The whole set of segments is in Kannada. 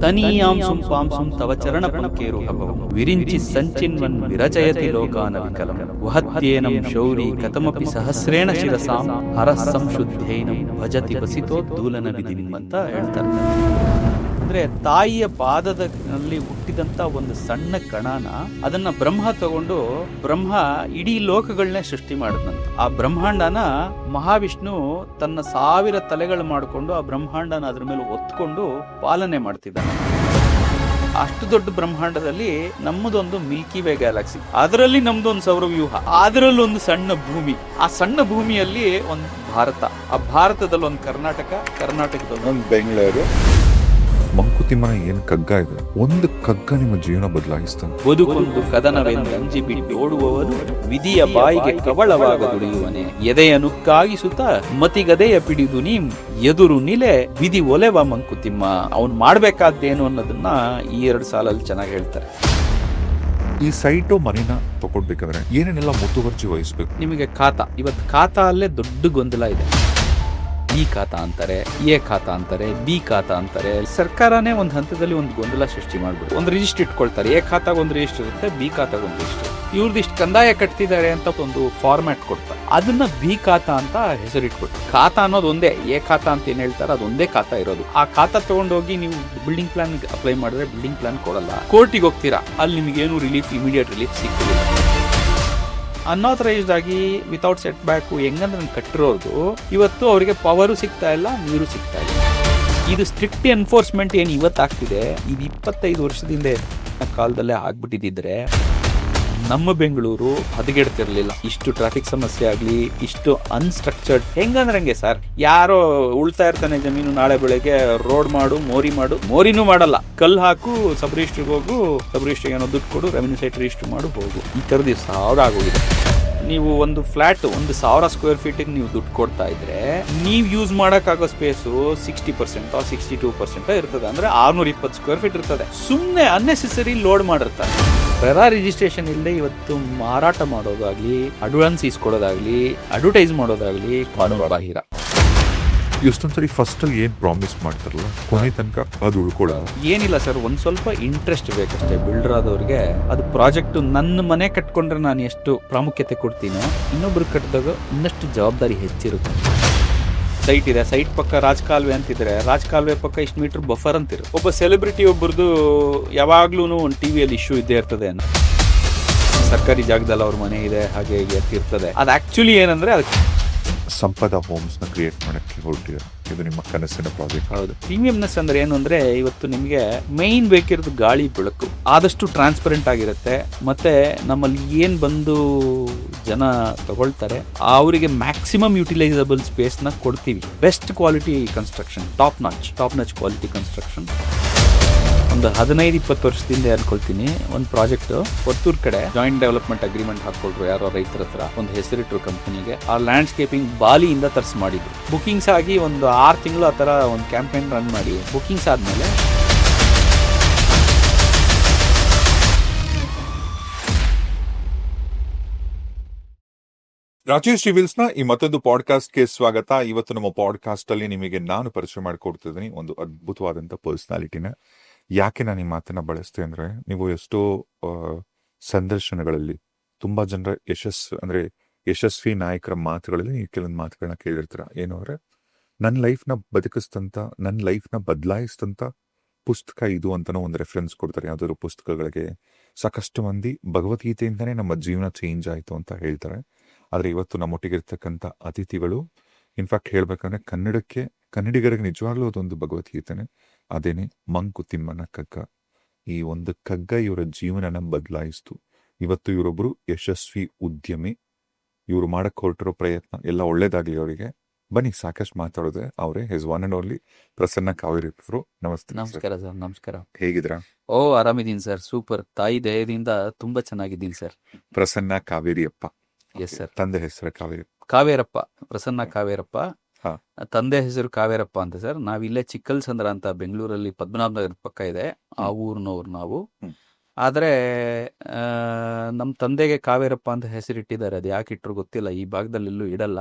ತನೀಯಾಂಸುಂ ಪಾಂಸುಂ ತವ ಚರಣ ಪಂಕೇರು ಹಭವಂ ವಿರಿಂಚಿ ಸಂಚಿನ್ವನ್ ವಿರಚಯತಿ ಲೋಕಾನ ವಿಕಲಂ ವಹತ್ಯೇನಂ ಶೌರಿ ಕಥಮಪಿ ಸಹಸ್ರೇಣ ಶಿರಸಾಂ ಹರ ಸಂಶುದ್ಧೇನಂ ಭಜತಿ ವಸಿತೋ ದೂಲನ ವಿಧಿಂ ಅಂತ ಹೇಳ್ತಾರೆ. ಅಂದ್ರೆ ತಾಯಿಯ ಪಾದದಲ್ಲಿ ಹುಟ್ಟಿದಂತ ಒಂದು ಸಣ್ಣ ಕಣನ ಅದನ್ನ ಬ್ರಹ್ಮ ತಗೊಂಡು ಬ್ರಹ್ಮ ಇಡೀ ಲೋಕಗಳನ್ನೇ ಸೃಷ್ಟಿ ಮಾಡಿದಂತ ಆ ಬ್ರಹ್ಮಾಂಡನ ಮಹಾವಿಷ್ಣು ತನ್ನ 1000 ತಲೆಗಳು ಮಾಡಿಕೊಂಡು ಆ ಬ್ರಹ್ಮಾಂಡನ ಅದ್ರ ಮೇಲೆ ಒತ್ಕೊಂಡು ಪಾಲನೆ ಮಾಡ್ತಿದ್ದಾನೆ. ಅಷ್ಟು ದೊಡ್ಡ ಬ್ರಹ್ಮಾಂಡದಲ್ಲಿ ನಮ್ಮದೊಂದು ಮಿಲ್ಕಿ ವೇ ಗ್ಯಾಲಕ್ಸಿ, ಅದರಲ್ಲಿ ನಮ್ದೊಂದು ಸೌರವ್ಯೂಹ, ಅದರಲ್ಲಿ ಒಂದು ಸಣ್ಣ ಭೂಮಿ, ಆ ಸಣ್ಣ ಭೂಮಿಯಲ್ಲಿ ಒಂದು ಭಾರತ, ಆ ಭಾರತದಲ್ಲಿ ಒಂದು ಕರ್ನಾಟಕದಲ್ಲಿ ಒಂದು ಬೆಂಗಳೂರು. ಮಂಕುತಿಮ್ಮನ ಏನ್ ಕಗ್ಗ ಇದೆ, ಒಂದು ಕಗ್ಗ ನಿಮ್ಮ ಜೀವನ ಬದಲಾಯಿಸ್ತಾನೆ. ಬದುಕೊಂದು ಕದನವೆಂದಂಜಿ ಬಿಟ್ಟು ಓಡುವವನು ವಿಧಿಯ ಬಾಯಿಗೆ ಕವಳವಾಗ ದುಡಿಯುವನೆ, ಎದೆಯ ನುಕ್ಕಾಗಿಸುತ್ತ ಮತಿಗದೆಯ ಪಿಡಿದು ನೀ ಎದುರು ನಿಲೆ ವಿಧಿ ಒಲೆವ ಮಂಕುತಿಮ್ಮ. ಅವನು ಮಾಡ್ಬೇಕಾದ್ದೇನು ಅನ್ನೋದನ್ನ ಈ 2 ಸಾಲಲ್ಲಿ ಚೆನ್ನಾಗಿ ಹೇಳ್ತಾರೆ. ಈ ಸೈಟು ಮನೆನ ತಗೊಳ್ಬೇಕಾದ್ರೆ ಏನೇನೆಲ್ಲ ಮುತುವರ್ಜಿ ವಹಿಸ್ಬೇಕು? ನಿಮಗೆ ಖಾತಾ, ಇವತ್ತು ಖಾತಾ ಅಲ್ಲೇ ದೊಡ್ಡ ಗೊಂದಲ ಇದೆ. ಈ ಖಾತಾ ಅಂತಾರೆ, ಎ ಖಾತಾ ಅಂತಾರೆ, ಬಿ ಖಾತಾ ಅಂತಾರೆ. ಸರ್ಕಾರನೇ ಒಂದು ಹಂತದಲ್ಲಿ ಒಂದು ಗೊಂದಲ ಸೃಷ್ಟಿ ಮಾಡ್ಬಿಟ್ಟು ಒಂದು ರಿಜಿಸ್ಟರ್ ಇಟ್ಕೊಳ್ತಾರೆ. ಎ ಖಾತಾಗ ಒಂದು ರಿಜಿಸ್ಟರ್ ಇರುತ್ತೆ, ಬಿ ಖಾತಾಗ ಒಂದು ರಿಜಿಸ್ಟರ್. ಇವ್ರದ್ದು ಇಷ್ಟು ಕಂದಾಯ ಕಟ್ತಿದ್ದಾರೆ ಅಂತ ಒಂದು ಫಾರ್ಮ್ಯಾಟ್ ಕೊಡ್ತಾರೆ, ಅದನ್ನ ಬಿ ಖಾತಾ ಅಂತ ಹೆಸರಿಟ್ಕೊಟ್ಟು. ಖಾತಾ ಅನ್ನೋದು ಒಂದೇ, ಎ ಖಾತಾ ಅಂತ ಏನ್ ಹೇಳ್ತಾರೆ ಅದೊಂದೇ ಖಾತಾ ಇರೋದು. ಆ ಖಾತಾ ತಗೊಂಡೋಗಿ ನೀವು ಬಿಲ್ಡಿಂಗ್ ಪ್ಲಾನ್ ಅಪ್ಲೈ ಮಾಡಿದ್ರೆ ಬಿಲ್ಡಿಂಗ್ ಪ್ಲಾನ್ ಕೊಡಲ್ಲ, ಕೋರ್ಟಿಗೆ ಹೋಗ್ತೀರಾ, ಅಲ್ಲಿ ನಿಮಗೇನು ಇಮಿಡಿಯೇಟ್ ರಿಲೀಫ್ ಸಿಗ್ತಿಲ್ಲ. ಅನ್ಆಥರೈಸ್ಡ್ ಆಗಿ ವಿತೌಟ್ ಸೆಟ್ ಬ್ಯಾಕ್ ಹೆಂಗಂದ್ರೆ ಕಟ್ಟಿರೋದು ಇವತ್ತು ಅವರಿಗೆ ಪವರು ಸಿಗ್ತಾ ಇಲ್ಲ, ನೀರು ಸಿಗ್ತಾ ಇಲ್ಲ. ಇದು ಸ್ಟ್ರಿಕ್ಟ್ ಎನ್ಫೋರ್ಸ್ಮೆಂಟ್ ಏನು ಇವತ್ತು ಆಗ್ತಿದೆ, ಇದು 25 ವರ್ಷದಿಂದ ಕಾಲದಲ್ಲೇ ಆಗ್ಬಿಟ್ಟಿದ್ರೆ ನಮ್ಮ ಬೆಂಗಳೂರು ಹದಗೆಡ್ತಿರ್ಲಿಲ್ಲ. ಇಷ್ಟು ಟ್ರಾಫಿಕ್ ಸಮಸ್ಯೆ ಆಗ್ಲಿ, ಇಷ್ಟು ಅನ್ಸ್ಟ್ರಕ್ಚರ್ಡ್ ಹೆಂಗಂದ್ರೆ ಹಂಗೆ ಸರ್, ಯಾರೋ ಉಳ್ತಾ ಇರ್ತಾನೆ ಜಮೀನು, ನಾಳೆ ಬೆಳಗ್ಗೆ ರೋಡ್ ಮಾಡು, ಮೋರಿನೂ ಮಾಡಲ್ಲ, ಕಲ್ಲು ಹಾಕು, ಸಬ್ ರಿಜಿಸ್ಟ್ರಿಗೆ ಹೋಗು, ಸಬ್ ರಿಜಿಸ್ಟ್ರಿಗೆ ಏನೋ ದುಡ್ಡು ಕೊಡು, ರೆವಿನ್ಯೂ ಸೈಟ್ ರಿಜಿಸ್ಟರ್ ಮಾಡು, ಹೋಗು. ಈ ಥರದ್ದು 1000 ಆಗೋಗಿದೆ. ನೀವು ಒಂದು ಫ್ಲಾಟ್ 1000 ಸ್ಕ್ವೇರ್ ಫೀಟಿಗೆ ನೀವು ದುಡ್ಡು ಕೊಡ್ತಾ ಇದ್ರೆ ನೀವು ಯೂಸ್ ಮಾಡೋಕ್ಕಾಗೋ ಸ್ಪೇಸು 60% 62% ಇರ್ತದೆ. ಅಂದ್ರೆ 620 ಸ್ಕ್ವೇರ್ ಫೀಟ್ ಇರ್ತದೆ. ಸುಮ್ಮನೆ ಅನ್ನೆಸೆಸರಿ ಲೋಡ್ ಮಾಡಿರ್ತಾರೆ. ರೆರಾ ರಿಜಿಸ್ಟ್ರೇಷನ್ ಇಲ್ಲದೆ ಇವತ್ತು ಮಾರಾಟ ಮಾಡೋದಾಗ್ಲಿ, ಅಡ್ವಾನ್ಸ್ ಇಸ್ಕೊಡೋದಾಗ್ಲಿ, ಅಡ್ವರ್ಟೈಸ್ ಮಾಡೋದಾಗ್ಲಿ ಕಾನೂನು ಬಾಹಿರ. ಎಷ್ಟೊಂದ್ಸರಿ ಫಸ್ಟ್ ಅಲ್ಲಿ ಏನ್ ಪ್ರಾಮಿಸ್ ಮಾಡ್ತಾರಲ್ಲ, ಕೊನೆ ತನಕ ಅದು ಉಳ್ಕೊಳ್ಳೋದು ಏನಿಲ್ಲ ಸರ್. ಒಂದ್ ಸ್ವಲ್ಪ ಇಂಟ್ರೆಸ್ಟ್ ಬೇಕಷ್ಟೇ ಬಿಲ್ಡರ್ ಆದವ್ರಿಗೆ. ಅದು ಪ್ರಾಜೆಕ್ಟ್ ನನ್ನ ಮನೆ ಕಟ್ಕೊಂಡ್ರೆ ನಾನು ಎಷ್ಟು ಪ್ರಾಮುಖ್ಯತೆ ಕೊಡ್ತೀನೋ, ಇನ್ನೊಬ್ರು ಕಟ್ಟಿದಾಗ ಇನ್ನಷ್ಟು ಜವಾಬ್ದಾರಿ ಹೆಚ್ಚಿರುತ್ತೆ. ಸೈಟ್ ಇದೆ, ಸೈಟ್ ಪಕ್ಕ ರಾಜಕಾಲುವೆ ಅಂತಿದ್ರೆ ರಾಜಕಾಲುವೆ ಪಕ್ಕ ಇಷ್ಟು ಮೀಟರ್ ಬಫರ್ ಅಂತಿರು. ಒಬ್ಬ ಸೆಲೆಬ್ರಿಟಿ ಒಬ್ಬರದು ಯಾವಾಗ್ಲೂ ಒಂದು ಟಿವಿಯಲ್ಲಿ ಇಶ್ಯೂ ಇದ್ದೇ ಇರ್ತದೆ ಅಂತ. ಸರ್ಕಾರಿ ಜಾಗದಲ್ಲಿ ಅವ್ರ ಮನೆ ಇದೆ, ಹಾಗೆ ಹೀಗೆ ಇರ್ತದೆ. ಅದು ಆಕ್ಚುಲಿ ಏನಂದ್ರೆ ಅದಕ್ಕೆ ಸಂಪದ ಹೋಮ್ಸ್ ನ ಕ್ರಿಯೇಟ್ ಮಾಡಕ್ಕೆ ಹೊರಟಿದೆ. ಇದು ನಿಮ್ಮ ಕನಸಿನ ಪ್ರಾಜೆಕ್ಟ್. ಹೌದು. ಪ್ರೀಮಿಯಂನೆಸ್ ಅಂದ್ರೆ ಏನು ಅಂದ್ರೆ ಇವತ್ತು ನಿಮಗೆ ಮೈನ್ ಬೇಕಿರೋದು ಗಾಳಿ ಬೆಳಕು, ಆದಷ್ಟು ಟ್ರಾನ್ಸ್ಪರೆಂಟ್ ಆಗಿರುತ್ತೆ. ಮತ್ತೆ ನಮ್ಮಲ್ಲಿ ಏನ್ ಬಂದು ಜನ ತಗೊಳ್ತಾರೆ ಅವರಿಗೆ ಮ್ಯಾಕ್ಸಿಮಮ್ ಯುಟಿಲೈಸಬಲ್ ಸ್ಪೇಸ್ ನ ಕೊಡ್ತೀವಿ. Best quality construction, top notch quality construction. ಒಂದು 15-20 ವರ್ಷದಿಂದ ಅನ್ಕೊಳ್ತೀನಿ, ಒಂದು ಪ್ರಾಜೆಕ್ಟ್ ಕೊತ್ತೂರ್ ಕಡೆ ಜಾಯಿಂಟ್ ಡೆವಲಪ್ಮೆಂಟ್ ಅಗ್ರಿಮೆಂಟ್ ಹಾಕೊಳ್ರು ಯಾರೋ ರೈತರ ಹತ್ರ. ಒಂದು ಹೆಸರಿಟ್ರು ಕಂಪನಿಗೆ. ಆ ಲ್ಯಾಂಡ್ಸ್ಕೇಪಿಂಗ್ ಬಾಲಿಯಿಂದ ತರಿಸಿ ಮಾಡಿದ್ರು. ಬುಕಿಂಗ್ಸ್ ಆಗಿ ಒಂದು 6 ತಿಂಗಳು ಆ ತರ ಒಂದು ಕ್ಯಾಂಪೇನ್ ರನ್ ಮಾಡಿ ಬುಕಿಂಗ್ಸ್ ಆದ್ಮೇಲೆ ರಾಜೇಶ್ ಸಿವಿಲ್ಸ್ ನ ಈ ಮತ್ತೊಂದು ಪಾಡ್ಕಾಸ್ಟ್ ಗೆ ಸ್ವಾಗತ. ಇವತ್ತು ನಮ್ಮ ಪಾಡ್ಕಾಸ್ಟ್ ಅಲ್ಲಿ ನಿಮಗೆ ನಾನು ಪರಿಚಯ ಮಾಡಿಕೊಡ್ತಿದ್ದೀನಿ ಒಂದು ಅದ್ಭುತವಾದಂತ ಪರ್ಸನಾಲಿಟಿನ. ಯಾಕೆ ನಾನು ಈ ಮಾತನ್ನ ಬಳಸ್ತೇನೆ ಅಂದ್ರೆ, ನೀವು ಎಷ್ಟೋ ಸಂದರ್ಶನಗಳಲ್ಲಿ ತುಂಬಾ ಜನರ ಯಶಸ್ವಿ ನಾಯಕರ ಮಾತುಗಳಲ್ಲಿ ನೀವು ಕೆಲವೊಂದು ಮಾತುಗಳನ್ನ ಕೇಳಿರ್ತೀರ. ಏನು ಅಂದ್ರೆ, ನನ್ನ ಲೈಫ್ನ ಬದಲಾಯಿಸಿದಂತ ಪುಸ್ತಕ ಇದು ಅಂತಾನೋ ಒಂದು ರೆಫರೆನ್ಸ್ ಕೊಡ್ತಾರೆ ಯಾವ್ದಾದ್ರು ಪುಸ್ತಕಗಳಿಗೆ. ಸಾಕಷ್ಟು ಮಂದಿ ಭಗವದ್ಗೀತೆಯಿಂದನೇ ನಮ್ಮ ಜೀವನ ಚೇಂಜ್ ಆಯ್ತು ಅಂತ ಹೇಳ್ತಾರೆ. ಆದ್ರೆ ಇವತ್ತು ನಮ್ಮೊಟ್ಟಿಗಿರ್ತಕ್ಕಂಥ ಅತಿಥಿಗಳು ಇನ್ಫ್ಯಾಕ್ಟ್ ಹೇಳ್ಬೇಕಂದ್ರೆ ಕನ್ನಡಿಗರಿಗೆ ನಿಜವಾಗ್ಲೂ ಅದೊಂದು ಭಗವದ್ಗೀತೆನೆ. ಅದೇನೆ ಮಂಕುತಿಮ್ಮನ ಕಗ್ಗ. ಈ ಒಂದು ಕಗ್ಗ ಇವರ ಜೀವನನ ಬದಲಾಯಿಸ್ತು. ಇವತ್ತು ಇವರೊಬ್ರು ಯಶಸ್ವಿ ಉದ್ಯಮಿ. ಇವರು ಮಾಡಕ್ ಹೊರಟಿರೋ ಪ್ರಯತ್ನ ಎಲ್ಲ ಒಳ್ಳೇದಾಗ್ಲಿ ಅವರಿಗೆ. ಬನ್ನಿ, ಸಾಕಷ್ಟು ಮಾತಾಡೋದೆ ಅವರೇ. His one and only Prasanna Kaveri ಅವರು. ನಮಸ್ತೆ. ನಮಸ್ಕಾರ ಸರ್. ನಮಸ್ಕಾರ. ಹೇಗಿದ್ರಾ? ಆರಾಮಿದ್ದೀನಿ ಸರ್. ಸೂಪರ್. ತಾಯಿ ದಯದಿಂದ ತುಂಬಾ ಚೆನ್ನಾಗಿದ್ದೀನಿ sir. Prasanna Kaveriappa. Yes sir. ತಂದೆ ಹೆಸರು ಕಾವೇರಪ್ಪ. ಪ್ರಸನ್ನ ಕಾವೇರಪ್ಪ. ತಂದೆ ಹೆಸರು ಕಾವೇರಪ್ಪ ಅಂತ ಸರ್. ನಾವಿಲ್ಲೇ ಚಿಕ್ಕಲ್ಸಂದ್ರ ಅಂತ ಬೆಂಗಳೂರಲ್ಲಿ ಪದ್ಮನಾಭನಗರ ಪಕ್ಕ ಇದೆ, ಆ ಊರ್ನವ್ರು ನಾವು. ಆದ್ರೆ ನಮ್ಮ ತಂದೆಗೆ ಕಾವೇರಪ್ಪ ಅಂತ ಹೆಸರಿಟ್ಟಿದ್ದಾರೆ. ಅದು ಯಾಕೆ ಇಟ್ರು ಗೊತ್ತಿಲ್ಲ, ಈ ಭಾಗದಲ್ಲಿ ಎಲ್ಲೂ ಇಡಲ್ಲ.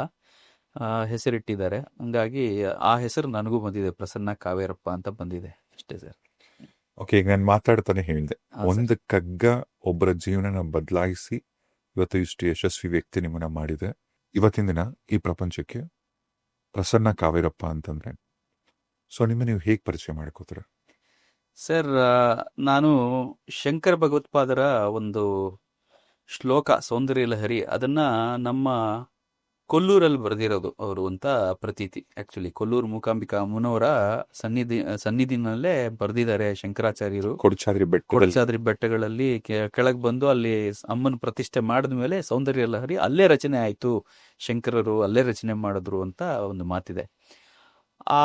ಹೆಸರಿಟ್ಟಿದ್ದಾರೆ. ಹಂಗಾಗಿ ಆ ಹೆಸರು ನನಗೂ ಬಂದಿದೆ, ಪ್ರಸನ್ನ ಕಾವೇರಪ್ಪ ಅಂತ ಬಂದಿದೆ ಅಷ್ಟೇ ಸರ್. ಓಕೆ, ಈಗ ನಾನು ಮಾತಾಡ್ತಾನೆ ಹೇಳಿದೆ, ಹಾ, ಸರ್. ಒಂದು ಕಗ್ಗ ಒಬ್ಬರ ಜೀವನನ ಬದಲಾಯಿಸಿ ಇವತ್ತು ಇಷ್ಟು ಯಶಸ್ವಿ ವ್ಯಕ್ತಿ ನಿಮ್ಮನ್ನ ಮಾಡಿದೆ. ಇವತ್ತಿನ ದಿನ ಈ ಪ್ರಪಂಚಕ್ಕೆ ಪ್ರಸನ್ನ ಕಾವೇರಪ್ಪ ಅಂತಂದ್ರೆ, ಸೊ ನಿಮ್ಮ ನೀವು ಹೇಗೆ ಪರಿಚಯ ಮಾಡ್ಕೋತೀರ? ಸರ್, ನಾನು ಶಂಕರ ಭಗವತ್ಪಾದರ ಒಂದು ಶ್ಲೋಕ ಸೌಂದರ್ಯ ಲಹರಿ ಅದನ್ನ ನಮ್ಮ ಕೊಲ್ಲೂರಲ್ಲಿ ಬರೆದಿರೋದು ಅವರು ಅಂತ ಪ್ರತೀತಿ. ಆಕ್ಚುಲಿ ಕೊಲ್ಲೂರು ಮೂಕಾಂಬಿಕಾ ಅಮ್ಮನವರ ಸನ್ನಿಧಿನಲ್ಲೇ ಬರೆದಿದ್ದಾರೆ ಶಂಕರಾಚಾರ್ಯರು. ಕೊಡಚಾದ್ರಿ ಬೆಟ್ಟದಲ್ಲಿ ಕೊಡಚಾದ್ರಿ ಬೆಟ್ಟಗಳಲ್ಲಿ ಕೆಳಗೆ ಬಂದು ಅಲ್ಲಿ ಅಮ್ಮನ ಪ್ರತಿಷ್ಠೆ ಮಾಡಿದ ಮೇಲೆ ಸೌಂದರ್ಯ ಲಹರಿ ಅಲ್ಲೇ ರಚನೆ ಆಯ್ತು, ಶಂಕರರು ಅಲ್ಲೇ ರಚನೆ ಮಾಡಿದ್ರು ಅಂತ ಒಂದು ಮಾತಿದೆ. ಆ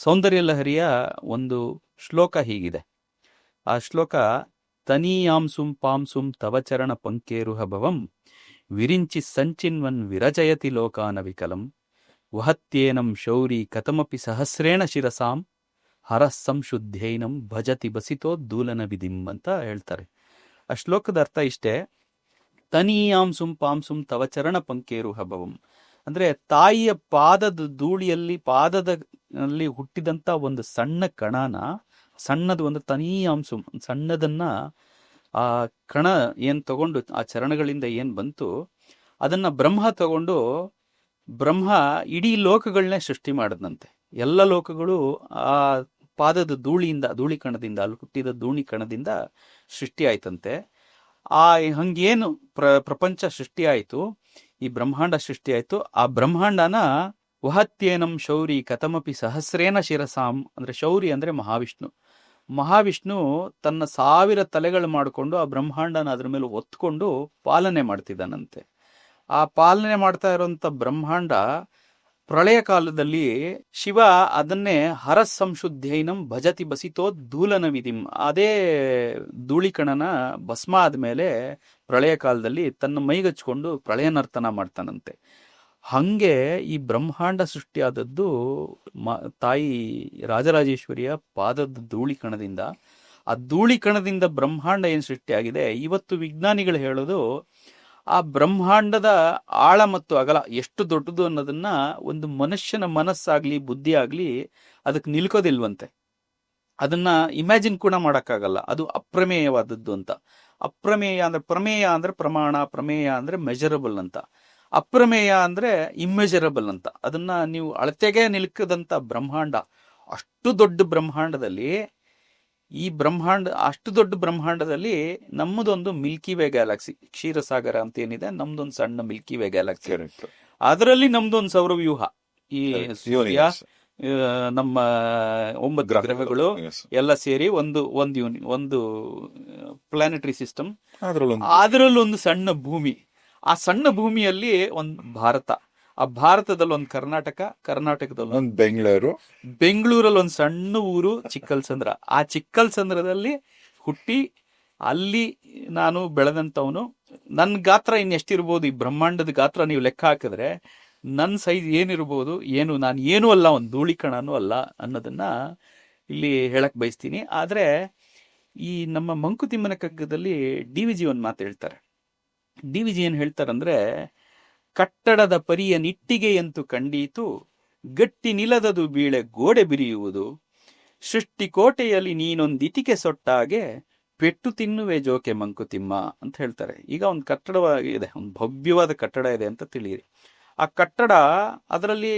ಸೌಂದರ್ಯ ಲಹರಿಯ ಒಂದು ಶ್ಲೋಕ ಹೀಗಿದೆ. ಆ ಶ್ಲೋಕ: ತನೀಯಾಂಸುಂ ಪಾಂಸುಂ ತವ ಚರಣ ಪಂಕೇರುಹ ಭವಂ ವಿರಿಂಚಿ ಸಂಚಿನ್ವನ್ ವಿರಚಯತಿ ಲೋಕಾನ ವಿಕಲಂ ವಹತ್ಯೇನಂ ಶೌರಿ ಕಥಮಪಿ ಸಹಸ್ರೇಣ ಶಿರಸಾಂ ಹರಃ ಸಂಶುದ್ಧೈನಂ ಭಜತಿ ಬಸಿತೋ ದೂಲನ ವಿಧಿಂ ಅಂತ ಹೇಳ್ತಾರೆ. ಆ ಶ್ಲೋಕದ ಅರ್ಥ ಇಷ್ಟೇ: ತನೀಯಾಂಸುಂ ಪಾಂಸುಂ ತವ ಚರಣ ಪಂಕೇರುಹ ಭವಂ ಅಂದ್ರೆ ತಾಯಿಯ ಪಾದದ ಧೂಳಿಯಲ್ಲಿ ಪಾದದಲ್ಲಿ ಹುಟ್ಟಿದಂತ ಒಂದು ಸಣ್ಣ ಕಣನ, ಸಣ್ಣದು ಒಂದು ತನೀಯಾಂಸು ಸಣ್ಣದನ್ನ ಆ ಕಣ ಏನ್ ತಗೊಂಡು ಆ ಚರಣಗಳಿಂದ ಏನ್ ಬಂತು ಅದನ್ನ ಬ್ರಹ್ಮ ತಗೊಂಡು ಬ್ರಹ್ಮ ಇಡೀ ಲೋಕಗಳನ್ನೇ ಸೃಷ್ಟಿ ಮಾಡದಂತೆ. ಎಲ್ಲ ಲೋಕಗಳು ಆ ಪಾದದ ಧೂಳಿ ಕಣದಿಂದ, ಅಲ್ಲಿ ಹುಟ್ಟಿದ ಧೂಳಿ ಕಣದಿಂದ ಸೃಷ್ಟಿ ಆಯ್ತಂತೆ. ಆ ಹಂಗೇನು ಪ್ರಪಂಚ ಸೃಷ್ಟಿ ಆಯ್ತು, ಈ ಬ್ರಹ್ಮಾಂಡ ಸೃಷ್ಟಿ ಆಯ್ತು. ಆ ಬ್ರಹ್ಮಾಂಡನ ವಹತ್ಯೇನಂ ಶೌರಿ ಕಥಮಪಿ ಸಹಸ್ರೇನ ಶಿರಸಾಂ ಅಂದ್ರೆ ಶೌರಿ ಅಂದ್ರೆ ಮಹಾವಿಷ್ಣು. ಮಹಾವಿಷ್ಣು ತನ್ನ 1000 ತಲೆಗಳು ಮಾಡಿಕೊಂಡು ಆ ಬ್ರಹ್ಮಾಂಡನ ಅದ್ರ ಮೇಲೆ ಒತ್ಕೊಂಡು ಪಾಲನೆ ಮಾಡ್ತಿದ್ದಾನಂತೆ. ಆ ಪಾಲನೆ ಮಾಡ್ತಾ ಇರುವಂತ ಬ್ರಹ್ಮಾಂಡ ಪ್ರಳಯ ಕಾಲದಲ್ಲಿ ಶಿವ ಅದನ್ನೇ ಹರಸ್ ಸಂಶುದ್ಧೈನಂ ಭಜತಿ ಬಸಿತೋ ಧೂಲನ ವಿಧಿಂ, ಅದೇ ಧೂಳಿಕಣನ ಭಸ್ಮ ಆದ್ಮೇಲೆ ಪ್ರಳಯ ಕಾಲದಲ್ಲಿ ತನ್ನ ಮೈಗಚ್ಕೊಂಡು ಪ್ರಳಯ ನರ್ತನ ಮಾಡ್ತಾನಂತೆ. ಹಂಗೆ ಈ ಬ್ರಹ್ಮಾಂಡ ಸೃಷ್ಟಿಯಾದದ್ದು ತಾಯಿ ರಾಜರಾಜೇಶ್ವರಿಯ ಪಾದದ ಧೂಳಿಕಣದಿಂದ. ಆ ಧೂಳಿಕಣದಿಂದ ಬ್ರಹ್ಮಾಂಡ ಏನ್ ಸೃಷ್ಟಿಯಾಗಿದೆ, ಇವತ್ತು ವಿಜ್ಞಾನಿಗಳು ಹೇಳೋದು ಆ ಬ್ರಹ್ಮಾಂಡದ ಆಳ ಮತ್ತು ಅಗಲ ಎಷ್ಟು ದೊಡ್ಡದು ಅನ್ನೋದನ್ನ ಒಂದು ಮನುಷ್ಯನ ಮನಸ್ಸಾಗ್ಲಿ ಬುದ್ಧಿ ಆಗ್ಲಿ ಅದಕ್ಕೆ ನಿಲ್ಕೋದಿಲ್ವಂತೆ. ಅದನ್ನ ಇಮ್ಯಾಜಿನ್ ಕೂಡ ಮಾಡಕ್ಕಾಗಲ್ಲ. ಅದು ಅಪ್ರಮೇಯವಾದದ್ದು ಅಂತ. ಅಪ್ರಮೇಯ ಅಂದ್ರೆ ಪ್ರಮೇಯ ಅಂದ್ರೆ ಪ್ರಮಾಣ, ಪ್ರಮೇಯ ಅಂದ್ರೆ ಮೆಜರಬಲ್ ಅಂತ, ಅಪ್ರಮೇಯ ಅಂದ್ರೆ ಇಮ್ಮೆಜರಬಲ್ ಅಂತ. ಅದನ್ನ ನೀವು ಅಳತೆಗೆ ನಿಲ್ಕದಂತ ಬ್ರಹ್ಮಾಂಡ, ಅಷ್ಟು ದೊಡ್ಡ ಬ್ರಹ್ಮಾಂಡದಲ್ಲಿ ಅಷ್ಟು ದೊಡ್ಡ ಬ್ರಹ್ಮಾಂಡದಲ್ಲಿ ನಮ್ಮದೊಂದು ಮಿಲ್ಕಿ ವೇ ಗ್ಯಾಲಕ್ಸಿ, ಕ್ಷೀರಸಾಗರ ಅಂತ ಏನಿದೆ, ನಮ್ದೊಂದು ಸಣ್ಣ ಮಿಲ್ಕಿ ವೇ ಗ್ಯಾಲಕ್ಸಿ. ಅದರಲ್ಲಿ ನಮ್ದೊಂದು ಸೌರವ್ಯೂಹ, ಈ ಸೂರ್ಯ, ನಮ್ಮ 9 ಗ್ರಹಗಳು ಎಲ್ಲ ಸೇರಿ ಒಂದು ಪ್ಲಾನೆಟರಿ ಸಿಸ್ಟಮ್. ಅದರಲ್ಲೊಂದು ಸಣ್ಣ ಭೂಮಿ. ಆ ಸಣ್ಣ ಭೂಮಿಯಲ್ಲಿ ಒಂದು ಭಾರತ, ಆ ಭಾರತದಲ್ಲಿ ಒಂದು ಕರ್ನಾಟಕದಲ್ಲಿ ಒಂದು ಬೆಂಗಳೂರಲ್ಲಿ ಒಂದು ಸಣ್ಣ ಊರು ಚಿಕ್ಕಲ್ಸಂದ್ರ. ಆ ಚಿಕ್ಕಲ್ಸಂದ್ರದಲ್ಲಿ ಹುಟ್ಟಿ ಅಲ್ಲಿ ನಾನು ಬೆಳೆದಂತವನು. ನನ್ನ ಗಾತ್ರ ಇನ್ನೆಷ್ಟಿರ್ಬೋದು, ಈ ಬ್ರಹ್ಮಾಂಡದ ಗಾತ್ರ ನೀವು ಲೆಕ್ಕ ಹಾಕಿದ್ರೆ ನನ್ನ ಸೈಜ್ ಏನಿರ್ಬೋದು, ನಾನು ಏನೂ ಅಲ್ಲ, ಒಂದು ಧೂಳಿಕಣನೂ ಅಲ್ಲ ಅನ್ನೋದನ್ನ ಇಲ್ಲಿ ಹೇಳಕ್ ಬಯಸ್ತೀನಿ. ಆದ್ರೆ ಈ ನಮ್ಮ ಮಂಕುತಿಮ್ಮನ ಕಗ್ಗದಲ್ಲಿ DVG ಒಂದು ಮಾತು ಹೇಳ್ತಾರೆ. DVG ಏನ್ ಹೇಳ್ತಾರಂದ್ರೆ, ಕಟ್ಟಡದ ಪರಿಯ ನಿಟ್ಟಿಗೆಯಂತೂ ಕಂಡೀತು, ಗಟ್ಟಿ ನಿಲದದು ಬೀಳೆ ಗೋಡೆ ಬಿರಿಯುವುದು, ಸೃಷ್ಟಿಕೋಟೆಯಲ್ಲಿ ನೀನೊಂದಿಟಿಕೆ ಸೊಟ್ಟಾಗೆ ಪೆಟ್ಟು ತಿನ್ನುವೆ ಜೋಕೆ ಮಂಕುತಿಮ್ಮ ಅಂತ ಹೇಳ್ತಾರೆ. ಈಗ ಒಂದು ಕಟ್ಟಡವಾಗಿದೆ, ಒಂದು ಭವ್ಯವಾದ ಕಟ್ಟಡ ಇದೆ ಅಂತ ತಿಳಿಯಿರಿ. ಆ ಕಟ್ಟಡ ಅದರಲ್ಲಿ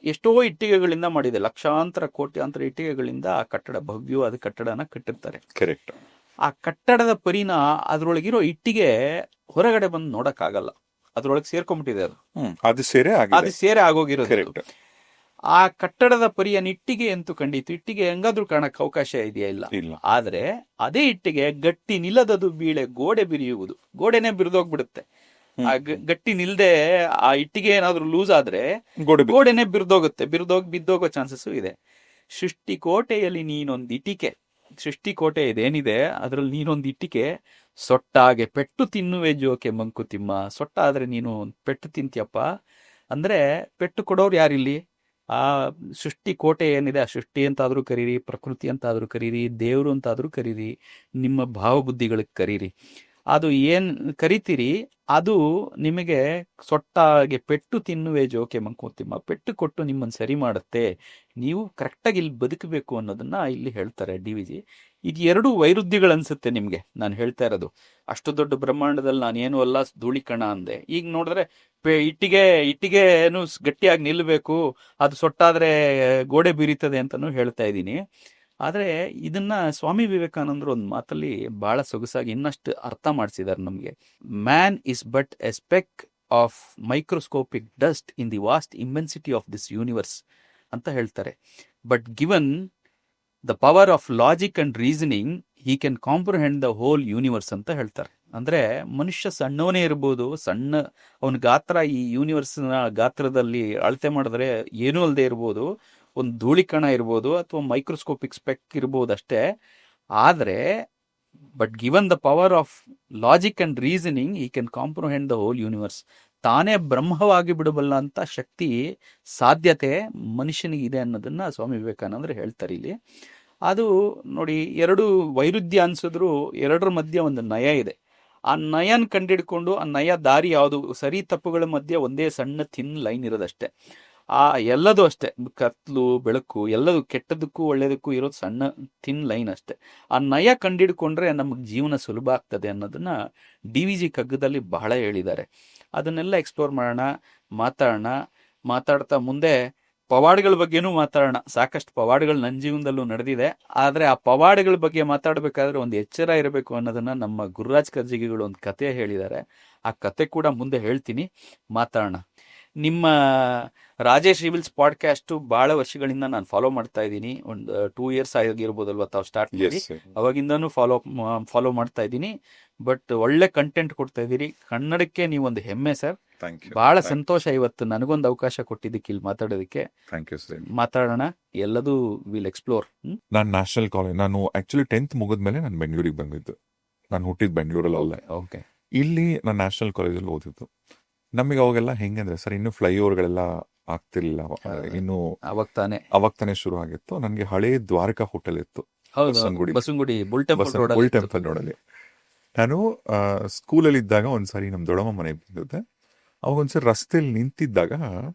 ಎಷ್ಟೋ ಇಟ್ಟಿಗೆಗಳಿಂದ ಮಾಡಿದೆ, ಲಕ್ಷಾಂತರ ಕೋಟ್ಯಾಂತರ ಇಟ್ಟಿಗೆಗಳಿಂದ ಆ ಕಟ್ಟಡ, ಭವ್ಯವಾದ ಕಟ್ಟಡನ ಕಟ್ಟಿರ್ತಾರೆ. ಕರೆಕ್ಟ್. ಆ ಕಟ್ಟಡದ ಪರಿನ ಅದ್ರೊಳಗಿರೋ ಇಟ್ಟಿಗೆ ಹೊರಗಡೆ ಬಂದು ನೋಡಕ್ಕಾಗಲ್ಲ, ಅದ್ರೊಳಗೆ ಸೇರ್ಕೊಂಡ್ಬಿಟ್ಟಿದೆ. ಅದು ಸೇರೆ ಆಗೋಗಿರೋದು. ಆ ಕಟ್ಟಡದ ಪರಿಯ ಇಟ್ಟಿಗೆ ಅಂತೂ ಕಂಡಿತು. ಇಟ್ಟಿಗೆ ಹೆಂಗಾದ್ರೂ ಕಾಣಕ್ ಅವಕಾಶ ಇದೆಯಾ? ಇಲ್ಲ. ಆದ್ರೆ ಅದೇ ಇಟ್ಟಿಗೆ ಗಟ್ಟಿ ನಿಲ್ಲದದು ಬೀಳೆ ಗೋಡೆ ಬಿರಿಯುವುದು, ಗೋಡೆನೆ ಬಿರಿದೋಗ್ಬಿಡುತ್ತೆ. ಆ ಗಟ್ಟಿ ನಿಲ್ದೆ ಆ ಇಟ್ಟಿಗೆ ಏನಾದ್ರೂ ಲೂಸ್ ಆದ್ರೆ ಗೋಡೆನೆ ಬಿದ್ದೋಗೋ ಚಾನ್ಸಸ್ ಇದೆ. ಸೃಷ್ಟಿಕೋಟೆಯಲ್ಲಿ ನೀನೊಂದು ಇಟಿಕೆ, ಸೃಷ್ಟಿಕೋಟೆ ಇದೇನಿದೆ ಅದ್ರಲ್ಲಿ ನೀನೊಂದು ಇಟ್ಟಿಗೆ ಸೊಟ್ಟಾಗೆ ಪೆಟ್ಟು ತಿನ್ನುವೆ ಜೋಕೆ ಮಂಕುತಿಮ್ಮ. ಸೊಟ್ಟಾದ್ರೆ ನೀನು ಪೆಟ್ಟು ತಿಂತೀಯಪ್ಪ ಅಂದ್ರೆ, ಪೆಟ್ಟು ಕೊಡೋರು ಯಾರಿಲ್ಲಿ? ಆ ಸೃಷ್ಟಿ ಕೋಟೆ ಏನಿದೆ, ಆ ಸೃಷ್ಟಿ ಅಂತಾದ್ರೂ ಕರೀರಿ, ಪ್ರಕೃತಿ ಅಂತಾದ್ರೂ ಕರೀರಿ, ದೇವ್ರು ಅಂತಾದ್ರೂ ಕರೀರಿ, ನಿಮ್ಮ ಭಾವಬುದ್ಧಿಗಳಿಗೆ ಕರೀರಿ. ಅದು ಏನ್ ಕರಿತೀರಿ ಅದು ನಿಮಗೆ ಸೊಟ್ಟಾಗೆ ಪೆಟ್ಟು ತಿನ್ನುವೆ ಜೋಕೆ ಮಂಕುತಿಮ್ಮ, ಪೆಟ್ಟು ಕೊಟ್ಟು ನಿಮ್ಮನ್ನು ಸರಿ ಮಾಡುತ್ತೆ, ನೀವು ಕರೆಕ್ಟಾಗಿ ಇಲ್ಲಿ ಬದುಕಬೇಕು ಅನ್ನೋದನ್ನ ಇಲ್ಲಿ ಹೇಳ್ತಾರೆ DVG. ಇದು ಎರಡು ವೈರುಧ್ಯಗಳನ್ಸುತ್ತೆ ನಿಮಗೆ ನಾನು ಹೇಳ್ತಾ ಇರೋದು. ಅಷ್ಟು ದೊಡ್ಡ ಬ್ರಹ್ಮಾಂಡದಲ್ಲಿ ನಾನು ಏನು ಅಲ್ಲ ಧೂಳಿಕಣ ಅಂದೆ, ಈಗ ನೋಡಿದ್ರೆ ಇಟ್ಟಿಗೆನು ಗಟ್ಟಿಯಾಗಿ ನಿಲ್ಲಬೇಕು, ಅದು ಸೊಟ್ಟಾದ್ರೆ ಗೋಡೆ ಬೀರಿತದೆ ಅಂತಾನು ಹೇಳ್ತಾ ಇದ್ದೀನಿ. ಆದರೆ ಇದನ್ನ ಸ್ವಾಮಿ ವಿವೇಕಾನಂದರು ಒಂದು ಮಾತಲ್ಲಿ ಬಹಳ ಸೊಗಸಾಗಿ ಇನ್ನಷ್ಟು ಅರ್ಥ ಮಾಡಿಸಿದ್ದಾರೆ ನಮಗೆ. Man is but a speck of microscopic dust in the vast immensity of this universe ಅಂತ ಹೇಳ್ತಾರೆ. But given the power of logic and reasoning he can comprehend the whole universe ಅಂತ ಹೇಳ್ತಾರೆ. ಅಂದ್ರೆ ಮನುಷ್ಯ ಸಣ್ಣವನೇ ಇರ್ಬೋದು, ಸಣ್ಣ ಅವನ ಗಾತ್ರ ಈ ಯೂನಿವರ್ಸ್ನ ಗಾತ್ರದಲ್ಲಿ ಅಳತೆ ಮಾಡಿದ್ರೆ ಏನೂ ಅಲ್ಲದೆ ಇರ್ಬೋದು, ಒಂದು ಧೂಳಿಕಣ ಇರ್ಬೋದು ಅಥವಾ ಮೈಕ್ರೋಸ್ಕೋಪಿಕ್ ಸ್ಪೆಕ್ ಇರ್ಬೋದು ಅಷ್ಟೇ. ಆದರೆ but given the power of logic and reasoning he can comprehend the whole universe. ತಾನೇ ಬ್ರಹ್ಮವಾಗಿ ಬಿಡಬಲ್ಲ ಅಂತ ಶಕ್ತಿ ಸಾಧ್ಯತೆ ಮನುಷ್ಯನಿಗಿದೆ ಅನ್ನೋದನ್ನ ಸ್ವಾಮಿ ವಿವೇಕಾನಂದರು ಹೇಳ್ತಾರೆ ಇಲ್ಲಿ. ಅದು ನೋಡಿ, ಎರಡು ವೈರುಧ್ಯ ಅನ್ಸಿದ್ರು ಎರಡರ ಮಧ್ಯೆ ಒಂದು ನಯ ಇದೆ. ಆ ನಯನ್ ಕಂಡಿಡ್ಕೊಂಡು ಆ ನಯ ದಾರಿ ಯಾವುದು, ಸರಿ ತಪ್ಪುಗಳ ಮಧ್ಯೆ ಒಂದೇ ಸಣ್ಣ ಥಿನ್ ಲೈನ್ ಇರೋದಷ್ಟೇ. ಆ ಎಲ್ಲದೂ ಅಷ್ಟೇ, ಕತ್ಲು ಬೆಳಕು ಎಲ್ಲದೂ, ಕೆಟ್ಟದಕ್ಕೂ ಒಳ್ಳೇದಕ್ಕೂ ಇರೋದು ಸಣ್ಣ ಥಿನ್ ಲೈನ್ ಅಷ್ಟೇ. ಆ ನಯ ಕಂಡಿಡ್ಕೊಂಡ್ರೆ ನಮಗೆ ಜೀವನ ಸುಲಭ ಆಗ್ತದೆ ಅನ್ನೋದನ್ನ DVG ಕಗ್ಗದಲ್ಲಿ ಬಹಳ ಹೇಳಿದ್ದಾರೆ. ಅದನ್ನೆಲ್ಲ ಎಕ್ಸ್ಪ್ಲೋರ್ ಮಾಡೋಣ, ಮಾತಾಡ್ತಾ ಮುಂದೆ ಪವಾಡಗಳ ಬಗ್ಗೆನೂ ಮಾತಾಡೋಣ. ಸಾಕಷ್ಟು ಪವಾಡಗಳು ನನ್ನ ಜೀವನದಲ್ಲೂ ನಡೆದಿದೆ. ಆದರೆ ಆ ಪವಾಡಗಳ ಬಗ್ಗೆ ಮಾತಾಡಬೇಕಾದ್ರೆ ಒಂದು ಎಚ್ಚರ ಇರಬೇಕು ಅನ್ನೋದನ್ನ ನಮ್ಮ ಗುರುರಾಜ್ ಕರ್ಜಿಗಿಗಳು ಒಂದು ಕತೆ ಹೇಳಿದ್ದಾರೆ. ಆ ಕತೆ ಕೂಡ ಮುಂದೆ ಹೇಳ್ತೀನಿ, ಮಾತಾಡೋಣ. ನಿಮ್ಮ ರಾಜೇಶ್ ರಿವಿಲ್ಸ್ ಪಾಡ್ಕಾಸ್ಟು ಬಹಳ ವರ್ಷಗಳಿಂದ ನಾನು ಫಾಲೋ ಮಾಡ್ತಾ ಇದ್ದೀನಿ. ಒಂದು 2 years ಆಗಿರ್ಬೋದಲ್ವ ತಾವು ಸ್ಟಾರ್ಟ್ ಮಾಡಿ, ಅವಾಗಿಂದನೂ ಫಾಲೋ ಮಾಡ್ತಾ ಇದ್ದೀನಿ. ಬಟ್ ಒಳ್ಳೆ ಕಂಟೆಂಟ್ ಕೊಡ್ತಾ ಇದ್ದೀರಿ. ಕನ್ನಡಕ್ಕೆ ನೀವೊಂದು ಹೆಮ್ಮೆ ಸರ್. ಬಹಳ ಸಂತೋಷ ಇವತ್ತು ನನಗೊಂದು ಅವಕಾಶ ಕೊಟ್ಟಿದ್ದಕ್ಕೆ ಇಲ್ಲಿ ಮಾತಾಡೋದಕ್ಕೆ. ಮಾತಾಡೋಣ, ಎಲ್ಲದೂ ವಿಲ್ ಎಕ್ಸ್ಪ್ಲೋರ್. ನಾನು ನ್ಯಾಷನಲ್ ಕಾಲೇಜ್, ನಾನು ಆಕ್ಚುಲಿ 10th ಮುಗಿದ್ಮೇಲೆ ನಾನು ಬೆಂಗಳೂರಿಗೆ ಬಂದಿದ್ದು. ನಾನು ಹುಟ್ಟಿದ ಬೆಂಗಳೂರಲ್ಲಿ ಅಲ್ಲ. ಓಕೆ. ಇಲ್ಲಿ ನಾನು ನ್ಯಾಷನಲ್ ಕಾಲೇಜಲ್ಲಿ ಓದಿದ್ದು. ನಮಗೆ ಅವಾಗೆಲ್ಲ ಹೆಂಗಂದ್ರೆ ಸರ್, ಇನ್ನು ಫ್ಲೈಓವರ್ಗಳೆಲ್ಲ ಆಗ್ತಿರ್ಲಿಲ್ಲ, ಇನ್ನು ಅವಾಗ ತಾನೇ ಶುರು ಆಗಿತ್ತು. ನನಗೆ ಹಳೇ ದ್ವಾರಕಾ ಹೋಟೆಲ್ ಇತ್ತು ಬಸವನಗುಡಿ ಬುಲ್ ಟೆಂಪಲ್ ರೋಡಲ್ಲಿ. ನಾನು ಸ್ಕೂಲಲ್ಲಿ ಇದ್ದಾಗ ಒಂದ್ಸಾರಿ ನಮ್ ದೊಡ್ಡಮ್ಮ ಮನೆಗೆ ಬಂದಿದ್ದೆ. ಅವಾಗ ಒಂದ್ಸರಿ ರಸ್ತೆಯಲ್ಲಿ ನಿಂತಿದ್ದಾಗ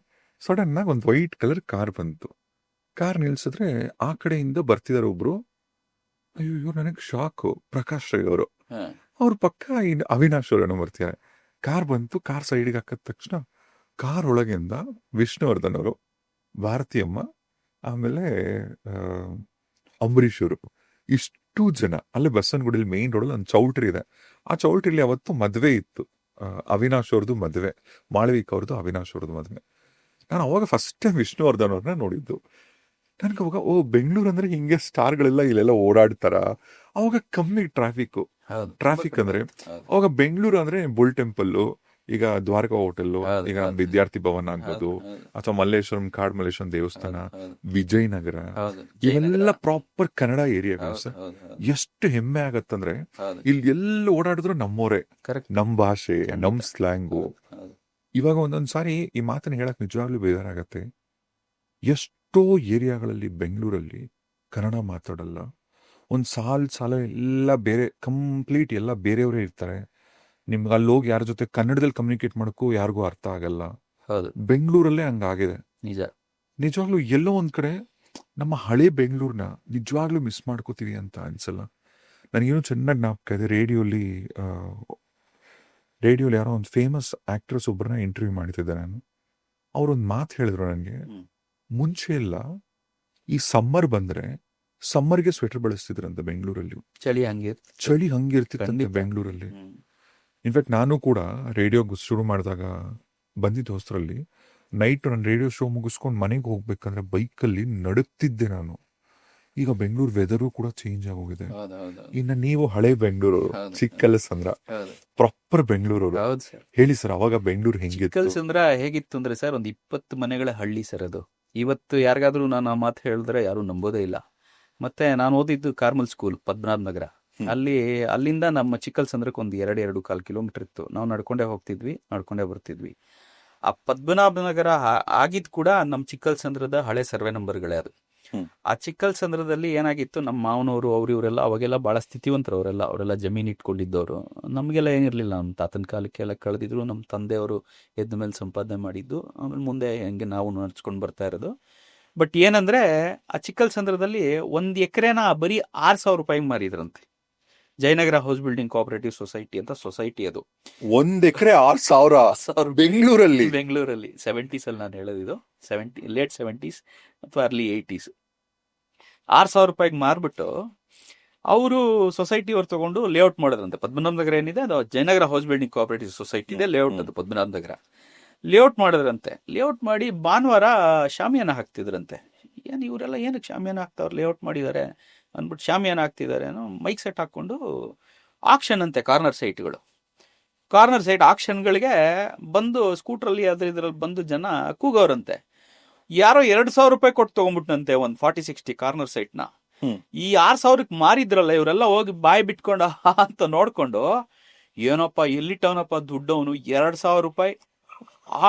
ಸಡನ್ ಆಗಿ ಒಂದು ವೈಟ್ ಕಲರ್ ಕಾರ್ ಬಂತು. ಕಾರ್ ನಿಲ್ಸಿದ್ರೆ ಆ ಕಡೆಯಿಂದ ಬರ್ತಿದಾರೆ ಒಬ್ರು. ಅಯ್ಯೋ, ನನಗೆ ಶಾಕು. ಪ್ರಕಾಶ್ ರೈ ಅವರು, ಅವ್ರ ಪಕ್ಕ ಅವಿನಾಶ್ ಅವರೇನೋ ಬರ್ತಿದ್ದಾರೆ. ಕಾರ್ ಬಂತು, ಕಾರ್ ಸೈಡ್ಗೆ ಹಾಕಿದ ತಕ್ಷಣ ಕಾರ್ ಒಳಗಿಂದ ವಿಷ್ಣುವರ್ಧನ್ ಅವರು, ಭಾರತಿಯಮ್ಮ, ಆಮೇಲೆ ಅಂಬರೀಶ್ ಅವರು, ಇಷ್ಟು ಜನ ಅಲ್ಲೇ ಬಸವನಗುಡಿಲಿ ಮೇನ್ ರೋಡಲ್ಲಿ ಒಂದು ಚೌಲ್ಟ್ರಿ ಇದೆ. ಆ ಚೌಲ್ಟ್ರಿಲಿ ಅವತ್ತು ಮದುವೆ ಇತ್ತು, ಅವಿನಾಶ್ ಅವ್ರದ್ದು ಮದುವೆ, ಮಾಳವಿಕ ಅವ್ರದ್ದು ಅವಿನಾಶ್ ಅವ್ರದ್ದು ಮದುವೆ. ನಾನು ಅವಾಗ ಫಸ್ಟ್ ಟೈಮ್ ವಿಷ್ಣುವರ್ಧನ್ ಅವ್ರನ್ನ ನೋಡಿದ್ದು. ನನಗೆ ಅವಾಗ ಬೆಂಗಳೂರು ಅಂದ್ರೆ ಹಿಂಗೆ ಸ್ಟಾರ್ಗಳೆಲ್ಲ ಇಲ್ಲೆಲ್ಲ ಓಡಾಡ್ತಾರ. ಅವಾಗ ಕಮ್ಮಿ ಟ್ರಾಫಿಕ್ ಅಂದ್ರೆ ಅವಾಗ ಬೆಂಗಳೂರು ಅಂದ್ರೆ ಬುಲ್ ಟೆಂಪಲ್, ಈಗ ದ್ವಾರಕಾ ಹೋಟೆಲ್, ಈಗ ವಿದ್ಯಾರ್ಥಿ ಭವನ ಆಗ್ಬೋದು, ಅಥವಾ ಮಲ್ಲೇಶ್ವರಂ ಕಾಡ್ ಮಲ್ಲೇಶ್ವರಂ ದೇವಸ್ಥಾನ, ವಿಜಯನಗರ, ಇವೆಲ್ಲ ಪ್ರಾಪರ್ ಕನ್ನಡ ಏರಿಯಾಗಳು ಸರ್. ಎಷ್ಟು ಹೆಮ್ಮೆ ಆಗತ್ತಂದ್ರೆ ಇಲ್ಲಿ ಎಲ್ಲ ಓಡಾಡಿದ್ರು ನಮ್ಮೋರೆ, ನಮ್ ಭಾಷೆ, ನಮ್ ಸ್ಲ್ಯಾಂಗು. ಇವಾಗ ಒಂದೊಂದ್ಸಾರಿ ಈ ಮಾತನ್ನ ಹೇಳಕ್ ನಿಜವಾಗ್ಲೂ ಬೇಜಾರಾಗತ್ತೆ. ಎಷ್ಟೋ ಏರಿಯಾಗಳಲ್ಲಿ ಬೆಂಗಳೂರಲ್ಲಿ ಕನ್ನಡ ಮಾತಾಡಲ್ಲ. ಒಂದು ಸಾಲ ಎಲ್ಲ ಬೇರೆ, ಕಂಪ್ಲೀಟ್ ಎಲ್ಲ ಬೇರೆಯವರೇ ಇರ್ತಾರೆ. ನಿಮ್ಗೆ ಅಲ್ಲಿ ಹೋಗಿ ಯಾರ ಜೊತೆ ಕನ್ನಡದಲ್ಲಿ ಕಮ್ಯುನಿಕೇಟ್ ಮಾಡೋಕ್ಕೂ ಯಾರಿಗೂ ಅರ್ಥ ಆಗಲ್ಲ. ಬೆಂಗಳೂರಲ್ಲೇ ಹಂಗಾಗಿದೆ. ನಿಜವಾಗ್ಲೂ ಎಲ್ಲೋ ಒಂದ್ ಕಡೆ ನಮ್ಮ ಹಳೆ ಬೆಂಗಳೂರನ್ನ ನಿಜವಾಗ್ಲೂ ಮಿಸ್ ಮಾಡ್ಕೋತೀವಿ ಅಂತ ಅನ್ಸಲ್ಲ. ನನಗೇನು ಚೆನ್ನಾಗಿ ಜ್ಞಾಪಕ ಇದೆ, ರೇಡಿಯೋಲಿ ಯಾರೋ ಒಂದು ಫೇಮಸ್ ಆಕ್ಟ್ರೆಸ್ ಒಬ್ಬರನ್ನ ಇಂಟರ್ವ್ಯೂ ಮಾಡ್ತಿದ್ದೆ ನಾನು. ಅವ್ರೊಂದು ಮಾತು ಹೇಳಿದ್ರು ನನಗೆ, ಮುಂಚೆ ಎಲ್ಲ ಈ ಸಮ್ಮರ್ ಬಂದ್ರೆ ಸಮ್ಮರ್ಗೆ ಸ್ವೆಟರ್ ಬಳಸ್ತಿದ್ರಂತ ಬೆಂಗಳೂರಲ್ಲಿ. ಚಳಿ ಹಂಗಿರ್ತಿತ್ತಂತೆ ಬೆಂಗಳೂರಲ್ಲಿ. ಇನ್ಫ್ಯಾಕ್ಟ್ ನಾನು ಕೂಡ ರೇಡಿಯೋ ಶುರು ಮಾಡಿದಾಗ ಬಂದಿದ್ದ ಹೊಸರಲ್ಲಿ ನೈಟ್ ನಾನು ರೇಡಿಯೋ ಶೋ ಮುಗಿಸ್ಕೊಂಡು ಮನೆಗೆ ಹೋಗ್ಬೇಕಂದ್ರೆ ಬೈಕಲ್ಲಿ ನಡುಕ್ತಿದ್ದೆ ನಾನು. ಈಗ ಬೆಂಗಳೂರು ವೆದರು ಕೂಡ ಚೇಂಜ್ ಆಗೋಗಿದೆ. ಇನ್ನು ನೀವು ಹಳೆ ಬೆಂಗಳೂರು, ಚಿಕ್ಕಲಸಂದ್ರ, ಪ್ರಾಪರ್ ಬೆಂಗಳೂರು ಹೇಳಿ ಸರ್, ಅವಾಗ ಬೆಂಗಳೂರು ಹೆಂಗಿತ್ತು? ಚಿಕ್ಕಲಸಂದ್ರ ಹೇಗಿತ್ತು ಅಂದ್ರೆ ಸರ್, ಒಂದು 20 ಮನೆಗಳ ಹಳ್ಳಿ ಸರ್ ಅದು. ಇವತ್ತು ಯಾರಿಗಾದ್ರೂ ನಾನು ಆ ಮಾತು ಹೇಳಿದ್ರೆ ಯಾರು ನಂಬೋದೇ ಇಲ್ಲ. ಮತ್ತೆ ನಾನು ಓದಿದ್ದು ಕಾರ್ಮಲ್ ಸ್ಕೂಲ್ ಪದ್ಮನಾಭ ನಗರ. ಅಲ್ಲಿಂದ ನಮ್ಮ ಚಿಕ್ಕಲಸಂದ್ರಕ್ಕೆ ಒಂದು 2.25 ಕಿಲೋಮೀಟರ್ ಇತ್ತು. ನಾವು ನಡ್ಕೊಂಡೇ ಹೋಗ್ತಿದ್ವಿ, ನಡ್ಕೊಂಡೇ ಬರ್ತಿದ್ವಿ. ಆ ಪದ್ಮನಾಭ ನಗರ ಆಗಿದ್ ಕೂಡ ನಮ್ಮ ಚಿಕ್ಕಲಸಂದ್ರದ ಹಳೆ ಸರ್ವೆ ನಂಬರ್ಗಳೇ ಅದು. ಹ್ಮ್. ಆ ಚಿಕ್ಕಲ್ಸಂದ್ರದಲ್ಲಿ ಏನಾಗಿತ್ತು, ನಮ್ಮ ಮಾವನವರು ಇವರೆಲ್ಲ ಅವಾಗೆಲ್ಲ ಭಾಳ ಸ್ಥಿತಿವಂತರು, ಅವರೆಲ್ಲ ಜಮೀನು ಇಟ್ಕೊಂಡಿದ್ದವರು. ನಮಗೆಲ್ಲ ಏನಿರಲಿಲ್ಲ, ನಮ್ಮ ತಾತನ ಕಾಲಕ್ಕೆಲ್ಲ ಕಳೆದಿದ್ರು. ನಮ್ಮ ತಂದೆಯವರು ಎದ್ದ ಮೇಲೆ ಸಂಪಾದನೆ ಮಾಡಿದ್ದು, ಆಮೇಲೆ ಮುಂದೆ ಹಂಗೆ ನಾವು ನಡ್ಸ್ಕೊಂಡು ಬರ್ತಾ ಇರೋದು. ಬಟ್ ಏನಂದರೆ, ಆ ಚಿಕ್ಕಲ್ಸಂದ್ರದಲ್ಲಿ 1 ಎಕರೆನ ಬರೀ 6,000 ರೂಪಾಯಿಗೆ ಮಾರಿದ್ರಂತೆ. Jayanagar house building cooperative society ಅಂತ ಸೊಸೈಟಿ ಅದು. 1 ಎಕರೆ 6,000 ಬೆಂಗಳೂರಲ್ಲಿ. ಬೆಂಗಳೂರಲ್ಲಿ 70s ಅಲ್ಲಿ ನಾನು ಹೇಳೋದಿದು, ಲೇಟ್ 70s ಅಥವಾ ಅರ್ಲಿ 80s. 6,000 ರೂಪಾಯಿಗೆ ಮಾರ್ಬಿಟ್ಟು ಅವರು ಸೊಸೈಟಿ ಅವ್ರು ತಗೊಂಡು ಲೇಔಟ್ ಮಾಡೋದ್ರಂತೆ. ಪದ್ಮನಾಭ ನಗರ ಏನಿದೆ ಅದು Jayanagar house building cooperative society ಇದೆ, ಲೇಔಟ್ ಅದು ಪದ್ಮನಾಭ ನಗರ. ಲೇಔಟ್ ಮಾಡಿದ್ರಂತೆ. ಲೇಔಟ್ ಮಾಡಿ ಭಾನುವಾರ ಶಾಮಿಯಾನ ಹಾಕ್ತಿದ್ರಂತೆ. ಏನು ಇವರೆಲ್ಲ ಏನಕ್ಕೆ ಶಾಮಿಯಾನ ಹಾಕ್ತಾವ್ರು, ಲೇಔಟ್ ಮಾಡಿದ್ದಾರೆ ಅಂದ್ಬಿಟ್ಟು ಶಾಮಿಯಾನ ಹಾಕ್ತಿದ್ದಾರೆ. ಮೈಕ್ ಸೆಟ್ ಹಾಕ್ಕೊಂಡು ಆಕ್ಷನ್ ಅಂತೆ, ಕಾರ್ನರ್ ಸೈಟ್ ಆಕ್ಷನ್ಗಳಿಗೆ ಬಂದು ಸ್ಕೂಟ್ರಲ್ಲಿ ಇದ್ರಲ್ಲಿ ಬಂದು ಜನ ಕೂಗೋರಂತೆ. ಯಾರೋ 2,000 ರೂಪಾಯಿ ಕೊಟ್ಟು ತಗೊಂಡ್ಬಿಟ್ನಂತೆ ಒಂದು 40-60 ಕಾರ್ನರ್ ಸೈಟ್ನ. ಈ 6,000ಕ್ಕೆ ಮಾರಿದ್ರಲ್ಲ, ಇವರೆಲ್ಲ ಹೋಗಿ ಬಾಯಿ ಬಿಟ್ಕೊಂಡು ಅಂತ ನೋಡ್ಕೊಂಡು, ಏನಪ್ಪ ಎಲ್ಲಿಟ್ಟವನಪ್ಪ ದುಡ್ಡವನು, 2,000 ರೂಪಾಯಿ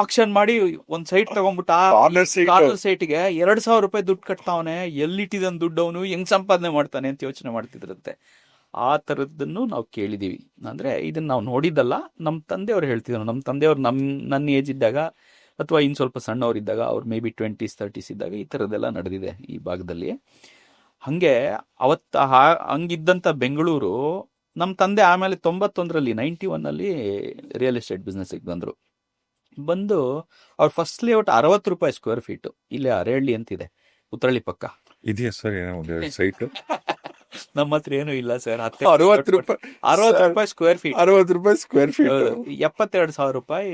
ಆಕ್ಷನ್ ಮಾಡಿ ಒಂದ್ ಸೈಟ್ ತಗೊಂಡ್ಬಿಟ್ಟ. ಕಾರ್ನರ್ ಸೈಟ್ಗೆ 2,000 ರೂಪಾಯಿ ದುಡ್ಡು ಕಟ್ತಾವನೆ, ಎಲ್ಲಿಟ್ಟಿದನ್ ದುಡ್ಡವನು, ಹೆಂಗ್ ಸಂಪಾದನೆ ಮಾಡ್ತಾನೆ ಅಂತ ಯೋಚನೆ ಮಾಡ್ತಿದ್ರಂತೆ. ಆ ಥರದ್ದನ್ನು ನಾವು ಕೇಳಿದೀವಿ. ಅಂದ್ರೆ ಇದನ್ನ ನಾವು ನೋಡಿದ್ದಲ್ಲ, ನಮ್ಮ ತಂದೆಯವ್ರು ಹೇಳ್ತಿದ್ರು. ನಮ್ಮ ತಂದೆಯವ್ರು ನನ್ನ ಏಜ್ ಇದ್ದಾಗ ಅಥವಾ ಇನ್ನು ಸ್ವಲ್ಪ ಸಣ್ಣವರಿದ್ದಾಗ, ಅವ್ರು ಮೇ ಬಿ 20s 30s ಇದ್ದಾಗ ಈ ಥರದ್ದೆಲ್ಲ ನಡೆದಿದೆ ಈ ಭಾಗದಲ್ಲಿ. ಹಾಗೆ ಹಂಗಿದ್ದಂಥ ಬೆಂಗಳೂರು, ನಮ್ಮ ತಂದೆ ಆಮೇಲೆ 91ರಲ್ಲಿ 91ನಲ್ಲಿ ರಿಯಲ್ ಎಸ್ಟೇಟ್ ಬಿಸ್ನೆಸ್ಸಿಗೆ ಬಂದು ಅವ್ರ ಫಸ್ಟ್ ಲೇಔಟ್ 60 ರೂಪಾಯಿ ಸ್ಕ್ವೇರ್ ಫೀಟು. ಇಲ್ಲೇ ಅರೇಳ್ಳಿ ಅಂತಿದೆ, ಉತ್ತರಳ್ಳಿ ಪಕ್ಕ ಇದೆಯಾ ಸರ್ ಏನೋ ಒಂದು ಸೈಟ್? ನಮ್ಮ ಹತ್ರ ಏನು ಇಲ್ಲ ಸರ್. 60 ರೂಪಾಯಿ ಸ್ಕ್ವೇರ್ ಫೀಟ್. 60 ರೂಪಾಯಿ ಸ್ಕ್ವೇರ್ ಫೀಟ್. 72,000 ರೂಪಾಯಿ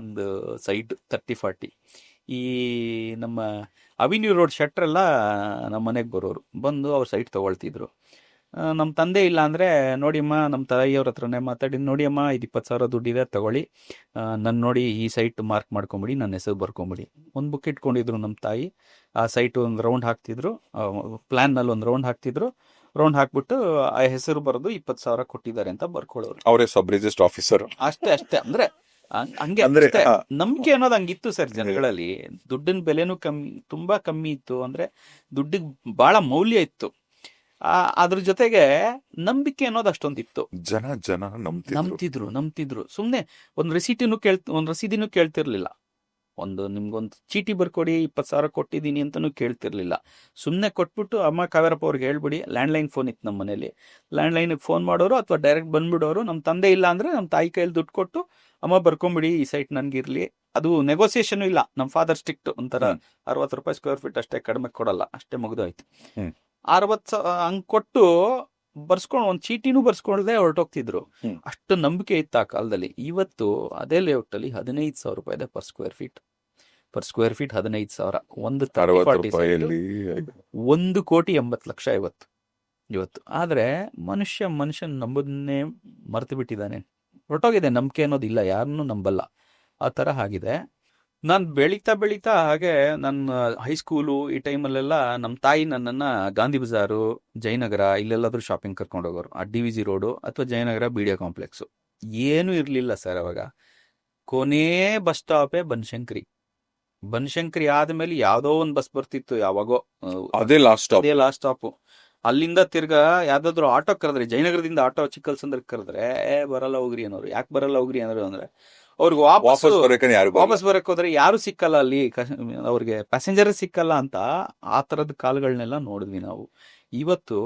ಒಂದು ಸೈಟ್ 30-40. ಈ ನಮ್ಮ ಅವಿನ್ಯೂ ರೋಡ್ ಶಟ್ರೆಲ್ಲ ನಮ್ಮ ಮನೆಗೆ ಬರೋರು ಬಂದು ಅವ್ರ ಸೈಟ್ ತಗೊಳ್ತಿದ್ರು. ನಮ್ಮ ತಂದೆ ಇಲ್ಲ ಅಂದರೆ, ನೋಡಿಯಮ್ಮ ನಮ್ಮ ತಾಯಿಯವ್ರ ಹತ್ರನೇ ಮಾತಾಡಿ, ನೋಡಿಯಮ್ಮ ಇದು 20,000 ದುಡ್ಡಿದೆ ತಗೊಳ್ಳಿ, ನನ್ನ ನೋಡಿ ಈ ಸೈಟ್ ಮಾರ್ಕ್ ಮಾಡ್ಕೊಂಬಿಡಿ, ನನ್ನ ಹೆಸರು ಬರ್ಕೊಂಬಿಡಿ. ಒಂದು ಬುಕ್ ಇಟ್ಕೊಂಡಿದ್ರು ನಮ್ಮ ತಾಯಿ. ಆ ಸೈಟ್ ಒಂದು ರೌಂಡ್ ಹಾಕ್ತಿದ್ರು, ಪ್ಲ್ಯಾನ್ನಲ್ಲಿ ಒಂದು ರೌಂಡ್ ಹಾಕ್ತಿದ್ರು. ರೌಂಡ್ ಹಾಕ್ಬಿಟ್ಟು ಆ ಹೆಸರು ಬರೆದು 20,000 ಕೊಟ್ಟಿದ್ದಾರೆ ಅಂತ ಬರ್ಕೊಳ್ಳೋರು. ಅವರೇ ಸಬ್ ರಿಜಿಸ್ಟರ್ ಆಫೀಸರ್. ಅಷ್ಟೇ ಅಂದ್ರೆ ಹಂಗೆ ನಂಬಿಕೆ ಅನ್ನೋದು ಹಂಗಿತ್ತು ಸರ್ ಜನಗಳಲ್ಲಿ. ದುಡ್ಡಿನ ಬೆಲೆನೂ ತುಂಬಾ ಕಮ್ಮಿ ಇತ್ತು. ಅಂದ್ರೆ ದುಡ್ಡಿಗೆ ಬಹಳ ಮೌಲ್ಯ ಇತ್ತು. ಅದ್ರ ಜೊತೆಗೆ ನಂಬಿಕೆ ಅನ್ನೋದು ಅಷ್ಟೊಂದಿತ್ತು. ಜನ ನಂಬ್ತಿದ್ರು. ಸುಮ್ನೆ ಒಂದು ರಸೀದಿನೂ ಕೇಳ್ತಿರ್ಲಿಲ್ಲ. ನಿಮ್ಗೊಂದು ಚೀಟಿ ಬರ್ಕೊಡಿ, 20,000 ಕೊಟ್ಟಿದ್ದೀನಿ ಅಂತನೂ ಕೇಳ್ತಿರ್ಲಿಲ್ಲ. ಸುಮ್ಮನೆ ಕೊಟ್ಬಿಟ್ಟು, ಅಮ್ಮ ಕಾವೇರಪ್ಪ ಅವ್ರಿಗೆ ಹೇಳ್ಬಿಡಿ, ಲ್ಯಾಂಡ್ಲೈನ್ ಫೋನ್ ಇತ್ತು ನಮ್ಮ ಮನೇಲಿ, ಲ್ಯಾಂಡ್ಲೈನ್ಗೆ ಫೋನ್ ಮಾಡೋರು ಅಥವಾ ಡೈರೆಕ್ಟ್ ಬಂದ್ಬಿಡೋರು. ನಮ್ಮ ತಂದೆ ಇಲ್ಲ ಅಂದ್ರೆ ನಮ್ಮ ತಾಯಿ ಕೈಯಲ್ಲಿ ದುಡ್ಡು ಕೊಟ್ಟು, ಅಮ್ಮ ಬರ್ಕೊಂಬಿಡಿ ಈ ಸೈಟ್ ನನ್ಗಿರ್ಲಿ. ಅದು ನೆಗೋಸಿಯೇಷನ್ ಇಲ್ಲ. ನಮ್ಮ ಫಾದರ್ ಸ್ಟ್ರಿಕ್ಟ್, ಒಂಥರ 60 ರೂಪಾಯಿ ಸ್ಕ್ವೇರ್ ಫೀಟ್ ಅಷ್ಟೇ, ಕಡಿಮೆ ಕೊಡಲ್ಲ, ಅಷ್ಟೇ ಮುಗಿದೋಯ್ತು. 60 ಹಂಗ್ ಕೊಟ್ಟು ಬರ್ಸ್ಕೊಂಡು ಒಂದು ಚೀಟಿನೂ ಬರ್ಸ್ಕೊಳ್ದೆ ಹೊರಟೋಗ್ತಿದ್ರು. ಅಷ್ಟು ನಂಬಿಕೆ ಇತ್ತು ಆ ಕಾಲದಲ್ಲಿ. ಇವತ್ತು ಅದೇ ಲೇಔಟ್ ಅಲ್ಲಿ 15,000 ರೂಪಾಯಿ ಇದೆ ಪರ್ ಸ್ಕ್ವೇರ್ ಫೀಟ್. 15,000. 1,80,00,000 ಇವತ್ತು. ಆದ್ರೆ ಮನುಷ್ಯನ್ ನಂಬೋದನ್ನೇ ಮರ್ತು ಬಿಟ್ಟಿದ್ದಾನೆ. ಹೊರಟೋಗಿದೆ, ನಂಬಿಕೆ ಅನ್ನೋದಿಲ್ಲ, ಯಾರನ್ನೂ ನಂಬಲ್ಲ. ಆ ಥರ ಆಗಿದೆ. ನಾನು ಬೆಳೀತಾ ಹಾಗೆ ನನ್ನ ಹೈಸ್ಕೂಲು ಈ ಟೈಮಲ್ಲೆಲ್ಲ ನಮ್ಮ ತಾಯಿ ನನ್ನನ್ನು ಗಾಂಧಿ ಬಜಾರು, ಜಯನಗರ ಇಲ್ಲೆಲ್ಲಾದ್ರೂ ಶಾಪಿಂಗ್ ಕರ್ಕೊಂಡು ಹೋಗೋರು. ಆ DVG ರೋಡು ಅಥವಾ ಜಯನಗರ BDA ಕಾಂಪ್ಲೆಕ್ಸು ಏನೂ ಇರಲಿಲ್ಲ ಸರ್ ಅವಾಗ. ಕೊನೇ ಬಸ್ ಸ್ಟಾಪೇ ಬನಶಂಕರಿ ಆದ್ಮೇಲೆ ಯಾವುದೋ ಒಂದು ಬಸ್ ಬರ್ತಿತ್ತು ಯಾವಾಗೋ, ಅದೇ ಲಾಸ್ಟ್ ಸ್ಟಾಪು. ಅಲ್ಲಿಂದ ತಿರ್ಗಾ ಯಾವ್ದಾದ್ರು ಆಟೋ ಕರೆದ್ರೆ, ಜಯನಗರದಿಂದ ಆಟೋ ಚಿಕ್ಕಲ್ಸಂದ್ರಕ್ಕೆ ಕರೆದ್ರೆ ಬರಲ್ಲ ಹೋಗ್ರಿ ಅನ್ನೋರು. ಯಾಕೆ ಬರಲ್ಲ ಹೋಗ್ರಿ ಅನ್ನೋರು ಅಂದ್ರೆ, ಅವ್ರಿಗೆ ವಾಪಸ್ ಬರಕ್ ಹೋದ್ರೆ ಯಾರು ಸಿಕ್ಕಲ್ಲ, ಅಲ್ಲಿ ಅವ್ರಿಗೆ ಪ್ಯಾಸೆಂಜರ್ ಸಿಕ್ಕಲ್ಲ ಅಂತ. ಆ ತರದ ಕಾಲಗಳನ್ನೆಲ್ಲ ನೋಡಿದ್ವಿ ನಾವು. ಇವತ್ತು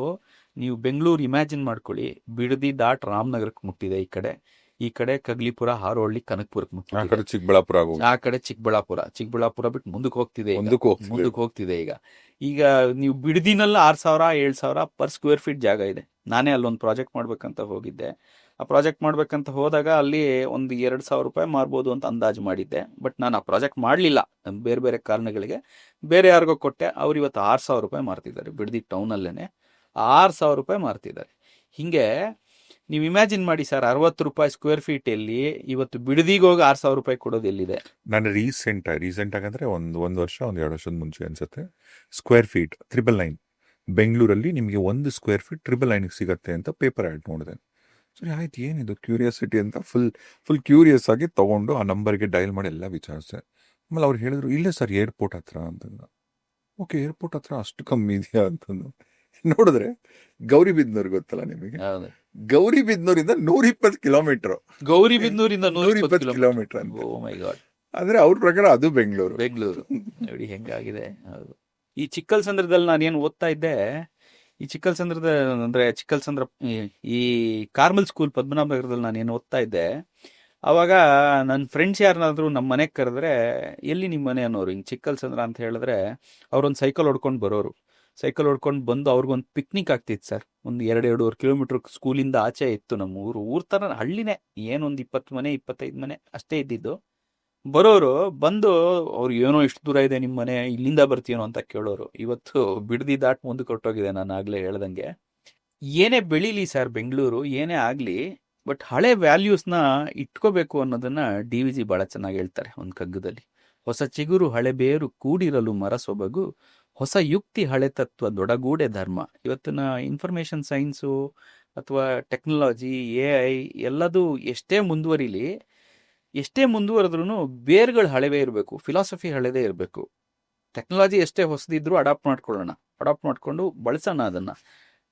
ನೀವು ಬೆಂಗಳೂರು ಇಮ್ಯಾಜಿನ್ ಮಾಡ್ಕೊಳ್ಳಿ, ಬಿಡದಿ ದಾಟ್ ರಾಮನಗರಕ್ಕೆ ಮುಟ್ಟಿದೆ. ಈ ಕಡೆ ಕಗ್ಲಿಪುರ, ಹಾರೋಹಳ್ಳಿ, ಕನಕಪುರಕ್ಕೆ ಮುಟ್ಟಿದೆ. ಆ ಕಡೆ ಚಿಕ್ಕಬಳ್ಳಾಪುರ ಬಿಟ್ಟು ಮುಂದಕ್ಕೆ ಹೋಗ್ತಿದೆ. ಈಗ ನೀವು ಬಿಡದಿನಲ್ಲಿ 6,000-7,000 ಪರ್ ಸ್ಕ್ವೇರ್ ಫೀಟ್ ಜಾಗ ಇದೆ. ನಾನೇ ಅಲ್ಲೊಂದು ಪ್ರಾಜೆಕ್ಟ್ ಮಾಡ್ಬೇಕಂತ ಹೋಗಿದ್ದೆ. ಆ ಪ್ರಾಜೆಕ್ಟ್ ಮಾಡ್ಬೇಕಂತ ಹೋದಾಗ ಅಲ್ಲಿ ಒಂದು 2,000 ರೂಪಾಯಿ ಮಾರ್ಬೋದು ಅಂತ ಅಂದಾಜು ಮಾಡಿದ್ದೆ. ಬಟ್ ನಾನು ಆ ಪ್ರಾಜೆಕ್ಟ್ ಮಾಡಲಿಲ್ಲ, ಬೇರೆ ಕಾರಣಗಳಿಗೆ. ಬೇರೆ ಯಾರಿಗೋ ಕೊಟ್ಟೆ. ಅವ್ರು ಇವತ್ತು 6,000 ರೂಪಾಯಿ ಮಾರ್ತಿದ್ದಾರೆ. ಬಿಡದಿ ಟೌನಲ್ಲೇನೆ 6,000 ರೂಪಾಯಿ ಮಾರ್ತಿದ್ದಾರೆ. ಹಿಂಗೆ ನೀವು ಇಮ್ಯಾಜಿನ್ ಮಾಡಿ ಸರ್, 60 ರೂಪಾಯಿ ಸ್ಕ್ವೇರ್ ಫೀಟ್ ಎಲ್ಲಿ ಇವತ್ತು ಬಿಡದಿಗೆ ಹೋಗಿ 6,000 ರೂಪಾಯಿ ಕೊಡೋದು ಎಲ್ಲಿದೆ? ನಾನು ರೀಸೆಂಟ್ ಆಗಂದ್ರೆ ಒಂದು ವರ್ಷ 2 ವರ್ಷದ ಮುಂಚೆ ಅನ್ಸುತ್ತೆ, ಸ್ಕ್ವೇರ್ ಫೀಟ್ 999 ಬೆಂಗಳೂರಲ್ಲಿ ನಿಮಗೆ 1 ಸ್ಕ್ವೇರ್ ಫೀಟ್ 999 ಸಿಗತ್ತೆ ಅಂತ ಪೇಪರ್ ಆ್ಯಡ್ ನೋಡಿದೆ. ಸರಿ ಆಯ್ತು, ಏನಿದು ಕ್ಯೂರಿಯಾಸಿಟಿ ಅಂತ ಫುಲ್ ಕ್ಯೂರಿಯಸ್ ಆಗಿ ತಗೊಂಡು ಆ ನಂಬರ್ಗೆ ಡೈಲ್ ಮಾಡಿ ಎಲ್ಲ ವಿಚಾರಿಸಿದೆ. ಆಮೇಲೆ ಅವ್ರು ಹೇಳಿದ್ರು, ಇಲ್ಲೇ ಸರ್ ಏರ್ಪೋರ್ಟ್ ಹತ್ರ ಅಂತಂದ. ಓಕೆ, ಏರ್ಪೋರ್ಟ್ ಹತ್ರ ಅಷ್ಟು ಕಮ್ಮಿ ಇದೆಯಾ ಅಂತಂದು ನೋಡಿದ್ರೆ ಗೌರಿಬಿದನೂರು ಗೊತ್ತಲ್ಲ ನಿಮಗೆ? ಹೌದು. ಗೌರಿಬಿದನೂರಿಂದ 120 ಕಿಲೋಮೀಟರ್, ಗೌರಿಬಿದನೂರಿಂದ 120 120 ಕಿಲೋಮೀಟರ್ ಅಂತ. ಓ ಮೈ ಗಾಡ್. ಆದ್ರೆ ಅವ್ರ ಪ್ರಕಾರ ಅದು ಬೆಂಗಳೂರು. ಬೆಂಗಳೂರು ನೋಡಿ ಹೆಂಗಾಗಿದೆ. ಹೌದು. ಈ ಚಿಕ್ಕಲ್ಸಂದ್ರದಲ್ಲಿ ನಾನೇನು ಓದ್ತಾ ಇದ್ದೆ, ಈ ಚಿಕ್ಕಲ್ಸಂದ್ರದ ಅಂದ್ರೆ ಚಿಕ್ಕಲ್ಸಂದ್ರ ಈ ಕಾರ್ಮಲ್ ಸ್ಕೂಲ್ ಪದ್ಮನಾಭನಗರದಲ್ಲಿ ನಾನೇನು ಓದ್ತಾ ಇದ್ದೆ, ಅವಾಗ ನನ್ನ ಫ್ರೆಂಡ್ಸ್ ಯಾರನ್ನಾದ್ರೂ ನಮ್ಮ ಮನೆಗೆ ಕರೆದ್ರೆ ಎಲ್ಲಿ ನಿಮ್ಮ ಮನೆ ಅನ್ನೋರು. ಹಿಂಗೆ ಚಿಕ್ಕಲ್ಸಂದ್ರ ಅಂತ ಹೇಳಿದ್ರೆ ಅವ್ರೊಂದು ಸೈಕಲ್ ಹೊಡ್ಕೊಂಡು ಬರೋರು. ಸೈಕಲ್ ಹೊಡ್ಕೊಂಡು ಬಂದು ಅವ್ರಿಗೊಂದು ಪಿಕ್ನಿಕ್ ಆಗ್ತಿತ್ತು ಸರ್. ಒಂದು 2-2.5 ಕಿಲೋಮೀಟರ್ ಸ್ಕೂಲಿಂದ ಆಚೆ ಇತ್ತು ನಮ್ಮ ಊರು ಥರ ಹಳ್ಳಿನೇ, ಏನೊಂದು 20 ಮನೆ 25 ಮನೆ ಅಷ್ಟೇ ಇದ್ದಿದ್ದು. ಬರೋರು ಬಂದು ಅವ್ರು ಏನೋ ಇಷ್ಟು ದೂರ ಇದೆ ನಿಮ್ಮ ಮನೆ, ಇಲ್ಲಿಂದ ಬರ್ತೀನೋ ಅಂತ ಕೇಳೋರು. ಇವತ್ತು ಬಿಡದಿ ದಾಟ್ ಮುಂದಕ್ಕೆ ಹೊರಟೋಗಿದೆ. ನಾನು ಆಗ್ಲೇ ಹೇಳ್ದಂಗೆ ಏನೇ ಬೆಳೀಲಿ ಸರ್ ಬೆಂಗಳೂರು, ಏನೇ ಆಗಲಿ, ಬಟ್ ಹಳೆ ವ್ಯಾಲ್ಯೂಸ್ನ ಇಟ್ಕೋಬೇಕು ಅನ್ನೋದನ್ನ DVG ಭಾಳ ಚೆನ್ನಾಗಿ ಹೇಳ್ತಾರೆ ಒಂದು ಕಗ್ಗದಲ್ಲಿ. ಹೊಸ ಚಿಗುರು ಹಳೆ ಬೇರು ಕೂಡಿರಲು ಮರ ಸೊಬಗು, ಹೊಸ ಯುಕ್ತಿ ಹಳೆ ತತ್ವ ದೊಡಗೂಡೆ ಧರ್ಮ. ಇವತ್ತಿನ ಇನ್ಫಾರ್ಮೇಷನ್ ಸೈನ್ಸು ಅಥವಾ ಟೆಕ್ನಾಲಜಿ, AI ಎಲ್ಲದೂ ಎಷ್ಟೇ ಮುಂದುವರಿಲಿ, ಎಷ್ಟೇ ಮುಂದುವರೆದ್ರೂ ಬೇರುಗಳು ಹಳೆವೇ ಇರಬೇಕು, ಫಿಲಾಸಫಿ ಹಳೆದೇ ಇರಬೇಕು. ಟೆಕ್ನಾಲಜಿ ಎಷ್ಟೇ ಹೊಸದಿದ್ರೂ ಅಡಾಪ್ಟ್ ಮಾಡ್ಕೊಂಡು ಬಳಸೋಣ ಅದನ್ನು.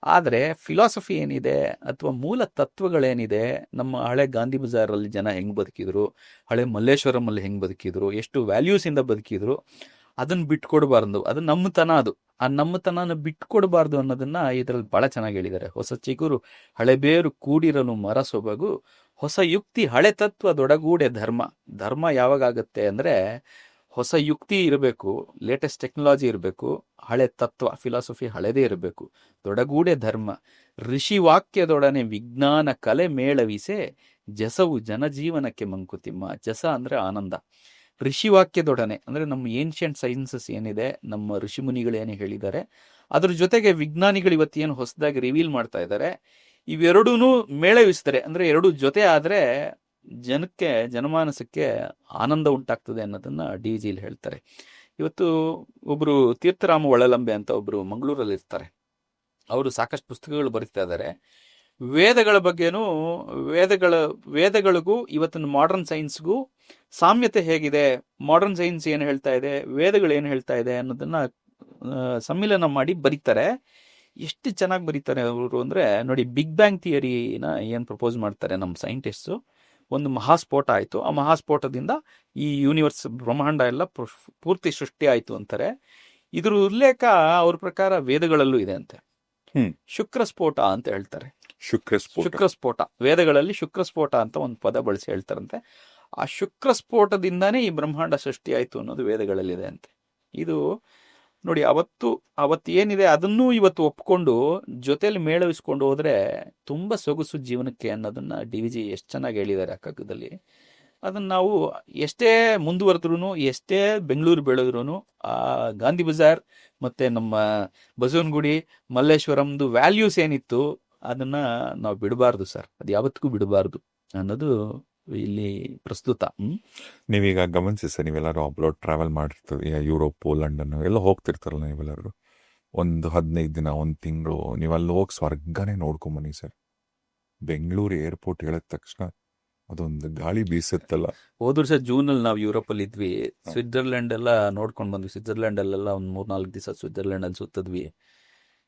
ಆದರೆ ಫಿಲಾಸಫಿ ಏನಿದೆ ಅಥವಾ ಮೂಲ ತತ್ವಗಳೇನಿದೆ, ನಮ್ಮ ಹಳೆ ಗಾಂಧಿ ಬಜಾರಲ್ಲಿ ಜನ ಹೆಂಗೆ ಬದುಕಿದ್ರು, ಹಳೆ ಮಲ್ಲೇಶ್ವರಮಲ್ಲಿ ಹೆಂಗೆ ಬದುಕಿದ್ರು, ಎಷ್ಟು ವ್ಯಾಲ್ಯೂಸಿಂದ ಬದುಕಿದ್ರು, ಅದನ್ನು ಬಿಟ್ಕೊಡ್ಬಾರ್ದು. ಅದು ನಮ್ಮತನ. ಅದು ಆ ನಮ್ಮತನನ ಬಿಟ್ಕೊಡ್ಬಾರ್ದು ಅನ್ನೋದನ್ನ ಇದರಲ್ಲಿ ಭಾಳ ಚೆನ್ನಾಗಿ ಹೇಳಿದ್ದಾರೆ. ಹೊಸ ಚಿಗುರು ಹಳೆ ಬೇರು ಕೂಡಿರಲು ಮರ ಸೊಬಗು, ಹೊಸ ಯುಕ್ತಿ ಹಳೆ ತತ್ವ ದೊಡಗೂಡೆ ಧರ್ಮ. ಧರ್ಮ ಯಾವಾಗ ಆಗುತ್ತೆ ಅಂದರೆ ಹೊಸ ಯುಕ್ತಿ ಇರಬೇಕು, ಲೇಟೆಸ್ಟ್ ಟೆಕ್ನಾಲಜಿ ಇರಬೇಕು, ಹಳೆ ತತ್ವ ಫಿಲಾಸಫಿ ಹಳೆದೇ ಇರಬೇಕು, ದೊಡಗೂಡೆ ಧರ್ಮ. ಋಷಿ ವಾಕ್ಯದೊಡನೆ ವಿಜ್ಞಾನ ಕಲೆ ಮೇಳವಿಸೆ, ಜಸವು ಜನಜೀವನಕ್ಕೆ ಮಂಕುತಿಮ್ಮ. ಜಸ ಅಂದರೆ ಆನಂದ. ಋಷಿವಾಕ್ಯದೊಡನೆ ಅಂದರೆ ನಮ್ಮ ಏನ್ಷಿಯಂಟ್ ಸೈನ್ಸಸ್ ಏನಿದೆ, ನಮ್ಮ ಋಷಿಮುನಿಗಳು ಏನು ಹೇಳಿದ್ದಾರೆ, ಅದ್ರ ಜೊತೆಗೆ ವಿಜ್ಞಾನಿಗಳು ಇವತ್ತೇನು ಹೊಸದಾಗಿ ರಿವೀಲ್ ಮಾಡ್ತಾ ಇದ್ದಾರೆ, ಇವೆರಡೂ ಮೇಳವಿಸ್ತಾರೆ. ಅಂದರೆ ಎರಡು ಜೊತೆ ಆದರೆ ಜನಮಾನಸಕ್ಕೆ ಆನಂದ ಉಂಟಾಗ್ತದೆ ಅನ್ನೋದನ್ನ DVGಲಿ ಹೇಳ್ತಾರೆ. ಇವತ್ತು ಒಬ್ಬರು ತೀರ್ಥರಾಮ ಒಳಲಂಬೆ ಅಂತ ಒಬ್ಬರು ಮಂಗಳೂರಲ್ಲಿ ಇರ್ತಾರೆ. ಅವರು ಸಾಕಷ್ಟು ಪುಸ್ತಕಗಳು ಬರೀತಾ ಇದ್ದಾರೆ ವೇದಗಳ ಬಗ್ಗೆನೂ. ವೇದಗಳಿಗೂ ಇವತ್ತಿನ ಮಾಡರ್ನ್ ಸೈನ್ಸ್ಗೂ ಸಾಮ್ಯತೆ ಹೇಗಿದೆ, ಮಾಡರ್ನ್ ಸೈನ್ಸ್ ಏನು ಹೇಳ್ತಾ ಇದೆ, ವೇದಗಳು ಏನು ಹೇಳ್ತಾ ಇದೆ ಅನ್ನೋದನ್ನ ಸಮ್ಮಿಲನ ಮಾಡಿ ಬರೀತಾರೆ. ಎಷ್ಟು ಚೆನ್ನಾಗಿ ಬರೀತಾರೆ ಅವರು ಅಂದರೆ ನೋಡಿ, ಬಿಗ್ ಬ್ಯಾಂಗ್ ಥಿಯರಿನ ಏನು ಪ್ರಪೋಸ್ ಮಾಡ್ತಾರೆ ನಮ್ಮ ಸೈಂಟಿಸ್ಟು. ಒಂದು ಮಹಾಸ್ಫೋಟ ಆಯಿತು, ಆ ಮಹಾಸ್ಫೋಟದಿಂದ ಈ ಯೂನಿವರ್ಸ್ ಬ್ರಹ್ಮಾಂಡ ಎಲ್ಲ ಪೂರ್ತಿ ಸೃಷ್ಟಿ ಆಯಿತು ಅಂತಾರೆ. ಇದ್ರ ಉಲ್ಲೇಖ ಅವ್ರ ಪ್ರಕಾರ ವೇದಗಳಲ್ಲೂ ಇದೆ ಅಂತೆ. ಶುಕ್ರಸ್ಫೋಟ ಅಂತ ಹೇಳ್ತಾರೆ. ಶುಕ್ರಸ್ಫೋಟ ವೇದಗಳಲ್ಲಿ ಶುಕ್ರಸ್ಫೋಟ ಅಂತ ಒಂದು ಪದ ಬಳಸಿ ಹೇಳ್ತಾರಂತೆ. ಆ ಶುಕ್ರಸ್ಫೋಟದಿಂದಾನೇ ಈ ಬ್ರಹ್ಮಾಂಡ ಸೃಷ್ಟಿ ಆಯಿತು ಅನ್ನೋದು ವೇದಗಳಲ್ಲಿದೆ ಅಂತೆ. ಇದು ನೋಡಿ, ಅವತ್ತು ಏನಿದೆ ಅದನ್ನೂ ಇವತ್ತು ಒಪ್ಕೊಂಡು ಜೊತೆಲಿ ಮೇಳವಿಸ್ಕೊಂಡು ಹೋದ್ರೆ ತುಂಬ ಸೊಗಸು ಜೀವನಕ್ಕೆ ಅನ್ನೋದನ್ನ DVG ಎಷ್ಟು ಚೆನ್ನಾಗಿ ಹೇಳಿದ್ದಾರೆ ಆ ಕಗ್ಗದಲ್ಲಿ. ಅದನ್ನು ನಾವು ಎಷ್ಟೇ ಮುಂದುವರೆದ್ರೂ, ಎಷ್ಟೇ ಬೆಂಗಳೂರು ಬೆಳೆದ್ರೂ, ಆ ಗಾಂಧಿ ಬಜಾರ್ ಮತ್ತು ನಮ್ಮ ಬಸವನಗುಡಿ ಮಲ್ಲೇಶ್ವರಂದು ವ್ಯಾಲ್ಯೂಸ್ ಏನಿತ್ತು ಅದನ್ನು ನಾವು ಬಿಡಬಾರ್ದು ಸರ್. ಅದು ಯಾವತ್ತಿಗೂ ಬಿಡಬಾರ್ದು ಅನ್ನೋದು ಇಲ್ಲಿ ಪ್ರಸ್ತುತ. ನೀವೀಗ ಗಮನಿಸಿ ಸರ್, ನೀವೆಲ್ಲರೂ ಅಬ್ರಾಡ್ ಟ್ರಾವೆಲ್ ಮಾಡಿರ್ತೀವಿ, ಈಗ ಯುರೋಪ್, ಲಂಡನ್ ಎಲ್ಲ ಹೋಗ್ತಿರ್ತಾರಲ್ಲ ನೀವೆಲ್ಲರೂ, ಒಂದು 15 ದಿನ 1 ತಿಂಗಳು ನೀವಲ್ಲಿ ಹೋಗಿ ಸ್ವರ್ಗನೇ ನೋಡ್ಕೊಂಬನ್ನಿ ಸರ್. ಬೆಂಗಳೂರು ಏರ್ಪೋರ್ಟ್ ಹೇಳಿದ ತಕ್ಷಣ ಅದೊಂದು ಗಾಳಿ ಬೀಸುತ್ತಲ್ಲ. ಹೋದ ವರ್ಷ ಜೂನಲ್ಲಿ ನಾವು ಯುರೋಪಲ್ಲಿ ಇದ್ವಿ, ಸ್ವಿಟ್ಜರ್ಲೆಂಡ್ ಎಲ್ಲ ನೋಡ್ಕೊಂಡು ಬಂದ್ವಿ. ಸ್ವಿಟ್ಜರ್ಲೆಂಡಲ್ಲೆಲ್ಲ ಒಂದು 3-4 ದಿವಸ ಸ್ವಿಟ್ಜರ್ಲೆಂಡಲ್ಲಿ ಸುತ್ತಿದ್ವಿ.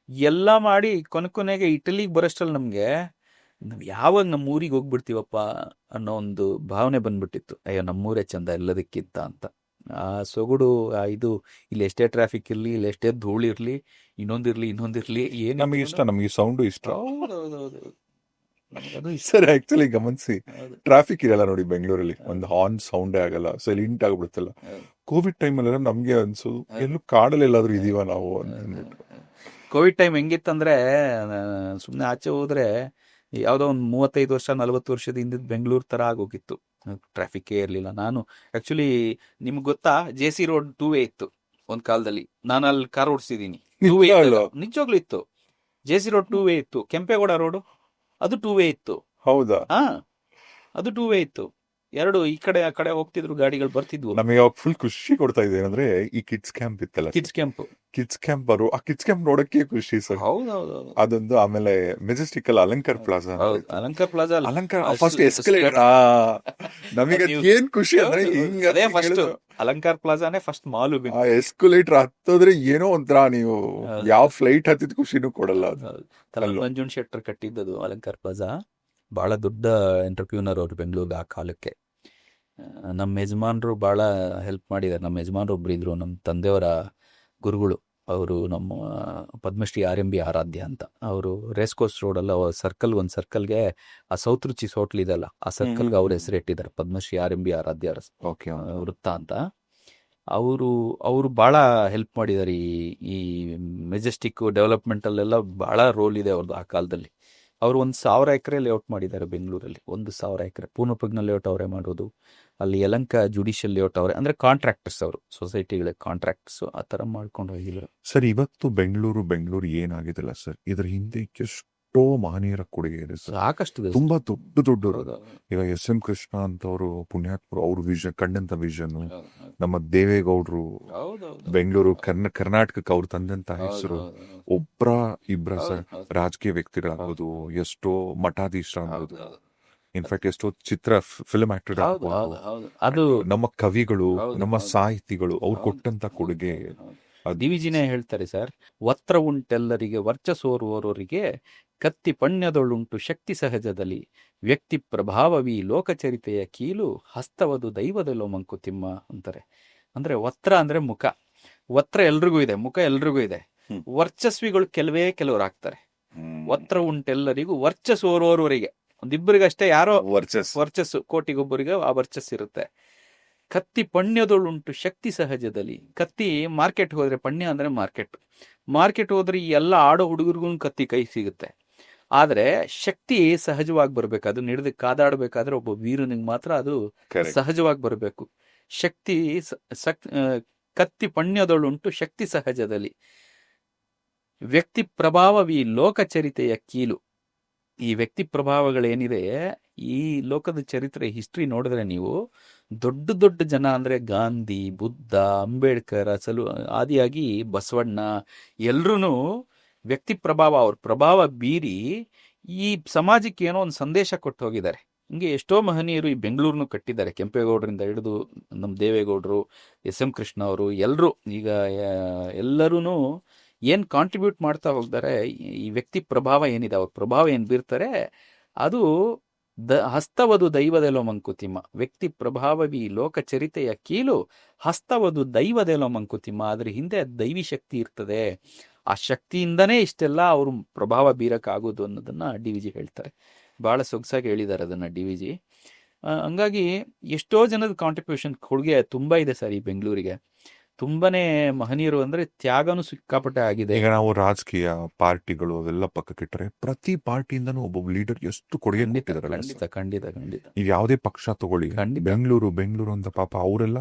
ಎಲ್ಲ ಮಾಡಿ ಕೊನೆಗೆ ಇಟಲಿಗೆ ಬರೋಷ್ಟರಲ್ಲಿ ನಮಗೆ ಯಾವಾಗ ನಮ್ಮ ಊರಿಗೆ ಹೋಗ್ಬಿಡ್ತೀವಪ್ಪ ಅನ್ನೋ ಒಂದು ಭಾವನೆ ಬಂದ್ಬಿಟ್ಟಿತ್ತು. ಅಯ್ಯೋ ನಮ್ಮೂರೇ ಚಂದ ಎಲ್ಲದಕ್ಕಿಂತ ಅಂತ. ಆ ಸೊಗಡು, ಇದು ಇಲ್ಲಿ ಎಷ್ಟೇ ಟ್ರಾಫಿಕ್ ಇರಲಿ, ಇಲ್ಲಿ ಎಷ್ಟೇ ಧೂಳಿರಲಿ, ಇನ್ನೊಂದಿರಲಿ ಏನು ನಮಗೆ ಇಷ್ಟ, ನಮಗೆ ಸೌಂಡು ಇಷ್ಟ. ಹೌದೌದು, ಅದು ಸರ್ ಆಕ್ಚುಲಿ ಗಮನಿಸಿ, ಟ್ರಾಫಿಕ್ ಇರಲ್ಲ ನೋಡಿ ಬೆಂಗಳೂರಲ್ಲಿ, ಒಂದು ಹಾರ್ನ್ ಸೌಂಡೇ ಆಗಲ್ಲ, ಸೈಲೆಂಟ್ ಆಗ್ಬಿಡುತ್ತಲ್ಲ. ಕೋವಿಡ್ ಟೈಮಲ್ಲೆಲ್ಲ ನಮ್ಗೆ ಅನ್ಸು ಎಲ್ಲೂ ಕಾಡಲ್ಲಿ ಎಲ್ಲಾದ್ರೂ ಇದೀವ ನಾವು ಅಂದ್ಬಿಟ್ಟು. ಕೋವಿಡ್ ಟೈಮ್ ಹೆಂಗಿತ್ತಂದ್ರೆ, ಸುಮ್ಮನೆ ಆಚೆ ಹೋದ್ರೆ ಯಾವುದೋ ಒಂದು 35 ವರ್ಷ 40 ವರ್ಷದ ಹಿಂದಿದ್ದು ಬೆಂಗಳೂರು ಥರ ಆಗೋಗಿತ್ತು. ಟ್ರಾಫಿಕ್ಕೇ ಇರಲಿಲ್ಲ. ನಾನು ಆ್ಯಕ್ಚುಲಿ ನಿಮ್ಗೆ ಗೊತ್ತಾ, JC ರೋಡ್ 2 ವೇ ಇತ್ತು ಒಂದು ಕಾಲದಲ್ಲಿ. ನಾನು ಅಲ್ಲಿ ಕಾರ್ ಓಡಿಸಿದ್ದೀನಿ. ನಿಜವಾಗ್ಲೂ ಇತ್ತು. JC ರೋಡ್ 2 ವೇ ಇತ್ತು. ಕೆಂಪೇಗೌಡ ರೋಡು ಅದು 2 ವೇ ಇತ್ತು. ಹೌದಾ? ಅದು 2 ವೇ ಇತ್ತು. ಎರಡು ಈ ಕಡೆ ಆ ಕಡೆ ಹೋಗ್ತಿದ್ರು, ಗಾಡಿಗಳು ಬರ್ತಿದ್ವು. ನಮಗೆ ಅವಾಗ ಫುಲ್ ಖುಷಿ ಕೊಡ್ತಾ ಇದೆ ಅಂದ್ರೆ ಈ ಕಿಡ್ಸ್ ಕ್ಯಾಂಪ್ ಇತ್ತಲ್ಲ, ಕಿಡ್ಸ್ ಕ್ಯಾಂಪ್. ಕಿಡ್ಸ್ ಕ್ಯಾಂಪ್ ಬರು ಆ ಕಿಡ್ಸ್ ಕ್ಯಾಂಪ್ ನೋಡಕ್ಕೆ ಖುಷಿ ಸರ್. ಹೌದೌದು. ಅದೊಂದು, ಆಮೇಲೆ ಮೆಜೆಸ್ಟಿಕ್ ಅಲ್ಲಿ ಅಲಂಕಾರ್ ಪ್ಲಾಜಾ ಅಂತ ಹೌದು, ಇತ್ತು. ಅಲಂಕಾರ್ ಪ್ಲಾಜಾ ಅಲ್ಲ. ಅಲಂಕಾರ ಅಷ್ಟು- ಫಸ್ಟ್ ಎಸ್ಕಲೇಟರ್. ನಮಗೆ ನೀವು- ಏನ್ ಖುಷಿ ಅಂದ್ರೆ ಹೌದು, ಹಿಂಗ ಅದೇ ಫಸ್ಟ್ ಅಲಂಕಾರ್ ಪ್ಲಾಜಾನೇ ಫಸ್ಟ್ ಮಾಲು. ಆ ಎಸ್ಕಲೇಟರ್ ಹತ್ತೋದ್ರೆ ಏನೋ ಒಂಥರ ನೀವು ಹೌದು. ಯಾವ ಫ್ಲೈಟ್ ಹತ್ತಿದ ಖುಷಿನೂ ಕೊಡಲ್ಲ ಅದು. ಅಲ್ವಾ? ಮಂಜುನ್ ಶೆಟ್ಟರ್ ಕಟ್ಟಿದ್ದದು ಅಲಂಕಾರ್ ಪ್ಲಾಜಾ. ಬಹಳ ದೊಡ್ಡ ಎಂಟರ್ಪ್ಯೂನರ್ ಅವರು ಬೆಂಗಳೂರಿಗೆ ಆ ಕಾಲಕ್ಕೆ. ನಮ್ಮ ಯಜಮಾನ್ರು ಬಹಳ ಹೆಲ್ಪ್ ಮಾಡಿದ್ದಾರೆ. ನಮ್ಮ ಯಜಮಾನ್ರು ಒಬ್ರು ಇದ್ರು, ನಮ್ಮ ತಂದೆಯವರ ಗುರುಗಳು. ಅವರು ನಮ್ಮ ಪದ್ಮಶ್ರೀ RMB ಆರಾಧ್ಯ ಅಂತ. ಅವರು ರೇಸ್ ಕೋರ್ಸ್ ರೋಡಲ್ಲ ಸರ್ಕಲ್, ಒಂದು ಸರ್ಕಲ್ಗೆ ಆ ಸೌತ್ ರುಚೀಸ್ ಹೋಟ್ಲ್ ಇದೆಲ್ಲ, ಆ ಸರ್ಕಲ್ಗೆ ಅವ್ರ ಹೆಸರು ಇಟ್ಟಿದ್ದಾರೆ, ಪದ್ಮಶ್ರೀ RMB ಆರಾಧ್ಯ ಓಕೆ. ವೃತ್ತ ಅಂತ. ಅವರು ಭಾಳ ಹೆಲ್ಪ್ ಮಾಡಿದ್ದಾರೆ. ಈ ಮೆಜೆಸ್ಟಿಕ್ ಡೆವಲಪ್ಮೆಂಟಲ್ಲೆಲ್ಲ ಭಾಳ ರೋಲ್ ಇದೆ ಅವ್ರದ್ದು ಆ ಕಾಲದಲ್ಲಿ. ಅವರು 1,000 ಎಕರೆ ಲೇಔಟ್ ಮಾಡಿದ್ದಾರೆ ಬೆಂಗಳೂರಲ್ಲಿ. 1,000 ಎಕರೆ ಪೂರ್ಣಪ್ರಜ್ಞ ಲೇಔಟ್ ಅವರೇ ಮಾಡೋದು. ಅಲ್ಲಿ ಯಲಂಕ ಜುಡಿಷಿಯಲ್ ಲೇಔಟ್ ಅವರೇ, ಅಂದರೆ ಕಾಂಟ್ರಾಕ್ಟರ್ಸ್, ಅವರು ಸೊಸೈಟಿಗಳ ಕಾಂಟ್ರಾಕ್ಟ್ಸ್ ಆ ಥರ ಮಾಡ್ಕೊಂಡು ಹೋಗಿದ್ರು. ಸರ್, ಇವತ್ತು ಬೆಂಗಳೂರು ಏನಾಗಿದೆಲ್ಲ ಸರ್, ಇದ್ರ ಹಿಂದೆ ಎಷ್ಟೋ ಮಹನೀಯರ ಕೊಡುಗೆ ಇದೆ ಸರ್. ಸಾಕಷ್ಟು ಇದೆ. ತುಂಬಾ ದೊಡ್ಡ ಹೌದು, ಈಗ SM ಕೃಷ್ಣ ಅಂತವರು ಪುಣ್ಯಾತ್ಮರು, ಅವ್ರ ವಿಷನ್, ಕಂಡಂತ ವಿಷನ್. ಹೌದು, ಹೌದು. ನಮ್ಮ ದೇವೇಗೌಡರು ಹೌದೌದು. ಬೆಂಗಳೂರು ಕರ್ನಾಟಕಕ್ಕೆ ಅವ್ರು ತಂದಂತ ಹೆಸರು. ಹೌದು, ಹೌದು. ಒಬ್ರ ಇಬ್ರ ಸರ್ ಹೌದು, ಹೌದು. ರಾಜಕೀಯ ವ್ಯಕ್ತಿಗಳಾಗ್ಬೋದು, ಎಷ್ಟೋ ಮಠಾಧೀಶರಾಗ್ಬೋದು, ಹೌದು, ಹೌದು. ಇನ್ಫ್ಯಾಕ್ಟ್ ಎಷ್ಟೋ ಫಿಲ್ಮ್ ಆಕ್ಟರ್ ಹೌದು, ಆಗ್ಬೋದು, ಹೌದು, ಹೌದು. ಅದು ನಮ್ಮ ಕವಿಗಳು, ಹೌದು, ನಮ್ಮ ಹೌದು. ಸಾಹಿತಿಗಳು, ಅವ್ರು ಹೌದು, ಕೊಟ್ಟಂತ ಕೊಡುಗೆ ಹೌದು. ಅದು. DVGನೇ ಹೇಳ್ತಾರೆ ಸರ್, ವತ್ರ ಉಂಟೆಲ್ಲರಿಗೆ ವರ್ಚಸೋರುವವರಿಗೆ ಕತ್ತಿ ಪಣ್ಯದೊಳುಂಟು ಶಕ್ತಿ ಸಹಜದಲ್ಲಿ, ವ್ಯಕ್ತಿ ಪ್ರಭಾವವಿ ಲೋಕಚರಿತೆಯ ಕೀಲು, ಹಸ್ತವದು ದೈವದಲ್ಲೋ ಮಂಕುತಿಮ್ಮ ಅಂತಾರೆ. ಅಂದ್ರೆ ವತ್ರ ಅಂದ್ರೆ ಮುಖ. ವತ್ರ ಎಲ್ರಿಗೂ ಇದೆ, ಮುಖ ಎಲ್ರಿಗೂ ಇದೆ. ವರ್ಚಸ್ವಿಗಳು ಕೆಲವರು ಆಗ್ತಾರೆ. ವತ್ರ ಉಂಟೆಲ್ಲರಿಗೂ ವರ್ಚಸ್ಸೋರುವವರಿಗೆ, ಒಂದಿಬ್ಬರಿಗಷ್ಟೇ ಯಾರೋ ವರ್ಚಸ್ಸು, ಕೋಟಿಗೊಬ್ಬರಿಗೆ ಆ ವರ್ಚಸ್ಸು ಇರುತ್ತೆ. ಕತ್ತಿ ಪಣ್ಯದೊಳುಂಟು ಶಕ್ತಿ ಸಹಜದಲ್ಲಿ. ಕತ್ತಿ ಮಾರ್ಕೆಟ್ ಹೋದ್ರೆ, ಪಣ್ಯ ಅಂದ್ರೆ ಮಾರ್ಕೆಟ್ ಹೋದ್ರೆ ಈ ಎಲ್ಲ ಆಡೋ ಹುಡುಗರಿಗೂ ಕತ್ತಿ ಕೈ ಸಿಗುತ್ತೆ. ಆದ್ರೆ ಶಕ್ತಿ ಸಹಜವಾಗಿ ಬರ್ಬೇಕು. ಅದು ಹಿಡಿದು ಕಾದಾಡಬೇಕಾದ್ರೆ ಒಬ್ಬ ವೀರನಿಗೆ ಮಾತ್ರ ಅದು ಸಹಜವಾಗಿ ಬರಬೇಕು. ಶಕ್ತಿ ಕತ್ತಿ ಪಣ್ಯದೊಳುಂಟು ಶಕ್ತಿ ಸಹಜದಲ್ಲಿ, ವ್ಯಕ್ತಿ ಪ್ರಭಾವವಿ ಲೋಕಚರಿತೆಯ ಕೀಲು. ಈ ವ್ಯಕ್ತಿ ಪ್ರಭಾವಗಳೇನಿದೆ, ಈ ಲೋಕದ ಚರಿತ್ರೆ, ಹಿಸ್ಟ್ರಿ ನೋಡಿದ್ರೆ ನೀವು, ದೊಡ್ಡ ಜನ ಅಂದ್ರೆ ಗಾಂಧಿ, ಬುದ್ಧ, ಅಂಬೇಡ್ಕರ್, ಆದಿಯಾಗಿ ಬಸವಣ್ಣ, ಎಲ್ರೂ ವ್ಯಕ್ತಿ ಪ್ರಭಾವ, ಅವ್ರ ಪ್ರಭಾವ ಬೀರಿ ಈ ಸಮಾಜಕ್ಕೆ ಏನೋ ಒಂದು ಸಂದೇಶ ಕೊಟ್ಟು ಹೋಗಿದ್ದಾರೆ. ಹಿಂಗೆ ಎಷ್ಟೋ ಮಹನೀಯರು ಈ ಬೆಂಗಳೂರನ್ನು ಕಟ್ಟಿದ್ದಾರೆ. ಕೆಂಪೇಗೌಡರಿಂದ ಹಿಡಿದು ನಮ್ಮ ದೇವೇಗೌಡರು, SM ಕೃಷ್ಣ ಅವರು, ಎಲ್ಲರೂ ಏನು ಕಾಂಟ್ರಿಬ್ಯೂಟ್ ಮಾಡ್ತಾ ಹೋಗ್ತಾರೆ. ಈ ವ್ಯಕ್ತಿ ಪ್ರಭಾವ ಏನಿದೆ, ಅವ್ರ ಪ್ರಭಾವ ಏನು ಬೀರ್ತಾರೆ, ಅದು ಹಸ್ತವದು ದೈವದೆಲೋ ಮಂಕುತಿಮ್ಮ. ವ್ಯಕ್ತಿ ಪ್ರಭಾವವಿ ಲೋಕಚರಿತೆಯ ಕೀಲು, ಹಸ್ತವದು ದೈವದೆಲೋ ಮಂಕುತಿಮ್ಮ. ಅದ್ರ ಹಿಂದೆ ದೈವಿ ಶಕ್ತಿ ಇರ್ತದೆ. ಆ ಶಕ್ತಿಯಿಂದನೇ ಇಷ್ಟೆಲ್ಲ ಅವರು ಪ್ರಭಾವ ಬೀರಕ್ಕಾಗೋದು ಅನ್ನೋದನ್ನ DVG ಹೇಳ್ತಾರೆ. ಬಹಳ ಸೊಗಸಾಗಿ ಹೇಳಿದ್ದಾರೆ ಅದನ್ನ DVG. ಹಂಗಾಗಿ ಎಷ್ಟೋ ಜನದ ಕಾಂಟ್ರಿಬ್ಯೂಷನ್, ಕೊಡುಗೆ ತುಂಬಾ ಇದೆ ಸರ್ ಈ ಬೆಂಗಳೂರಿಗೆ. ತುಂಬಾನೇ ಮಹನೀಯರು ಅಂದ್ರೆ ತ್ಯಾಗನೂ ಸಿಕ್ಕಾಪಟ್ಟೆ ಆಗಿದೆ. ಈಗ ನಾವು ರಾಜಕೀಯ ಪಾರ್ಟಿಗಳು ಅವೆಲ್ಲ ಪಕ್ಕಕ್ಕಿಟ್ಟರೆ, ಪ್ರತಿ ಪಾರ್ಟಿಯಿಂದನೂ ಒಬ್ಬೊಬ್ಬ ಲೀಡರ್ ಎಷ್ಟು ಕೊಡುಗೆ ಕೊಟ್ಟಿದ್ದಾರೆ. ಖಂಡಿತ. ನೀವು ಯಾವುದೇ ಪಕ್ಷ ತಗೊಳ್ಳಿ, ಬೆಂಗಳೂರು ಅಂತ ಪಾಪ ಅವರೆಲ್ಲ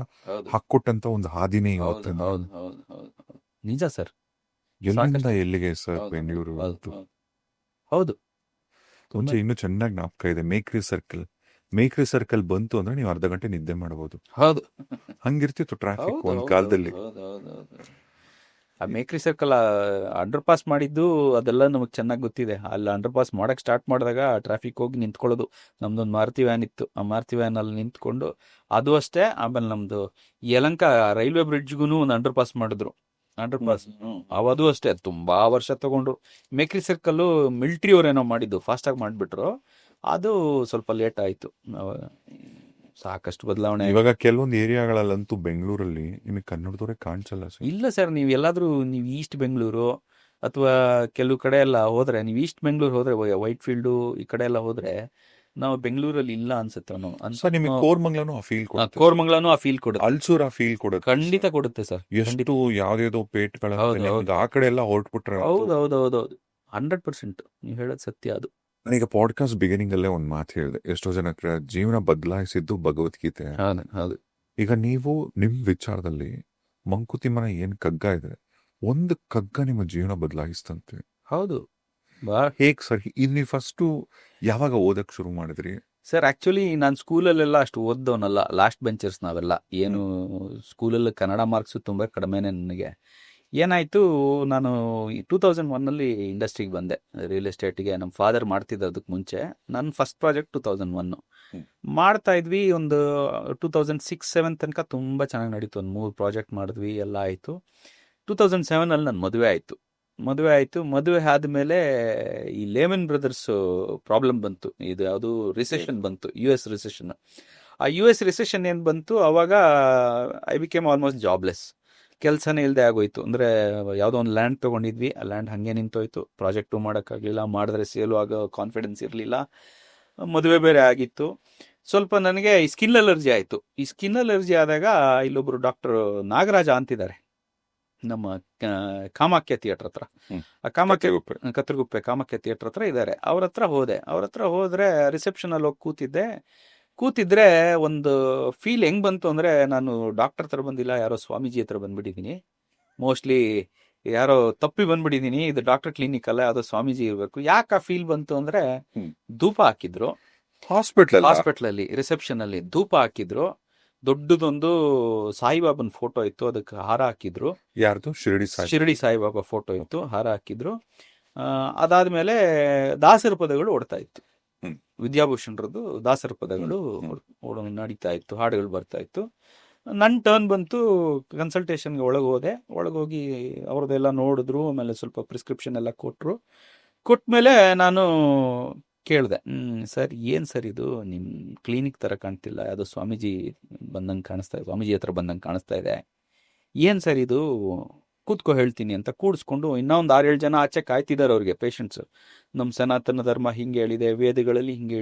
ಹಾಕೊಟ್ಟಂತ ಒಂದು ಹಾದಿನೇ ಇವತ್ತು. ನಿಜ ಸರ್. ಎಲ್ಲಿಂದ ಎಲ್ಲಿಗೆ ಸರ್ ಬೆಂಗಳೂರು. ಹೌದು. ಮುಂಚೆ ಇನ್ನು ಚೆನ್ನಾಗಿ ಜ್ಞಾಪಕ ಇದೆ, ಮೇಕ್ರಿ ಸರ್ಕಲ್ ಬಂತು ಅಂದ್ರೆ ನೀವು ಅರ್ಧ ಗಂಟೆ ನಿದ್ದೆ ಮಾಡಬಹುದು. ಹೌದು, ಹಂಗಿರ್ತಿತ್ತು ಟ್ರಾಫಿಕ್ ಒಂದ್ ಕಾಲದಲ್ಲಿ. ಆ ಮೇಕ್ರಿ ಸರ್ಕಲ್ ಅಂಡರ್ ಪಾಸ್ ಮಾಡಿದ್ದು ಅದೆಲ್ಲ ನಮಗೆ ಚೆನ್ನಾಗಿ ಗೊತ್ತಿದೆ. ಅಲ್ಲಿ ಅಂಡರ್ ಪಾಸ್ ಮಾಡಕ್ ಸ್ಟಾರ್ಟ್ ಮಾಡಿದಾಗ ಟ್ರಾಫಿಕ್ ಹೋಗಿ ನಿಂತ್ಕೊಳ್ಳೋದು. ನಮ್ದೊಂದು ಮಾರುತಿ ವ್ಯಾನ್ ಇತ್ತು, ಆ ಮಾರುತಿ ವ್ಯಾನ್ ಅಲ್ಲಿ ನಿಂತ್ಕೊಂಡು, ಅದು ಅಷ್ಟೇ. ಆಮೇಲೆ ನಮ್ದು ಯಲಂಕ ರೈಲ್ವೆ ಬ್ರಿಡ್ಜ್ಗೂ ಒಂದು ಅಂಡರ್ ಪಾಸ್ ಮಾಡಿದ್ರು. ಅಂಡರ್ ಪಾಸ್ ಅವದು ಅಷ್ಟೇ, ತುಂಬಾ ವರ್ಷ ತಗೊಂಡ್ರು. ಮೇಕ್ರಿ ಸರ್ಕಲ್ ಮಿಲಿಟರಿ ಅವರೇನೋ ಮಾಡಿದ್ದು, ಫಾಸ್ಟ್ ಆಗಿ ಮಾಡ್ಬಿಟ್ರು. ಅದು ಸ್ವಲ್ಪ ಲೇಟ್ ಆಯ್ತು. ಸಾಕಷ್ಟು ಬದಲಾವಣೆ. ಇವಾಗ ಕೆಲವೊಂದು ಏರಿಯಾಗಳಲ್ಲಂತೂ ಬೆಂಗಳೂರಲ್ಲಿ ನಿಮಗೆ ಕನ್ನಡದವರೇ ಕಾಣಿಸಲ್ಲ ಸರ್. ಇಲ್ಲ ಸರ್, ನೀವು ಎಲ್ಲಾದ್ರೂ ನೀವು ಈಸ್ಟ್ ಬೆಂಗಳೂರು ಅಥವಾ ಕೆಲವು ಕಡೆ ಎಲ್ಲ ಹೋದ್ರೆ, ನೀವು ಈಸ್ಟ್ ಬೆಂಗಳೂರು ಹೋದ್ರೆ, ವೈಟ್ ಫೀಲ್ಡು ಈ ಕಡೆ ಎಲ್ಲ ಹೋದ್ರೆ, ನಾವು ಬೆಂಗಳೂರಲ್ಲಿ ಇಲ್ಲ ಅನ್ಸುತ್ತೆ. ನಿಮಗೆ ಕೋರ್ಮಂಗ್ಲನು ಆ ಫೀಲ್ ಕೊಡುತ್ತೆ. ಕೋರ್ಮಂಗ್ಲನು ಆ ಫೀಲ್ ಕೊಡುತ್ತೆ. ಅಲ್ಸೂರ್ ಆ ಫೀಲ್ ಕೊಡುತ್ತೆ. ಖಂಡಿತ ಕೊಡುತ್ತೆ ಸರ್. ಎಷ್ಟು ಯಾವ್ದೇದೋ ಪೇಟ್ಗಳ ಆ ಕಡೆ ಎಲ್ಲ ಹೊರಟ್ಬಿಟ್ರೆ. ಹೌದು 100% ನೀವು ಹೇಳೋದು ಸತ್ಯ. ಅದು ನಾನೀಗ ಪಾಡ್ಕಾಸ್ಟ್ ಬಿಗಿನಿಂಗ್ ಅಲ್ಲೇ ಒಂದ್ ಮಾತು ಹೇಳಿದೆ, ಎಷ್ಟೋ ಜನಕ್ಕೆ ಜೀವನ ಬದಲಾಯಿಸಿದ್ದು ಭಗವದ್ಗೀತೆ. ಹೌದು. ಈಗ ನೀವು ನಿಮ್ ವಿಚಾರದಲ್ಲಿ ಮಂಕುತಿಮ್ಮನ ಏನ್ ಕಗ್ಗ ಇದೆ, ಒಂದು ಕಗ್ಗ ನಿಮ್ಮ ಜೀವನ ಬದಲಾಯಿಸ್ತಂತೆ. ಹೌದು. ಹೇಗ್ ಸರ್? ಇದು ನೀವು ಫಸ್ಟು ಯಾವಾಗ ಓದಕ್ ಶುರು ಮಾಡಿದ್ರಿ? ಸರ್ ಆ್ಯಕ್ಚುಲಿ ನಾನು ಸ್ಕೂಲಲ್ಲೆಲ್ಲ ಅಷ್ಟು ಓದ್ದವನಲ್ಲ, ಲಾಸ್ಟ್ ಬೆಂಚರ್ಸ್ ನಾವೆಲ್ಲ. ಏನು ಸ್ಕೂಲಲ್ಲಿ ಕನ್ನಡ ಮಾರ್ಕ್ಸು ತುಂಬ ಕಡಿಮೆನೇ ನನಗೆ. ಏನಾಯಿತು, ನಾನು 2001 ಇಂಡಸ್ಟ್ರಿಗೆ ಬಂದೆ, ರಿಯಲ್ ಎಸ್ಟೇಟಿಗೆ. ನಮ್ಮ ಫಾದರ್ ಮಾಡ್ತಿದ್ದ ಅದಕ್ಕೆ ಮುಂಚೆ. ನನ್ನ ಫಸ್ಟ್ ಪ್ರಾಜೆಕ್ಟ್ 2001 ಮಾಡ್ತಾ ಇದ್ವಿ. ಒಂದು 2006-07 ತನಕ ತುಂಬ ಚೆನ್ನಾಗಿ ನಡೀತು. ಒಂದು 3 ಪ್ರಾಜೆಕ್ಟ್ ಮಾಡಿದ್ವಿ, ಎಲ್ಲ ಆಯಿತು. 2007 ನನ್ನ ಮದುವೆ ಆಯಿತು. ಮದುವೆ ಆದಮೇಲೆ ಈ ಲೇಮನ್ ಬ್ರದರ್ಸ್ ಪ್ರಾಬ್ಲಮ್ ಬಂತು. ಇದು ಯಾವುದು ರಿಸೆಷನ್ ಬಂತು, US ರಿಸೆಷನ್. ಆ US ರಿಸೆಷನ್ ಏನು ಬಂತು, ಆವಾಗ ಐ ಬಿಕೇಮ್ ಆಲ್ಮೋಸ್ಟ್ ಜಾಬ್ಲೆಸ್. ಕೆಲಸನೇ ಇಲ್ಲದೆ ಆಗೋಯ್ತು. ಅಂದರೆ ಯಾವುದೋ ಒಂದು ಲ್ಯಾಂಡ್ ತೊಗೊಂಡಿದ್ವಿ, ಆ ಲ್ಯಾಂಡ್ ಹಾಗೆ ನಿಂತೋಯ್ತು. ಪ್ರಾಜೆಕ್ಟು ಮಾಡೋಕ್ಕಾಗಲಿಲ್ಲ, ಮಾಡಿದ್ರೆ ಸೇಲು ಆಗೋ ಕಾನ್ಫಿಡೆನ್ಸ್ ಇರಲಿಲ್ಲ. ಮದುವೆ ಬೇರೆ ಆಗಿತ್ತು. ಸ್ವಲ್ಪ ನನಗೆ ಈ ಸ್ಕಿನ್ ಅಲರ್ಜಿ ಆಯಿತು. ಈ ಸ್ಕಿನ್ ಅಲರ್ಜಿ ಆದಾಗ ಇಲ್ಲೊಬ್ಬರು ಡಾಕ್ಟರ್ ನಾಗರಾಜ ಅಂತಿದ್ದಾರೆ, ನಮ್ಮ ಕಾಮಾಖ್ಯ ಥಿಯೇಟರ್ ಹತ್ರ. ಆ ಕತ್ರಗುಪ್ಪೆ ಕಾಮಾಖ್ಯ ಥಿಯೇಟರ್ ಹತ್ರ ಇದ್ದಾರೆ. ಅವ್ರ ಹತ್ರ ಹೋದ್ರೆ ರಿಸೆಪ್ಷನಲ್ಲಿ ಹೋಗಿ ಕೂತಿದ್ರೆ ಒಂದು ಫೀಲ್ ಹೆಂಗ್ ಬಂತು ಅಂದರೆ, ನಾನು ಡಾಕ್ಟರ್ ಹತ್ರ ಬಂದಿಲ್ಲ, ಯಾರೋ ಸ್ವಾಮೀಜಿ ಹತ್ರ ಬಂದ್ಬಿಟ್ಟಿದ್ದೀನಿ. ಮೋಸ್ಟ್ಲಿ ಯಾರೋ ತಪ್ಪಿ ಬಂದ್ಬಿಟ್ಟಿದ್ದೀನಿ, ಇದು ಡಾಕ್ಟರ್ ಕ್ಲಿನಿಕ್ ಅಲ್ಲ, ಯಾವುದೋ ಸ್ವಾಮೀಜಿ ಇರಬೇಕು. ಯಾಕೆ ಆ ಫೀಲ್ ಬಂತು ಅಂದರೆ, ಧೂಪ ಹಾಕಿದ್ರು ಹಾಸ್ಪಿಟ್ಲಲ್ಲಿ, ರಿಸೆಪ್ಷನ್ ಅಲ್ಲಿ ಧೂಪ ಹಾಕಿದ್ರು. ದೊಡ್ಡದೊಂದು ಸಾಯಿಬಾಬನ್ ಫೋಟೋ ಇತ್ತು, ಅದಕ್ಕೆ ಹಾರ ಹಾಕಿದ್ರು. ಯಾರ್ದು? ಶಿರಡಿ ಸಾಯಿಬಾಬಾ ಫೋಟೋ ಇತ್ತು, ಹಾರ ಹಾಕಿದ್ರು. ಅದಾದ್ಮೇಲೆ ದಾಸರ ಪದಗಳು ಓಡ್ತಾ ಇತ್ತು, ವಿದ್ಯಾಭೂಷಣರದ್ದು ದಾಸರ ಪದಗಳು ನಡೀತಾ ಇತ್ತು, ಹಾಡುಗಳು ಬರ್ತಾ ಇತ್ತು. ನನ್ನ ಟರ್ನ್ ಬಂತು. ಕನ್ಸಲ್ಟೇಷನ್ಗೆ ಒಳಗೋಗಿ ಅವ್ರದ್ದೆಲ್ಲ ನೋಡಿದ್ರು. ಆಮೇಲೆ ಸ್ವಲ್ಪ ಪ್ರಿಸ್ಕ್ರಿಪ್ಷನ್ ಎಲ್ಲ ಕೊಟ್ಮೇಲೆ ನಾನು ಕೇಳಿದೆ, ಸರ್ ಏನು ಸರ್ ಇದು, ನಿಮ್ಮ ಕ್ಲಿನಿಕ್ ಥರ ಕಾಣ್ತಿಲ್ಲ, ಯಾವುದೋ ಸ್ವಾಮೀಜಿ ಹತ್ರ ಬಂದಂಗೆ ಕಾಣಿಸ್ತಾ ಇದೆ, ಏನು ಸರ್ ಇದು, ಕೂತ್ಕೋ ಹೇಳ್ತೀನಿ ಅಂತ ಕೂಡಿಸ್ಕೊಂಡು ಇನ್ನೊಂದು 6-7 ಜನ ಆಚೆ ಕಾಯ್ತಿದ್ದಾರೆ ಅವ್ರಿಗೆ, ಪೇಷಂಟ್ಸ್. ನಮ್ಮ ಸನಾತನ ಧರ್ಮ ಹಿಂಗೆ ಹೇಳಿದೆ, ವೇದಗಳಲ್ಲಿ ಹಿಂಗೆ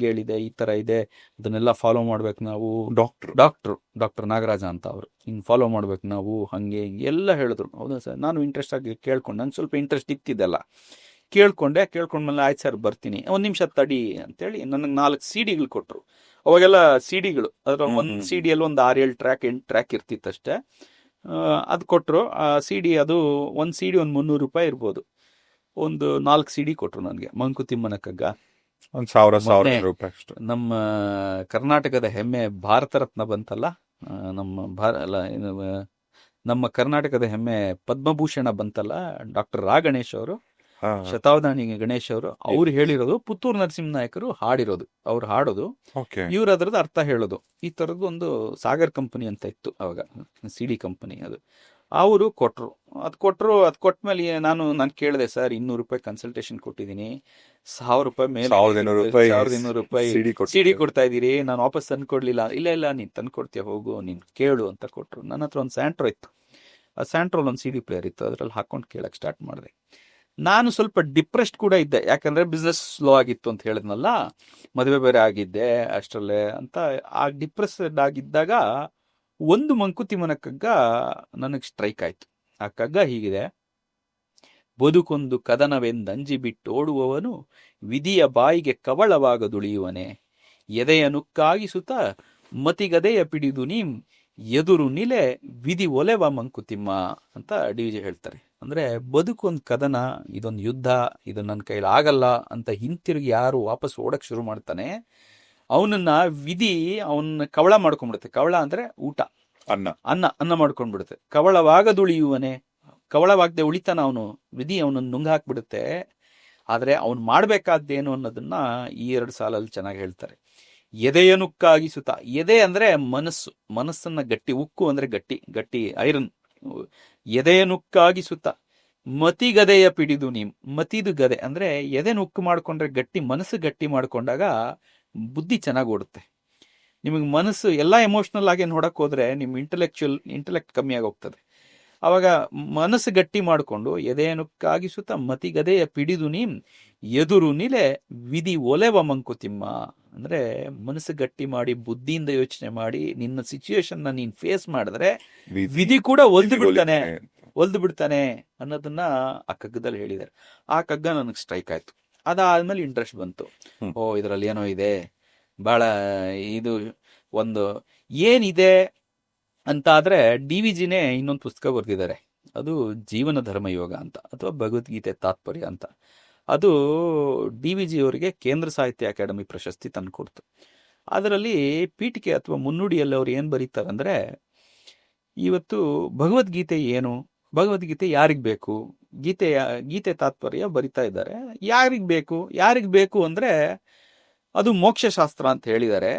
ಹೇಳಿದೆ, ಈ ಥರ ಇದೆ, ಅದನ್ನೆಲ್ಲ ಫಾಲೋ ಮಾಡ್ಬೇಕು ನಾವು. ಡಾಕ್ಟರ್ ನಾಗರಾಜ ಅಂತ ಅವರು, ಹಿಂಗೆ ಫಾಲೋ ಮಾಡ್ಬೇಕು ನಾವು, ಹಾಗೆ ಎಲ್ಲ ಹೇಳಿದ್ರು. ಹೌದಾ ಸರ್, ನಾನು ಇಂಟ್ರೆಸ್ಟ್ ಆಗಿ ಕೇಳ್ಕೊಂಡು, ನಂಗೆ ಸ್ವಲ್ಪ ಇಂಟ್ರೆಸ್ಟ್ ಇತ್ತಿದ್ದೆಲ್ಲ, ಕೇಳ್ಕೊಂಡ್ಮೇಲೆ ಆಯ್ತು ಸರ್ ಬರ್ತೀನಿ, ಒಂದು ನಿಮಿಷ ತಡಿ ಅಂತೇಳಿ ನನಗೆ 4 CDಗಳು ಕೊಟ್ಟರು. ಅವಾಗೆಲ್ಲ CDಗಳು, ಅದರ ಒಂದು CDಯಲ್ಲಿ ಒಂದು 6-7 ಟ್ರ್ಯಾಕ್ 8 ಟ್ರ್ಯಾಕ್ ಇರ್ತಿತ್ತಷ್ಟೇ. ಅದು ಕೊಟ್ಟರು. ಆ CD, ಅದು ಒಂದು CD ಒಂದು 300 ರೂಪಾಯಿ ಇರ್ಬೋದು. ಒಂದು 4 CD ಕೊಟ್ಟರು ನನಗೆ. ಮಂಕುತಿಮ್ಮನ ಕಗ್ಗ, 1,000 ರೂಪಾಯಿ ಅಷ್ಟು. ನಮ್ಮ ಕರ್ನಾಟಕದ ಹೆಮ್ಮೆ ಭಾರತ ರತ್ನ ಬಂತಲ್ಲ, ನಮ್ಮ ಕರ್ನಾಟಕದ ಹೆಮ್ಮೆ ಪದ್ಮಭೂಷಣ ಬಂತಲ್ಲ, ಡಾಕ್ಟರ್ ರಾ ಗಣೇಶ್ ಅವರು, ಶತಾವಧಾನಿ ಗಣೇಶ್ ಅವರು, ಅವ್ರು ಹೇಳಿರೋದು, ಪುತ್ತೂರು ನರಸಿಂಹನಾಯಕರು ಹಾಡಿರೋದು, ಅವ್ರು ಹಾಡೋದು, ಇವ್ರು ಅದ್ರದ್ದು ಅರ್ಥ ಹೇಳೋದು. ಈ ಥರದ್ದು ಒಂದು ಸಾಗರ್ ಕಂಪನಿ ಅಂತ ಇತ್ತು ಅವಾಗ, CD ಕಂಪನಿ. ಅದು ಅವರು ಕೊಟ್ಟರು. ಅದು ಕೊಟ್ಮೇಲೆ ನಾನು ಕೇಳಿದೆ, ಸರ್ 200 ರೂಪಾಯಿ ಕನ್ಸಲ್ಟೇಷನ್ ಕೊಟ್ಟಿದ್ದೀನಿ, 1000 ರೂಪಾಯಿ ಮೇಲೆ 1200 ರೂಪಾಯಿ CD ಕೊಡ್ತಾ ಇದ್ದೀರಿ, ನಾನು ವಾಪಸ್ ತಂದ್ಕೊಡ್ಲಿಲ್ಲ. ಇಲ್ಲ ನೀನು ತಂದ್ಕೊಡ್ತೀಯ, ಹೋಗು, ನೀನು ಕೇಳು ಅಂತ ಕೊಟ್ಟರು. ನನ್ನ ಹತ್ರ ಒಂದು ಸ್ಯಾಂಟ್ರೋ ಇತ್ತು, ಆ ಸ್ಯಾಂಟ್ರೋಲ್ ಒಂದು CD ಪ್ಲೇಯರ್ ಇತ್ತು, ಅದರಲ್ಲಿ ಹಾಕೊಂಡು ಕೇಳಕ್ಕೆ ಸ್ಟಾರ್ಟ್ ಮಾಡಿದೆ. ನಾನು ಸ್ವಲ್ಪ ಡಿಪ್ರೆಸ್ಡ್ ಕೂಡ ಇದ್ದೆ, ಯಾಕಂದರೆ ಬಿಸ್ನೆಸ್ ಸ್ಲೋ ಆಗಿತ್ತು ಅಂತ ಹೇಳಿದ್ನಲ್ಲ, ಮದುವೆ ಬೇರೆ ಆಗಿದ್ದೆ ಅಷ್ಟರಲ್ಲೇ ಅಂತ. ಆ ಡಿಪ್ರೆಸ್ಡ್ ಆಗಿದ್ದಾಗ ಒಂದು ಮಂಕುತಿಮ್ಮನ ಕಗ್ಗ ನನಗೆ ಸ್ಟ್ರೈಕ್ ಆಯಿತು. ಆ ಕಗ್ಗ ಹೀಗಿದೆ: ಬದುಕೊಂದು ಕದನವೆಂದಂಜಿ ಬಿಟ್ಟು ಓಡುವವನು ವಿಧಿಯ ಬಾಯಿಗೆ ಕವಳವಾಗದುಳಿಯುವನೆ, ಎದೆಯ ನುಕ್ಕಾಗಿಸುತ್ತ ಮತಿಗದೆಯ ಪಿಡಿದು ನೀಂ ಎದುರು ನಿಲೆ ವಿಧಿ ಒಲೆವ ಮಂಕುತಿಮ್ಮ ಅಂತ DVJ ಹೇಳ್ತಾರೆ. ಅಂದರೆ ಬದುಕೊಂದು ಕದನ, ಇದೊಂದು ಯುದ್ಧ, ಇದು ನನ್ನ ಕೈಲಿ ಆಗಲ್ಲ ಅಂತ ಹಿಂತಿರುಗಿ ಯಾರು ವಾಪಸ್ ಓಡಕ್ಕೆ ಶುರು ಮಾಡ್ತಾನೆ, ಅವನನ್ನ ವಿಧಿ ಅವನ್ನ ಕವಳ ಮಾಡ್ಕೊಂಡ್ಬಿಡುತ್ತೆ. ಕವಳ ಅಂದರೆ ಊಟ, ಅನ್ನ ಮಾಡ್ಕೊಂಡ್ಬಿಡುತ್ತೆ. ಕವಳವಾಗದುಳಿಯುವನೆ, ಕವಳವಾಗದೆ ಉಳಿತಾನ ಅವನು, ವಿಧಿ ಅವನನ್ನು ನುಂಗ್ ಹಾಕ್ಬಿಡುತ್ತೆ. ಆದರೆ ಅವನು ಮಾಡಬೇಕಾದ್ದೇನು ಅನ್ನೋದನ್ನ ಈ 2 ಸಾಲಲ್ಲಿ ಚೆನ್ನಾಗಿ ಹೇಳ್ತಾರೆ. ಎದೆಯ ನುಕ್ಕಾಗಿಸುತ್ತ, ಎದೆ ಅಂದರೆ ಮನಸ್ಸನ್ನ ಗಟ್ಟಿ, ಉಕ್ಕು ಅಂದರೆ ಗಟ್ಟಿ ಐರನ್. ಎದೆಯ ನುಕ್ಕಾಗಿಸುತ್ತ ಮತಿಗದೆಯ ಪಿಡಿದು ನೀಂ, ಮತಿದು ಗದೆ ಅಂದರೆ ಎದೆ ನುಕ್ಕು ಮಾಡ್ಕೊಂಡ್ರೆ ಗಟ್ಟಿ, ಮನಸ್ಸು ಗಟ್ಟಿ ಮಾಡ್ಕೊಂಡಾಗ ಬುದ್ಧಿ ಚೆನ್ನಾಗಿ ಓಡುತ್ತೆ. ನಿಮಗೆ ಮನಸ್ಸು ಎಲ್ಲ ಎಮೋಷ್ನಲ್ ಆಗಿ ನೋಡಕ್ ಹೋದ್ರೆ ನಿಮ್ಮ ಇಂಟೆಲೆಕ್ಟ್ ಕಮ್ಮಿಯಾಗಿ ಹೋಗ್ತದೆ. ಆವಾಗ ಮನಸ್ಸು ಗಟ್ಟಿ ಮಾಡಿಕೊಂಡು ಎದೆಯ ನುಕ್ಕಾಗಿಸುತ್ತ ಮತಿಗದೆಯ ಪಿಡಿದು ನೀಂ ಎದುರು ನಿಲೆ ವಿಧಿ ಒಲೆವ ಮಂಕುತಿಮ್ಮ ಅಂದರೆ ಮನಸ್ಸು ಗಟ್ಟಿ ಮಾಡಿ ಬುದ್ಧಿಯಿಂದ ಯೋಚನೆ ಮಾಡಿ ನಿನ್ನ ಸಿಚುಯೇಷನ್ನ ನೀನು ಫೇಸ್ ಮಾಡಿದ್ರೆ ವಿಧಿ ಕೂಡ ಒಲ್ದು ಬಿಡ್ತಾನೆ ಅನ್ನೋದನ್ನ ಆ ಕಗ್ಗದಲ್ಲಿ ಹೇಳಿದ್ದಾರೆ. ಆ ಕಗ್ಗ ನನಗೆ ಸ್ಟ್ರೈಕ್ ಆಯ್ತು. ಅದಾದ್ಮೇಲೆ ಇಂಟ್ರೆಸ್ಟ್ ಬಂತು. ಇದರಲ್ಲಿ ಏನೋ ಇದೆ, ಭಾಳ ಇದು ಒಂದು ಏನಿದೆ ಅಂತ. ಆದರೆ DVJನೇ ಇನ್ನೊಂದು ಪುಸ್ತಕ ಬರೆದಿದ್ದಾರೆ, ಅದು ಜೀವನ ಧರ್ಮಯೋಗ ಅಂತ, ಅಥವಾ ಭಗವದ್ಗೀತೆ ತಾತ್ಪರ್ಯ ಅಂತ. ಅದು DVG ಅವರಿಗೆ ಕೇಂದ್ರ ಸಾಹಿತ್ಯ ಅಕಾಡೆಮಿ ಪ್ರಶಸ್ತಿ ತಂದುಕೊಡ್ತು. ಅದರಲ್ಲಿ ಪೀಠಿಕೆ ಅಥವಾ ಮುನ್ನುಡಿಯಲ್ಲಿ ಅವ್ರು ಏನು ಬರೀತಾರೆ ಅಂದರೆ, ಇವತ್ತು ಭಗವದ್ಗೀತೆ ಏನು, ಭಗವದ್ಗೀತೆ ಯಾರಿಗೆ ಬೇಕು, ಗೀತೆ ತಾತ್ಪರ್ಯ ಬರಿತಾ ಇದ್ದಾರೆ. ಯಾರಿಗೆ ಬೇಕು ಅಂದರೆ ಅದು ಮೋಕ್ಷಶಾಸ್ತ್ರ ಅಂತ ಹೇಳಿದ್ದಾರೆ.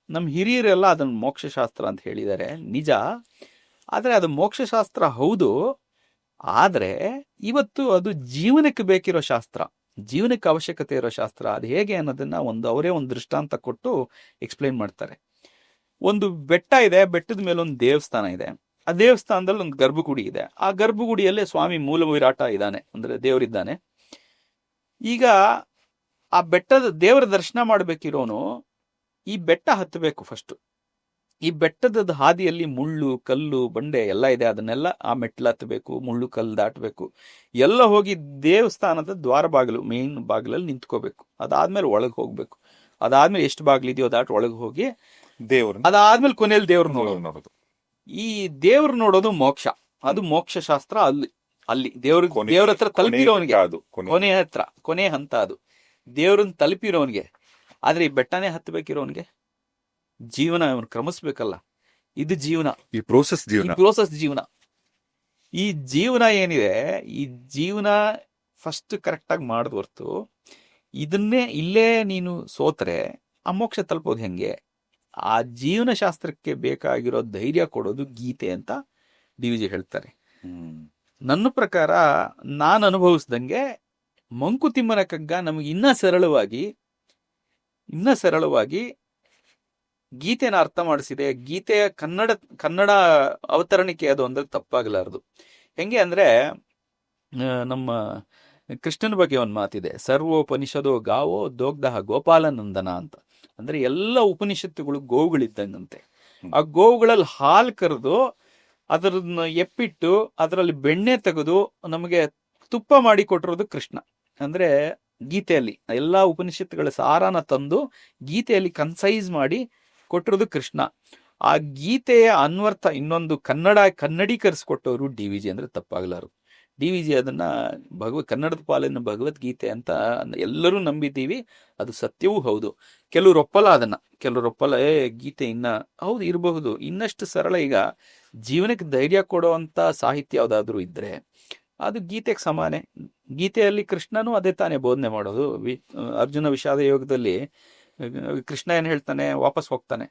ನಮ್ಮ ಹಿರಿಯರೆಲ್ಲ ಅದನ್ನು ಮೋಕ್ಷಶಾಸ್ತ್ರ ಅಂತ ಹೇಳಿದ್ದಾರೆ, ನಿಜ. ಆದರೆ ಅದು ಮೋಕ್ಷಶಾಸ್ತ್ರ ಹೌದು, ಆದರೆ ಇವತ್ತು ಅದು ಜೀವನಕ್ಕೆ ಬೇಕಿರೋ ಶಾಸ್ತ್ರ, ಜೀವನಕ್ಕೆ ಅವಶ್ಯಕತೆ ಇರೋ ಶಾಸ್ತ್ರ. ಅದು ಹೇಗೆ ಅನ್ನೋದನ್ನ ಅವರೇ ಒಂದು ದೃಷ್ಟಾಂತ ಕೊಟ್ಟು ಎಕ್ಸ್ಪ್ಲೈನ್ ಮಾಡ್ತಾರೆ. ಒಂದು ಬೆಟ್ಟ ಇದೆ, ಬೆಟ್ಟದ ಮೇಲೆ ಒಂದು ದೇವಸ್ಥಾನ ಇದೆ. ಆ ದೇವಸ್ಥಾನದಲ್ಲಿ ಒಂದು ಗರ್ಭಗುಡಿ ಇದೆ. ಆ ಗರ್ಭಗುಡಿಯಲ್ಲೇ ಸ್ವಾಮಿ ಮೂಲ ವಿರಾಟ ಇದ್ದಾನೆ, ಅಂದ್ರೆ ದೇವರಿದ್ದಾನೆ. ಈಗ ಆ ಬೆಟ್ಟದ ದೇವರ ದರ್ಶನ ಮಾಡಬೇಕಿರೋನು ಈ ಬೆಟ್ಟ ಹತ್ತಬೇಕು ಫಸ್ಟ್. ಈ ಬೆಟ್ಟದ ಹಾದಿಯಲ್ಲಿ ಮುಳ್ಳು, ಕಲ್ಲು, ಬಂಡೆ ಎಲ್ಲ ಇದೆ. ಅದನ್ನೆಲ್ಲ ಆ ಮೆಟ್ಲು ಹತ್ತಬೇಕು, ಮುಳ್ಳು ಕಲ್ಲು ದಾಟಬೇಕು. ಎಲ್ಲ ಹೋಗಿ ದೇವಸ್ಥಾನದ ದ್ವಾರ ಬಾಗಿಲು, ಮೇನ್ ಬಾಗಿಲಲ್ಲಿ ನಿಂತ್ಕೋಬೇಕು. ಅದಾದ್ಮೇಲೆ ಒಳಗೆ ಹೋಗ್ಬೇಕು. ಅದಾದ್ಮೇಲೆ ಎಷ್ಟು ಬಾಗಿಲಿದೆಯೋ ದಾಟ್ ಒಳಗೆ ಹೋಗಿ ದೇವ್ರ, ಅದಾದ್ಮೇಲೆ ಕೊನೆಯಲ್ಲಿ ದೇವ್ರ ನೋಡೋದು. ಈ ದೇವ್ರು ನೋಡೋದು ಮೋಕ್ಷ, ಅದು ಮೋಕ್ಷ ಶಾಸ್ತ್ರ. ಅಲ್ಲಿ ದೇವ್ರ ಹತ್ರ ತಲುಪಿರೋನ್ಗೆ, ಅದು ಕೊನೆ ಹಂತ, ಅದು ದೇವ್ರನ್ನ ತಲುಪಿರೋನ್ಗೆ. ಆದ್ರೆ ಈ ಬೆಟ್ಟನೇ ಹತ್ತಬೇಕಿರೋನ್ಗೆ ಜೀವನ ಅವನು ಕ್ರಮಿಸ್ಬೇಕಲ್ಲ. ಇದು ಜೀವನ, ಈ ಪ್ರೋಸೆಸ್ ಜೀವನ. ಈ ಜೀವನ ಏನಿದೆ, ಈ ಜೀವನ ಫಸ್ಟ್ ಕರೆಕ್ಟಾಗಿ ಮಾಡಿದ ಹೊರ್ತು ಇಲ್ಲೇ ನೀನು ಸೋತ್ರೆ ಆ ಮೋಕ್ಷ ತಲುಪೋದು ಹೆಂಗೆ? ಆ ಜೀವನ ಶಾಸ್ತ್ರಕ್ಕೆ ಬೇಕಾಗಿರೋ ಧೈರ್ಯ ಕೊಡೋದು ಗೀತೆ ಅಂತ DVG ಹೇಳ್ತಾರೆ. ನನ್ನ ಪ್ರಕಾರ ನಾನು ಅನುಭವಿಸ್ದಂಗೆ ಮಂಕುತಿಮ್ಮನ ಕಗ್ಗ ನಮಗೆ ಇನ್ನ ಸರಳವಾಗಿ ಗೀತೆನ ಅರ್ಥ ಮಾಡಿಸಿದೆ. ಗೀತೆಯ ಕನ್ನಡ ಅವತರಣಿಕೆ ಅದು ಅಂದ್ರೆ ತಪ್ಪಾಗಲಾರದು. ಹೆಂಗೆ ಅಂದ್ರೆ, ನಮ್ಮ ಕೃಷ್ಣನ ಬಗ್ಗೆ ಒಂದು ಮಾತಿದೆ, ಸರ್ವೋಪನಿಷದೋ ಗಾವೋ ದೋಗ್ಧ ಗೋಪಾಲನಂದನ ಅಂತ. ಅಂದ್ರೆ ಎಲ್ಲ ಉಪನಿಷತ್ತುಗಳು ಗೋವುಗಳಿದ್ದಂಗಂತೆ. ಆ ಗೋವುಗಳಲ್ಲಿ ಹಾಲು ಕರೆದು ಅದರನ್ನ ಎಪ್ಪಿಟ್ಟು ಅದರಲ್ಲಿ ಬೆಣ್ಣೆ ತೆಗೆದು ನಮಗೆ ತುಪ್ಪ ಮಾಡಿ ಕೊಟ್ಟಿರೋದು ಕೃಷ್ಣ. ಅಂದ್ರೆ ಗೀತೆಯಲ್ಲಿ ಎಲ್ಲಾ ಉಪನಿಷತ್ತುಗಳ ಸಾರಾನ ತಂದು ಗೀತೆಯಲ್ಲಿ ಕನ್ಸೈಸ್ ಮಾಡಿ ಕೊಟ್ಟಿರೋದು ಕೃಷ್ಣ. ಆ ಗೀತೆಯ ಅನ್ವರ್ಥ ಇನ್ನೊಂದು ಕನ್ನಡೀಕರಿಸ್ಕೊಟ್ಟವರು DVG ಅಂದ್ರೆ ತಪ್ಪಾಗಲಾರದು. DVG ಅದನ್ನ ಕನ್ನಡದ ಪಾಲಿನ ಭಗವದ್ಗೀತೆ ಅಂತ ಎಲ್ಲರೂ ನಂಬಿದ್ದೀವಿ. ಅದು ಸತ್ಯವೂ ಹೌದು. ಕೆಲವ್ರು ಒಪ್ಪಲ್ಲ ಗೀತೆ ಇನ್ನ ಹೌದು ಇರಬಹುದು, ಇನ್ನಷ್ಟು ಸರಳ. ಈಗ ಜೀವನಕ್ಕೆ ಧೈರ್ಯ ಕೊಡುವಂತ ಸಾಹಿತ್ಯ ಯಾವ್ದಾದ್ರು ಇದ್ರೆ ಅದು ಗೀತೆಗೆ ಸಮಾನೆ. ಗೀತೆಯಲ್ಲಿ ಕೃಷ್ಣನು ಅದೇ ತಾನೇ ಬೋಧನೆ ಮಾಡೋದು. ಅರ್ಜುನ ವಿಷಾದ ಯೋಗದಲ್ಲಿ ಕೃಷ್ಣ ಏನ್ ಹೇಳ್ತಾನೆ, ವಾಪಸ್ ಹೋಗ್ತಾನೆ.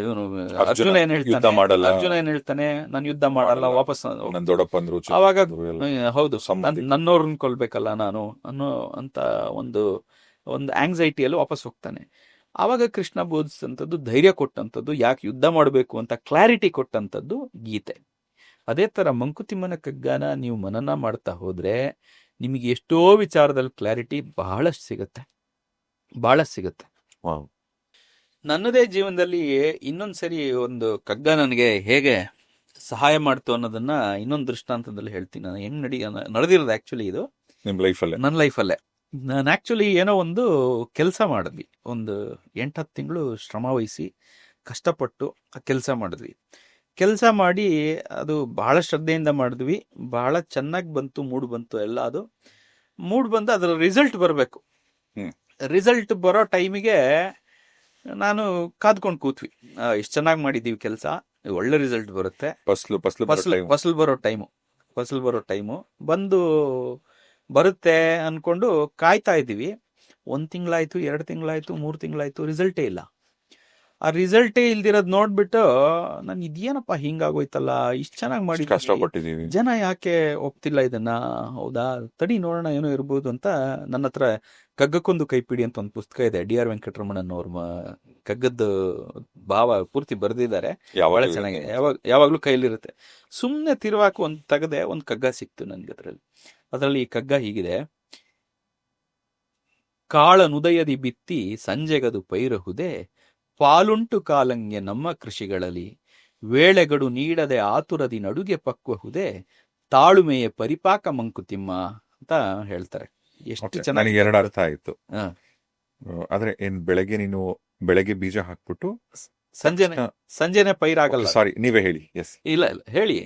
ಇವನು ಅರ್ಜುನ ಏನ್ ಹೇಳ್ತಾನೆ, ನಾನು ಯುದ್ಧ ಮಾಡಲ್ಲ, ವಾಪಸ್. ಅವಾಗ ಹೌದು, ನನ್ನವ್ರನ್ನ ಕೊಲ್ಬೇಕಲ್ಲ ನಾನು ಅಂತ ಒಂದು ಆಂಗ್ಸೈಟಿಯಲ್ಲಿ ವಾಪಸ್ ಹೋಗ್ತಾನೆ. ಆವಾಗ ಕೃಷ್ಣ ಬೋಧಿಸಂಥದ್ದು, ಧೈರ್ಯ ಕೊಟ್ಟಂಥದ್ದು, ಯಾಕೆ ಯುದ್ಧ ಮಾಡಬೇಕು ಅಂತ ಕ್ಲಾರಿಟಿ ಕೊಟ್ಟಂಥದ್ದು ಗೀತೆ. ಅದೇ ತರ ಮಂಕುತಿಮ್ಮನ ಕಗ್ಗನ ನೀವು ಮನನ ಮಾಡ್ತಾ ಹೋದ್ರೆ ನಿಮಗೆ ಎಷ್ಟೋ ವಿಚಾರದಲ್ಲಿ ಕ್ಲಾರಿಟಿ ಬಹಳಷ್ಟು ಸಿಗುತ್ತೆ. ನನ್ನದೇ ಜೀವನದಲ್ಲಿ ಇನ್ನೊಂದ್ಸರಿ ಒಂದು ಕಗ್ಗ ನನಗೆ ಹೇಗೆ ಸಹಾಯ ಮಾಡ್ತು ಅನ್ನೋದನ್ನ ಇನ್ನೊಂದು ದೃಷ್ಟಾಂತದಲ್ಲಿ ಹೇಳ್ತೀನಿ. ನಾನು ಹೆಂಗ್ ನಡೆದಿರೋದು ಆಕ್ಚುಲಿ ಇದು ನನ್ನ ಲೈಫಲ್ಲೇ. ನಾನು ಆಕ್ಚುಲಿ ಏನೋ ಒಂದು ಕೆಲಸ ಮಾಡಿದ್ವಿ, ಒಂದು 8-10 ತಿಂಗಳು ಶ್ರಮ ವಹಿಸಿ ಕಷ್ಟಪಟ್ಟು ಆ ಕೆಲಸ ಮಾಡಿದ್ವಿ. ಕೆಲಸ ಮಾಡಿ ಅದು ಬಹಳ ಶ್ರದ್ಧೆಯಿಂದ ಮಾಡಿದ್ವಿ. ಬಹಳ ಚೆನ್ನಾಗಿ ಬಂತು, ಮೂಡ್ ಬಂತು ಎಲ್ಲ. ಅದು ಮೂಡ್ ಬಂದು ಅದರ ರಿಸಲ್ಟ್ ಬರಬೇಕು. ರಿಸಲ್ಟ್ ಬರೋ ಟೈಮಿಗೆ ನಾನು ಕಾದ್ಕೊಂಡು ಕೂತ್ವಿ, ಎಷ್ಟು ಚೆನ್ನಾಗಿ ಮಾಡಿದ್ದೀವಿ ಕೆಲಸ, ಒಳ್ಳೆ ರಿಸಲ್ಟ್ ಬರುತ್ತೆ. ಫಸಲು ಬರೋ ಟೈಮು ಬಂದು ಬರುತ್ತೆ ಅನ್ಕೊಂಡು ಕಾಯ್ತಾ ಇದ್ದೀವಿ. 1 ತಿಂಗಳಾಯ್ತು, 2 ತಿಂಗಳಾಯ್ತು, 3 ತಿಂಗಳಾಯ್ತು, ರಿಸಲ್ಟೇ ಇಲ್ಲ. ಆ ರಿಸಲ್ಟೇ ಇಲ್ದಿರೋದ್ ನೋಡ್ಬಿಟ್ಟು ನಾನು ಇದೇನಪ್ಪ ಹಿಂಗಾಗೋಯ್ತಲ್ಲ, ಇಷ್ಟು ಚೆನ್ನಾಗಿ ಮಾಡಿದ್ದೀವಿ, ಜನ ಯಾಕೆ ಒಪ್ತಿಲ್ಲ ಇದನ್ನ, ಹೌದಾ ತಡಿ ನೋಡೋಣ ಏನೋ ಇರ್ಬೋದು ಅಂತ ನನ್ನ ಹತ್ರ ಕಗ್ಗಕ್ಕೊಂದು ಕೈಪಿಡಿ ಅಂತ ಒಂದು ಪುಸ್ತಕ ಇದೆ. DR ವೆಂಕಟರಮಣನ್ ಅವ್ರ ಕಗ್ಗದ ಭಾವ ಪೂರ್ತಿ ಬರೆದಿದ್ದಾರೆ, ಬಹಳ ಚೆನ್ನಾಗಿದೆ. ಯಾವಾಗ್ಲೂ ಕೈಲಿರುತ್ತೆ. ಸುಮ್ನೆ ತಿರುವಾಕು ಒಂದು ತೆಗೆದೆ, ಒಂದು ಕಗ್ಗ ಸಿಕ್ತು ನನ್ಗೆ. ಅದರಲ್ಲಿ ಈ ಕಗ್ಗ ಹೀಗಿದೆ: ಕಾಳನುದಯದಿ ಬಿತ್ತಿ ಸಂಜೆಗದು ಪೈರಹುದೇ, ಪಾಲುಂಟು ಕಾಲಂಗೆ ನಮ್ಮ ಕೃಷಿಗಳಲ್ಲಿ, ವೇಳೆಗಡು ನೀಡದೆ ಆತುರದಿ ನಡುಗೆ ಪಕ್ವಹುದೇ, ತಾಳುಮೆಯ ಪರಿಪಾಕ ಮಂಕುತಿಮ್ಮ ಅಂತ ಹೇಳ್ತಾರೆ. ಎಷ್ಟು ಚೆನ್ನಾಗಿ. 2 ಅರ್ಥ ಆಯ್ತು. ಆದ್ರೆ ಏನ್ ಬೆಳಗ್ಗೆ ಬೀಜ ಹಾಕ್ಬಿಟ್ಟು ಸಂಜೆನೆ ಪೈರಾಗಲ್ಲ. ಸಾರಿ, ನೀವೇ ಹೇಳಿ. ಎಸ್, ಇಲ್ಲ ಹೇಳಿ.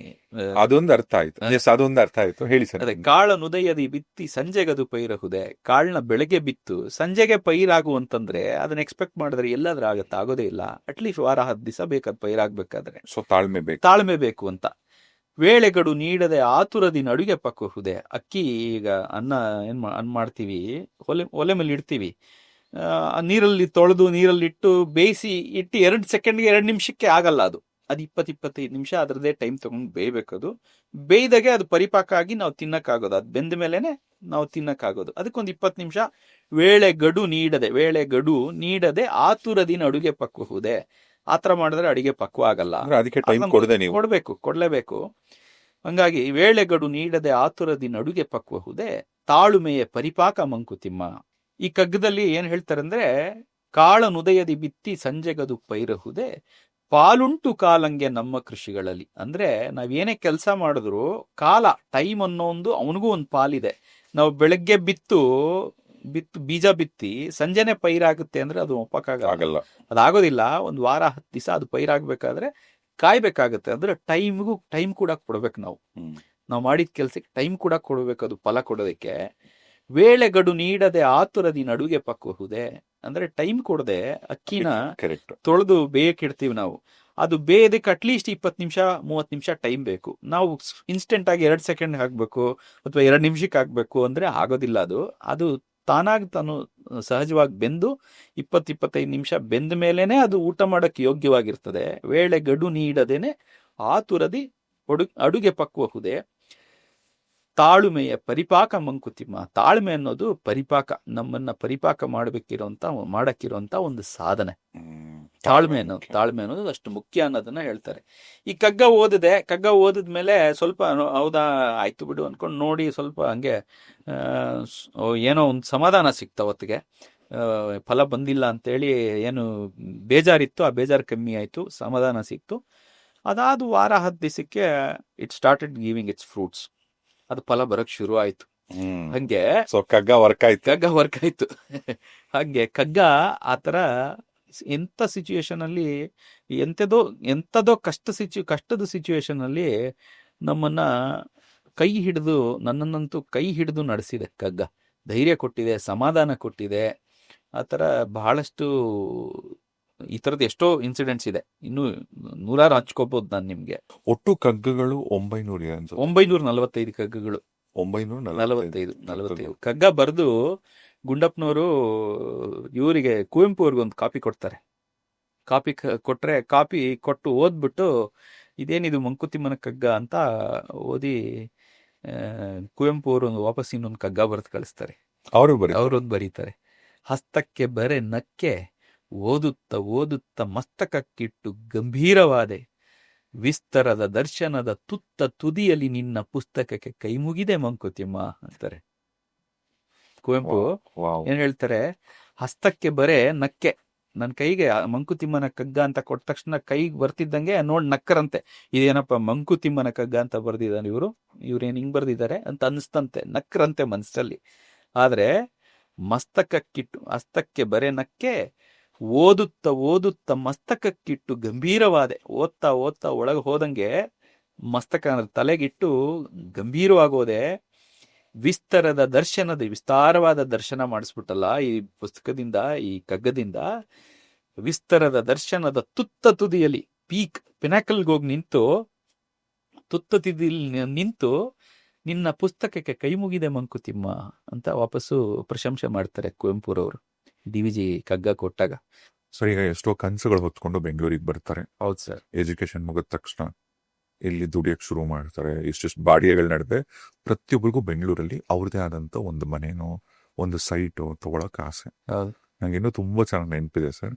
ಅದೊಂದು ಅರ್ಥ ಆಯ್ತು. ಎಸ್, ಅದೊಂದು ಅರ್ಥ ಆಯ್ತು, ಹೇಳಿ ಸರ್. ಅದೇ, ಕಾಳನುದಯದಿ ಬಿತ್ತಿ ಸಂಜೆಗದು ಪೈರಹುದೆ. ಕಾಳನ್ನ ಬೆಳಗ್ಗೆ ಬಿತ್ತು ಸಂಜೆಗೆ ಪೈರಾಗು ಅಂತಂದ್ರೆ ಅದನ್ನ ಎಕ್ಸ್ಪೆಕ್ಟ್ ಮಾಡಿದ್ರೆ ಎಲ್ಲಾದ್ರೂ ಆಗತ್ತೆ? ಆಗೋದೇ ಇಲ್ಲ. ಅಟ್ಲೀಸ್ಟ್ ವಾರ 10 ದಿವಸ ಬೇಕಾದ ಪೈರಾಗ್ಬೇಕಾದ್ರೆ. ಸೊ ತಾಳ್ಮೆ ಬೇಕು ಅಂತ. ವೇಳೆಗಡು ನೀಡದೆ ಆತುರದಿ ಅಡುಗೆ ಪಕ್ಕಹುದೆ. ಅಕ್ಕಿ ಈಗ ಅನ್ನ ಮಾಡ್ತೀವಿ, ಒಲೆ ಮೇಲೆ ಇಡ್ತೀವಿ, ನೀರಲ್ಲಿ ತೊಳೆದು ನೀರಲ್ಲಿಟ್ಟು ಬೇಯಿಸಿ ಇಟ್ಟು 2 ಸೆಕೆಂಡ್ಗೆ 2 ನಿಮಿಷಕ್ಕೆ ಆಗಲ್ಲ. ಅದು 20-25 ನಿಮಿಷ ಅದರದೇ ಟೈಮ್ ತಗೊಂಡು ಬೇಯಬೇಕದು. ಬೇಯ್ದಾಗೆ ಅದು ಪರಿಪಾಕ ಆಗಿ ನಾವು ತಿನ್ನಕ್ಕಾಗೋದು. ಅದು ಬೆಂದ ಮೇಲೆನೆ ನಾವು ತಿನ್ನಕ್ಕಾಗೋದು. ಅದಕ್ಕೊಂದು 20 ನಿಮಿಷ ವೇಳೆಗಡು ನೀಡದೆ ಆತುರದಿನ ಅಡುಗೆ ಪಕ್ಕಹುದೆ. ಆತರ ಮಾಡಿದ್ರೆ ಅಡಿಗೆ ಪಕ್ವ ಆಗಲ್ಲ. ಅದಕ್ಕೆ ಟೈಮ್ ಕೊಡ್ಲೇಬೇಕು. ಹಂಗಾಗಿ ವೇಳೆಗಡು ನೀಡದೆ ಆತುರದಿನ ಅಡುಗೆ ಪಕ್ವಹುದೆ. ತಾಳುಮೆಯ ಪರಿಪಾಕ ಮಂಕುತಿಮ್ಮ. ಈ ಕಗ್ಗದಲ್ಲಿ ಏನ್ ಹೇಳ್ತಾರೆ ಅಂದ್ರೆ, ಕಾಳನುದಯದಿ ಬಿತ್ತಿ ಸಂಜೆಗದು ಪೈರಹುದೆ, ಪಾಲುಂಟು ಕಾಲಂಗೆ ನಮ್ಮ ಕೃಷಿಗಳಲ್ಲಿ. ಅಂದ್ರೆ ನಾವೇನೇ ಕೆಲಸ ಮಾಡಿದ್ರು ಕಾಲ, ಟೈಮ್ ಅನ್ನೋ ಅವನಿಗೂ ಒಂದು ಪಾಲಿದೆ. ನಾವು ಬೆಳಗ್ಗೆ ಬಿತ್ತು ಬೀಜ ಬಿತ್ತಿ ಸಂಜೆನೆ ಪೈರಾಗುತ್ತೆ ಅಂದ್ರೆ ಅದು ಒಪ್ಪಕ್ಕಾಗಲ್ಲ, ಅದಾಗೋದಿಲ್ಲ. ಒಂದು ವಾರ 10 ದಿವಸ ಅದು ಪೈರಾಗಬೇಕಾದ್ರೆ ಕಾಯ್ಬೇಕಾಗತ್ತೆ. ಅಂದ್ರೆ ಟೈಮ್ ಕೂಡ ಕೊಡ್ಬೇಕು. ನಾವು ಮಾಡಿದ ಕೆಲ್ಸಕ್ಕೆ ಟೈಮ್ ಕೂಡ ಕೊಡ್ಬೇಕು, ಅದು ಫಲ ಕೊಡೋದಕ್ಕೆ. ವೇಳೆಗಡು ನೀಡದೆ ಆತುರದಿ ಅಡುಗೆ ಪಕ್ಕಹುದೆ ಅಂದ್ರೆ ಟೈಮ್ ಕೊಡದೆ ಅಕ್ಕಿನ ತೊಳೆದು ಬೇಯಕ್ಕಿಡ್ತೀವಿ ನಾವು. ಅದು ಬೇಯದಕ್ಕೆ ಅಟ್ಲೀಸ್ಟ್ 20 ನಿಮಿಷ 30 ನಿಮಿಷ ಟೈಮ್ ಬೇಕು. ನಾವು ಇನ್ಸ್ಟೆಂಟ್ ಆಗಿ 2 ಸೆಕೆಂಡ್ ಹಾಕ್ಬೇಕು ಅಥವಾ 2 ನಿಮಿಷಕ್ಕೆ ಹಾಕ್ಬೇಕು ಅಂದ್ರೆ ಆಗೋದಿಲ್ಲ. ಅದು ತಾನಾಗಿ ತಾನು ಸಹಜವಾಗಿ ಬೆಂದು 20-25 ನಿಮಿಷ ಬೆಂದ ಮೇಲೇನೆ ಅದು ಊಟ ಮಾಡಕ್ಕೆ ಯೋಗ್ಯವಾಗಿರ್ತದೆ. ವೇಳೆಗಡು ನೀಡದೇನೆ ಆತುರದಿ ಅಡುಗೆ ಪಕ್ವಹುದೆ. ತಾಳುಮೆಯ ಪರಿಪಾಕ ಮಂಕುತಿಮ್ಮ. ತಾಳ್ಮೆ ಅನ್ನೋದು ಪರಿಪಾಕ, ನಮ್ಮನ್ನ ಪರಿಪಾಕ ಮಾಡಕ್ಕಿರೋಂತ ಒಂದು ಸಾಧನೆ. ತಾಳ್ಮೆ ಅನ್ನೋದು ಅಷ್ಟು ಮುಖ್ಯ ಅನ್ನೋದನ್ನ ಹೇಳ್ತಾರೆ. ಈ ಕಗ್ಗ ಓದಿದ್ಮೇಲೆ ಸ್ವಲ್ಪ ಹೌದಾ ಆಯ್ತು ಬಿಡು ಅನ್ಕೊಂಡು ನೋಡಿ ಸ್ವಲ್ಪ ಹಂಗೆ ಏನೋ ಒಂದು ಸಮಾಧಾನ ಸಿಕ್ತ. ಹೊತ್ತಿಗೆ ಫಲ ಬಂದಿಲ್ಲ ಅಂತೇಳಿ ಏನು ಬೇಜಾರಿತ್ತು, ಆ ಬೇಜಾರು ಕಮ್ಮಿ ಆಯ್ತು, ಸಮಾಧಾನ ಸಿಕ್ತು. ಅದಾದ ವಾರ 10 ದಿವಸಕ್ಕೆ it started giving it's fruits. ಅದು ಫಲ ಬರಕ್ ಶುರು ಆಯ್ತು. ಹಂಗೆ ಕಗ್ಗ ವರ್ಕ್ ಆಯ್ತು. ಹಂಗೆ ಕಗ್ಗ ಆತರ ಎಂತ ಸಿಚುವೇಶನ್ ಅಲ್ಲಿ ಎಂತದೋ ಕಷ್ಟದ ಸಿಚುವೇಶನ್ ಅಲ್ಲಿ ನಮ್ಮನ್ನ ನನ್ನನ್ನಂತೂ ಕೈ ಹಿಡಿದು ನಡೆಸಿದೆ ಕಗ್ಗ. ಧೈರ್ಯ ಕೊಟ್ಟಿದೆ, ಸಮಾಧಾನ ಕೊಟ್ಟಿದೆ. ಆತರ ಬಹಳಷ್ಟು ಈ ತರದ ಎಷ್ಟೋ ಇನ್ಸಿಡೆಂಟ್ಸ್ ಇದೆ. ಇನ್ನು 100 ಹಂಚ್ಕೋಬಹುದು ನಾನು ನಿಮ್ಗೆ. ಒಟ್ಟು ಕಗ್ಗಗಳು 945 ಕಗ್ಗಗಳು. 945 ಕಗ್ಗ ಬರೆದು ಗುಂಡಪ್ಪನವರು ಇವರಿಗೆ ಕುವೆಂಪು ಅವ್ರಿಗೆ ಒಂದು ಕಾಪಿ ಕೊಡ್ತಾರೆ. ಕಾಪಿ ಕೊಟ್ಟು ಓದ್ಬಿಟ್ಟು ಇದೇನಿದು ಮಂಕುತಿಮ್ಮನ ಕಗ್ಗ ಅಂತ ಓದಿ ಕುವೆಂಪು ಅವರು ವಾಪಸ್ ಇನ್ನೊಂದು ಕಗ್ಗ ಬರೆದು ಕಳಿಸ್ತಾರೆ. ಅವರೊಂದು ಬರೀತಾರೆ. ಹಸ್ತಕ್ಕೆ ಬರೆ ನಕ್ಕೆ ಓದುತ್ತ ಮಸ್ತಕಕ್ಕಿಟ್ಟು ಗಂಭೀರವಾದೆ, ವಿಸ್ತರದ ದರ್ಶನದ ತುದಿಯಲ್ಲಿ ನಿನ್ನ ಪುಸ್ತಕಕ್ಕೆ ಕೈ ಮುಗಿದೆ ಮಂಕುತಿಮ್ಮ ಅಂತಾರೆ ಕುವೆಂಪು. ಏನ್ ಹೇಳ್ತಾರೆ? ಹಸ್ತಕ್ಕೆ ಬರೆ ನಕ್ಕೆ, ನನ್ನ ಕೈಗೆ ಮಂಕುತಿಮ್ಮನ ಕಗ್ಗ ಅಂತ ಕೊಟ್ಟ ತಕ್ಷಣ ಕೈಗೆ ಬರ್ತಿದ್ದಂಗೆ ನಕ್ಕರಂತೆ. ಇದೇನಪ್ಪ ಮಂಕುತಿಮ್ಮನ ಕಗ್ಗ ಅಂತ ಬರ್ದಿದ್ದಾನೆ ಇವ್ರೇನ್ ಹಿಂಗ್ ಬರ್ದಿದ್ದಾರೆ ಅಂತ ಅನಿಸ್ತಂತೆ, ನಕ್ಕರಂತೆ ಮನಸ್ಸಲ್ಲಿ. ಆದ್ರೆ ಹಸ್ತಕ್ಕೆ ಬರೆ ನಕ್ಕೆ ಓದುತ್ತ ಮಸ್ತಕಕ್ಕಿಟ್ಟು ಗಂಭೀರವಾದೆ. ಓದ್ತಾ ಒಳಗೆ ಹೋದಂಗೆ ಮಸ್ತಕ ತಲೆಗಿಟ್ಟು ಗಂಭೀರವಾಗೋದೆ. ವಿಸ್ತಾರವಾದ ದರ್ಶನ ಮಾಡಿಸ್ಬಿಟ್ಟಲ್ಲ ಈ ಪುಸ್ತಕದಿಂದ, ಈ ಕಗ್ಗದಿಂದ. ವಿಸ್ತರದ ದರ್ಶನದ ತುದಿಯಲ್ಲಿ ಪಿನಾಕಲ್ಗೆ ಹೋಗಿ ನಿಂತು ನಿಂತು ನಿನ್ನ ಪುಸ್ತಕಕ್ಕೆ ಕೈ ಮುಗಿದೆ ಮಂಕುತಿಮ್ಮ ಅಂತ ವಾಪಸ್ಸು ಪ್ರಶಂಸೆ ಮಾಡ್ತಾರೆ ಕುವೆಂಪುರವರು DVG ಕಗ್ಗ ಕೊಟ್ಟಾಗ. ಸರ್, ಈಗ ಎಷ್ಟೋ ಕನಸುಗಳು ಹೊತ್ಕೊಂಡು ಬೆಂಗಳೂರಿಗೆ ಬರ್ತಾರೆ. ಹೌದು ಸರ್. ಎಜುಕೇಶನ್ ಮುಗಿದ ತಕ್ಷಣ ಇಲ್ಲಿ ದುಡಿಯಕ್ಕೆ ಶುರು ಮಾಡ್ತಾರೆ. ಇಷ್ಟಿಷ್ಟು ಬಾಡಿಗೆಗಳು ನಡೆದೆ ಪ್ರತಿಯೊಬ್ಬರಿಗೂ ಬೆಂಗಳೂರಲ್ಲಿ ಅವ್ರದೇ ಆದಂತ ಒಂದು ಮನೇನೋ ಒಂದು ಸೈಟು ತಗೊಳಕ್ ಆಸೆ. ನಂಗಿನ್ನೂ ತುಂಬಾ ಚೆನ್ನಾಗಿ ನೆನಪಿದೆ ಸರ್.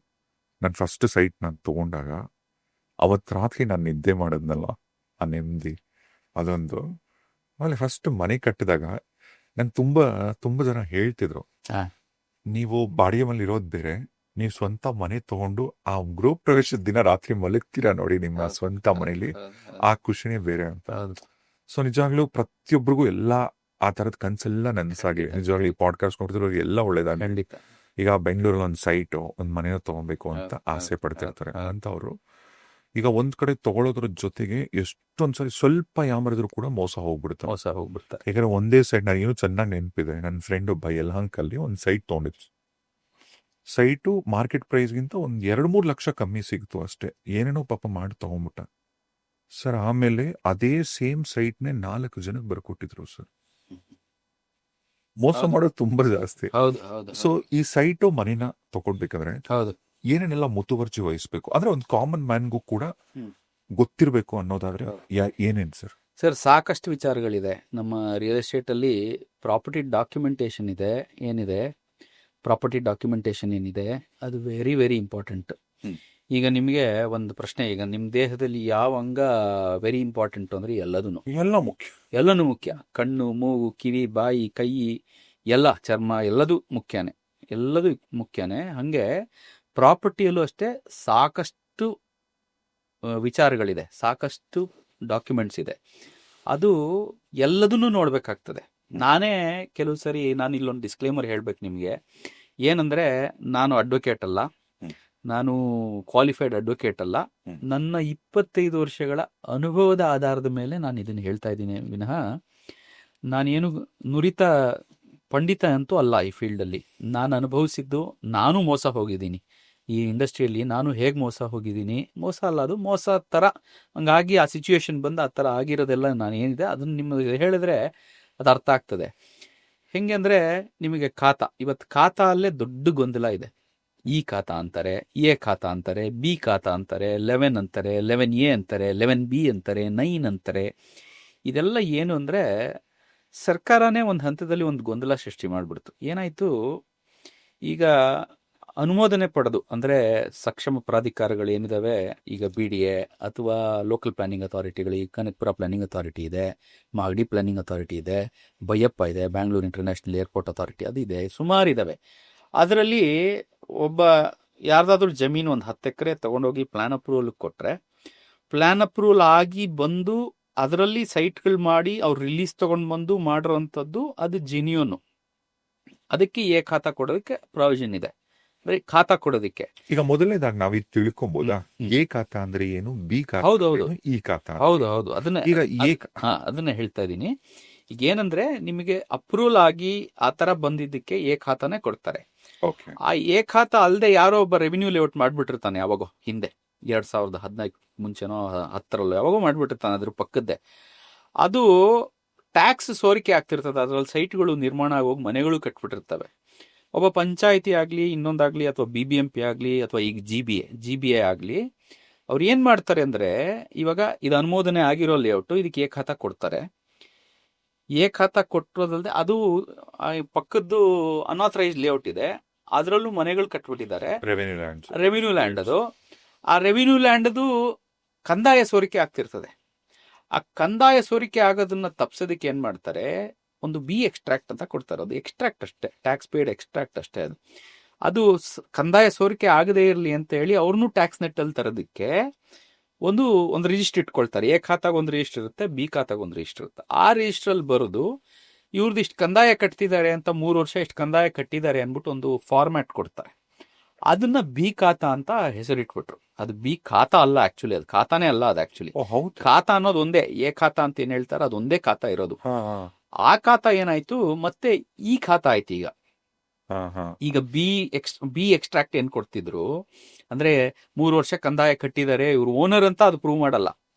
ನನ್ನ ಫಸ್ಟ್ ಸೈಟ್ ನಾನು ತಗೊಂಡಾಗ ಅವತ್ತು ರಾತ್ರಿ ನಾನು ನಿದ್ದೆ ಮಾಡೋದ್ನಲ್ಲ, ಆ ನೆಮ್ಮದಿ ಅದೊಂದು. ಆಮೇಲೆ ಫಸ್ಟ್ ಮನೆ ಕಟ್ಟಿದಾಗ ನಂಗೆ ತುಂಬಾ ಜನ ಹೇಳ್ತಿದ್ರು, ನೀವು ಬಾಡಿಗೆ ಮನೇಲಿ ಇರೋದು ಬೇರೆ, ನೀವು ಸ್ವಂತ ಮನೆ ತಗೊಂಡು ಆ ಗೃಹ ಪ್ರವೇಶದ ದಿನ ರಾತ್ರಿ ಮಲಗ್ತೀರಾ ನೋಡಿ ನಿಮ್ಮ ಸ್ವಂತ ಮನೇಲಿ, ಆ ಖುಷಿನೇ ಬೇರೆ ಅಂತ. ಸೊ ನಿಜವಾಗ್ಲೂ ಪ್ರತಿಯೊಬ್ಬರಿಗೂ ಎಲ್ಲ ಆ ತರದ ಕನ್ಸೆಲ್ಲ ನನ್ಸಾಗಿ ನಿಜವಾಗ್ಲೂ ಈ ಪಾಡ್ಕಾಸ್ಟ್ ನೋಡಿದ್ರು ಎಲ್ಲ ಒಳ್ಳೇದಾಗ. ಈಗ ಬೆಂಗಳೂರಲ್ಲಿ ಒಂದು ಸೈಟು ಒಂದು ಮನೆಯೋ ತಗೊಬೇಕು ಅಂತ ಆಸೆ ಪಡ್ತಿರ್ತಾರೆ ಅಂತವ್ರು ಈಗ ಒಂದ್ ಕಡೆ ತಗೊಳ್ಳೋದ್ರ ಜೊತೆಗೆ ಎಷ್ಟೊಂದ್ಸರಿ ಸ್ವಲ್ಪ ಯಾಮರಿದ್ರು ಕೂಡ ಮೋಸ ಹೋಗ್ಬಿಡ್ತಾರೆ. ಯಾಕಂದ್ರೆ ಒಂದೇ ಸೈಟ್ ನನಗೇನು ಚೆನ್ನಾಗಿ ನೆನಪಿದೆ, ನನ್ನ ಫ್ರೆಂಡ್ ಒಬ್ಬ ಯಲಹಂಕಲ್ಲಿ ಒಂದು ಸೈಟ್ ತೊಗೊಂಡಿತ್ತು. ಸೈಟು ಮಾರ್ಕೆಟ್ ಪ್ರೈಸ್ಗಿಂತ ಒಂದ್ 2-3 ಲಕ್ಷ ಕಮ್ಮಿ ಸಿಗ್ತು ಅಷ್ಟೇ. ಏನೇನೋ ಪಾಪ ಮಾಡಿ ತಗೊಂಡ್ಬಿಟ್ಟ ಸರ್. ಆಮೇಲೆ ಅದೇ ಸೇಮ್ ಸೈಟ್ನೇ 4 ಜನಕ್ಕೆ ಬರ್ಕೊಟ್ಟಿದ್ರು ಸರ್. ಮೋಸ ಮಾಡೋದು ತುಂಬಾ ಜಾಸ್ತಿ. ಸೊ ಈ ಸೈಟು ಮನೇನ ತಗೊಳ್ಬೇಕಾದ್ರೆ ಏನೇನೆಲ್ಲ ಮುತುವರ್ಜಿ ವಹಿಸ್ಬೇಕು ಅಂದ್ರೆ ಒಂದು ಕಾಮನ್ ಮ್ಯಾನ್ಗೂ ಕೂಡ ಗೊತ್ತಿರಬೇಕು ಅನ್ನೋದಾದ್ರೆ ಏನೇನು ಸರ್? ಸರ್, ಸಾಕಷ್ಟು ವಿಚಾರಗಳಿದೆ. ನಮ್ಮ ರಿಯಲ್ ಎಸ್ಟೇಟಲ್ಲಿ ಪ್ರಾಪರ್ಟಿ ಡಾಕ್ಯುಮೆಂಟೇಶನ್ ಏನಿದೆ ಅದು ವೆರಿ ವೆರಿ ಇಂಪಾರ್ಟೆಂಟ್. ಈಗ ನಿಮಗೆ ಒಂದು ಪ್ರಶ್ನೆ, ಈಗ ನಿಮ್ಮ ದೇಹದಲ್ಲಿ ಯಾವ ಅಂಗ ವೆರಿ ಇಂಪಾರ್ಟೆಂಟ್ ಅಂದರೆ ಎಲ್ಲನೂ ಮುಖ್ಯ. ಕಣ್ಣು, ಮೂಗು, ಕಿವಿ, ಬಾಯಿ, ಕೈ ಎಲ್ಲ, ಚರ್ಮ ಎಲ್ಲದೂ ಮುಖ್ಯನೇ. ಹಾಗೆ ಪ್ರಾಪರ್ಟಿಯಲ್ಲೂ ಅಷ್ಟೇ ಸಾಕಷ್ಟು ವಿಚಾರಗಳಿದೆ, ಸಾಕಷ್ಟು ಡಾಕ್ಯುಮೆಂಟ್ಸ್ ಇದೆ. ಅದು ಎಲ್ಲದನ್ನೂ ನೋಡಬೇಕಾಗ್ತದೆ. ನಾನೇ ಕೆಲವು ಸರಿ ನಾನು ಇಲ್ಲೊಂದು ಡಿಸ್ಕ್ಲೇಮರ್ ಹೇಳ್ಬೇಕು ನಿಮಗೆ. ಏನಂದರೆ, ನಾನು ಅಡ್ವೊಕೇಟ್ ಅಲ್ಲ, ನಾನು ಕ್ವಾಲಿಫೈಡ್ ಅಡ್ವೊಕೇಟ್ ಅಲ್ಲ. ನನ್ನ 25 ವರ್ಷಗಳ ಅನುಭವದ ಆಧಾರದ ಮೇಲೆ ನಾನು ಇದನ್ನು ಹೇಳ್ತಾ ಇದ್ದೀನಿ ವಿನಃ ನಾನೇನು ನುರಿತ ಪಂಡಿತ ಅಂತೂ ಅಲ್ಲ. ಈ ಫೀಲ್ಡಲ್ಲಿ ನಾನು ಅನುಭವಿಸಿದ್ದು, ನಾನು ಮೋಸ ಹೋಗಿದ್ದೀನಿ ಈ ಇಂಡಸ್ಟ್ರಿಯಲ್ಲಿ. ನಾನು ಹೇಗೆ ಮೋಸ ಹೋಗಿದ್ದೀನಿ, ಮೋಸ ಅಲ್ಲ, ಅದು ಮೋಸ ಥರ ಹಂಗಾಗಿ ಆ ಸಿಚುವೇಶನ್ ಬಂದು ಆ ಥರ ಆಗಿರೋದೆಲ್ಲ ನಾನು ಏನಿದೆ ಅದನ್ನು ನಿಮಗೆ ಹೇಳಿದ್ರೆ ಅದು ಅರ್ಥ ಆಗ್ತದೆ. ಹೆಂಗೆ ಅಂದರೆ, ನಿಮಗೆ ಇವತ್ತು ಖಾತಾ ಅಲ್ಲೇ ದೊಡ್ಡ ಗೊಂದಲ ಇದೆ. ಈ ಖಾತಾ ಅಂತಾರೆ, ಎ ಖಾತಾ ಅಂತಾರೆ, ಬಿ ಖಾತಾ ಅಂತಾರೆ, 11 ಅಂತಾರೆ, 11A ಅಂತಾರೆ, 11B ಅಂತಾರೆ, 9 ಅಂತಾರೆ. ಇದೆಲ್ಲ ಏನು ಅಂದರೆ, ಸರ್ಕಾರನೇ ಒಂದು ಹಂತದಲ್ಲಿ ಒಂದು ಗೊಂದಲ ಸೃಷ್ಟಿ ಮಾಡಿಬಿಡ್ತು. ಏನಾಯಿತು, ಈಗ ಅನುಮೋದನೆ ಪಡೆದು ಅಂದರೆ ಸಕ್ಷಮ ಪ್ರಾಧಿಕಾರಗಳು ಏನಿದಾವೆ, ಈಗ BDA ಅಥವಾ ಲೋಕಲ್ ಪ್ಲಾನಿಂಗ್ ಅಥಾರಿಟಿಗಳು, ಈಗ ಕನಕಪುರ ಪ್ಲಾನಿಂಗ್ ಅಥಾರಿಟಿ ಇದೆ, ಮಾಗಡಿ ಪ್ಲಾನಿಂಗ್ ಅಥಾರಿಟಿ ಇದೆ, ಬೈಯಪ್ಪ ಇದೆ, ಬ್ಯಾಂಗ್ಳೂರು ಇಂಟರ್ನ್ಯಾಷನಲ್ ಏರ್ಪೋರ್ಟ್ ಅಥಾರಿಟಿ ಅದು ಇದೆ, ಸುಮಾರು ಇದ್ದಾವೆ. ಅದರಲ್ಲಿ ಒಬ್ಬ ಯಾರ್ದಾದ್ರೂ ಜಮೀನು ಒಂದು 10 ಎಕರೆ ತೊಗೊಂಡೋಗಿ ಪ್ಲಾನ್ ಅಪ್ರೂವಲ್ ಕೊಟ್ಟರೆ, ಪ್ಲಾನ್ ಅಪ್ರೂವಲ್ ಆಗಿ ಬಂದು ಅದರಲ್ಲಿ ಸೈಟ್ಗಳು ಮಾಡಿ ಅವ್ರು ರಿಲೀಸ್ ತೊಗೊಂಡು ಬಂದು ಮಾಡಿರೋವಂಥದ್ದು ಅದು ಜೆನ್ಯೂನು. ಅದಕ್ಕೆ ಎ ಖಾತಾ ಕೊಡೋದಕ್ಕೆ ಪ್ರಾವಿಷನ್ ಇದೆ, ಬರೀ ಖಾತಾ ಕೊಡೋದಕ್ಕೆ. ಈಗ ಮೊದಲನೇದಾಗಿ ನಾವು ಇದು ತಿಳ್ಕೊಬೋದಾ, ಎ ಖಾತಾ ಅಂದ್ರೆ ಏನು, ಬಿ ಖಾತಾ ಹೌದು, ಈ ಖಾತಾ ಹೌದು, ಅದನ್ನ ಈಗ ಅದನ್ನ ಹೇಳ್ತಾ ಇದ್ದೀನಿ. ಈಗ ಏನಂದ್ರೆ, ನಿಮಗೆ ಅಪ್ರೂವಲ್ ಆಗಿ ಆ ತರ ಬಂದಿದ್ದಕ್ಕೆ ಎ ಖಾತಾನೇ ಕೊಡ್ತಾರೆ. ಆ ಎ ಖಾತಾ ಅಲ್ಲದೆ ಯಾರೋ ಒಬ್ಬ ರೆವಿನ್ಯೂ ಲೇಔಟ್ ಮಾಡ್ಬಿಟ್ಟಿರ್ತಾನೆ, ಯಾವಾಗೋ ಹಿಂದೆ 2015 ಮುಂಚೆನೋ 10ರಲ್ಲೋ ಯಾವಾಗೋ ಮಾಡ್ಬಿಟ್ಟಿರ್ತಾನೆ, ಅದ್ರ ಪಕ್ಕದ್ದೇ. ಅದು ಟ್ಯಾಕ್ಸ್ ಸೋರಿಕೆ ಆಗ್ತಿರ್ತದೆ, ಅದರಲ್ಲಿ ಸೈಟ್ಗಳು ನಿರ್ಮಾಣ ಆಗೋಗಿ ಮನೆಗಳು ಕಟ್ಬಿಟ್ಟಿರ್ತವೆ. ಒಬ್ಬ ಪಂಚಾಯಿತಿ ಆಗಲಿ, ಇನ್ನೊಂದಾಗಲಿ, ಅಥವಾ BBMP ಆಗಲಿ, ಅಥವಾ ಈಗ GBA ಆಗಲಿ, ಅವ್ರು ಏನು ಮಾಡ್ತಾರೆ ಅಂದರೆ, ಇವಾಗ ಇದು ಅನುಮೋದನೆ ಆಗಿರೋ ಲೇಔಟು, ಇದಕ್ಕೆ ಎ ಖಾತಾ ಕೊಡ್ತಾರೆ. ಎ ಖಾತಾ ಕೊಟ್ಟಿರೋದಲ್ಲದೆ ಅದು ಪಕ್ಕದ್ದು ಅನ್ಆಥರೈಸ್ಡ್ ಲೇಔಟ್ ಇದೆ, ಅದರಲ್ಲೂ ಮನೆಗಳು ಕಟ್ಬಿಟ್ಟಿದ್ದಾರೆ, ರೆವಿನ್ಯೂ ಲ್ಯಾಂಡ್. ಅದು ಆ ರೆವಿನ್ಯೂ ಲ್ಯಾಂಡ್ದು ಕಂದಾಯ ಸೋರಿಕೆ ಆಗ್ತಿರ್ತದೆ. ಆ ಕಂದಾಯ ಸೋರಿಕೆ ಆಗೋದನ್ನ ತಪ್ಸೋದಕ್ಕೆ ಏನು ಮಾಡ್ತಾರೆ, ಒಂದು ಬಿ ಎಕ್ಸ್ಟ್ರಾಕ್ಟ್ ಅಂತ ಕೊಡ್ತಾರೆ. ಅದು ಎಕ್ಸ್ಟ್ರಾಕ್ಟ್ ಅಷ್ಟೇ, ಟ್ಯಾಕ್ಸ್ ಪೇಡ್ ಎಕ್ಸ್ಟ್ರಾಕ್ಟ್ ಅಷ್ಟೇ. ಅದು ಕಂದಾಯ ಸೋರಿಕೆ ಆಗದೇ ಇರಲಿ ಅಂತ ಹೇಳಿ ಅವ್ರನ್ನೂ ಟ್ಯಾಕ್ಸ್ ನೆಟ್ಟಲ್ಲಿ ತರೋದಕ್ಕೆ ಒಂದು ರಿಜಿಸ್ಟರ್ ಇಟ್ಕೊಳ್ತಾರೆ. ಎ ಖಾತಾಗ ಒಂದು ರಿಜಿಸ್ಟರ್ ಇರುತ್ತೆ, ಬಿ ಖಾತಾಗ ಒಂದು ರಿಜಿಸ್ಟರ್ ಇರುತ್ತೆ. ಆ ರಿಜಿಸ್ಟ್ರಲ್ಲಿ ಬರೋದು ಇವ್ರದ್ದು ಇಷ್ಟು ಕಂದಾಯ ಕಟ್ತಿದ್ದಾರೆ ಅಂತ, 3 ವರ್ಷ ಇಷ್ಟು ಕಂದಾಯ ಕಟ್ಟಿದ್ದಾರೆ ಅಂದ್ಬಿಟ್ಟು ಒಂದು ಫಾರ್ಮ್ಯಾಟ್ ಕೊಡ್ತಾರೆ. ಅದನ್ನ ಬಿ ಖಾತಾ ಅಂತ ಹೆಸರಿಟ್ಬಿಟ್ರು. ಅದು ಬಿ ಖಾತಾ ಅಲ್ಲ, ಆಕ್ಚುಲಿ ಅದು ಖಾತಾನೇ ಅಲ್ಲ. ಅದು ಆಕ್ಚುಲಿ ಖಾತಾ ಅನ್ನೋದು ಒಂದೇ, ಎ ಖಾತಾ ಅಂತ ಏನ್ ಹೇಳ್ತಾರೆ ಅದೊಂದೇ ಖಾತಾ ಇರೋದು. ಆ ಖಾತಾ ಏನಾಯ್ತು, ಮತ್ತೆ ಈ ಖಾತಾ ಆಯ್ತು. ಈಗ ಬಿ ಎಕ್ಸ್ಟ್ರಾಕ್ಟ್ ಏನ್ ಕೊಡ್ತಿದ್ರು ಅಂದ್ರೆ, 3 ವರ್ಷ ಕಂದಾಯ ಕಟ್ಟಿದ್ದಾರೆ, ಇವ್ರು ಓನರ್ ಅಂತ ಅದು ಪ್ರೂವ್ ಮಾಡಲ್ಲ.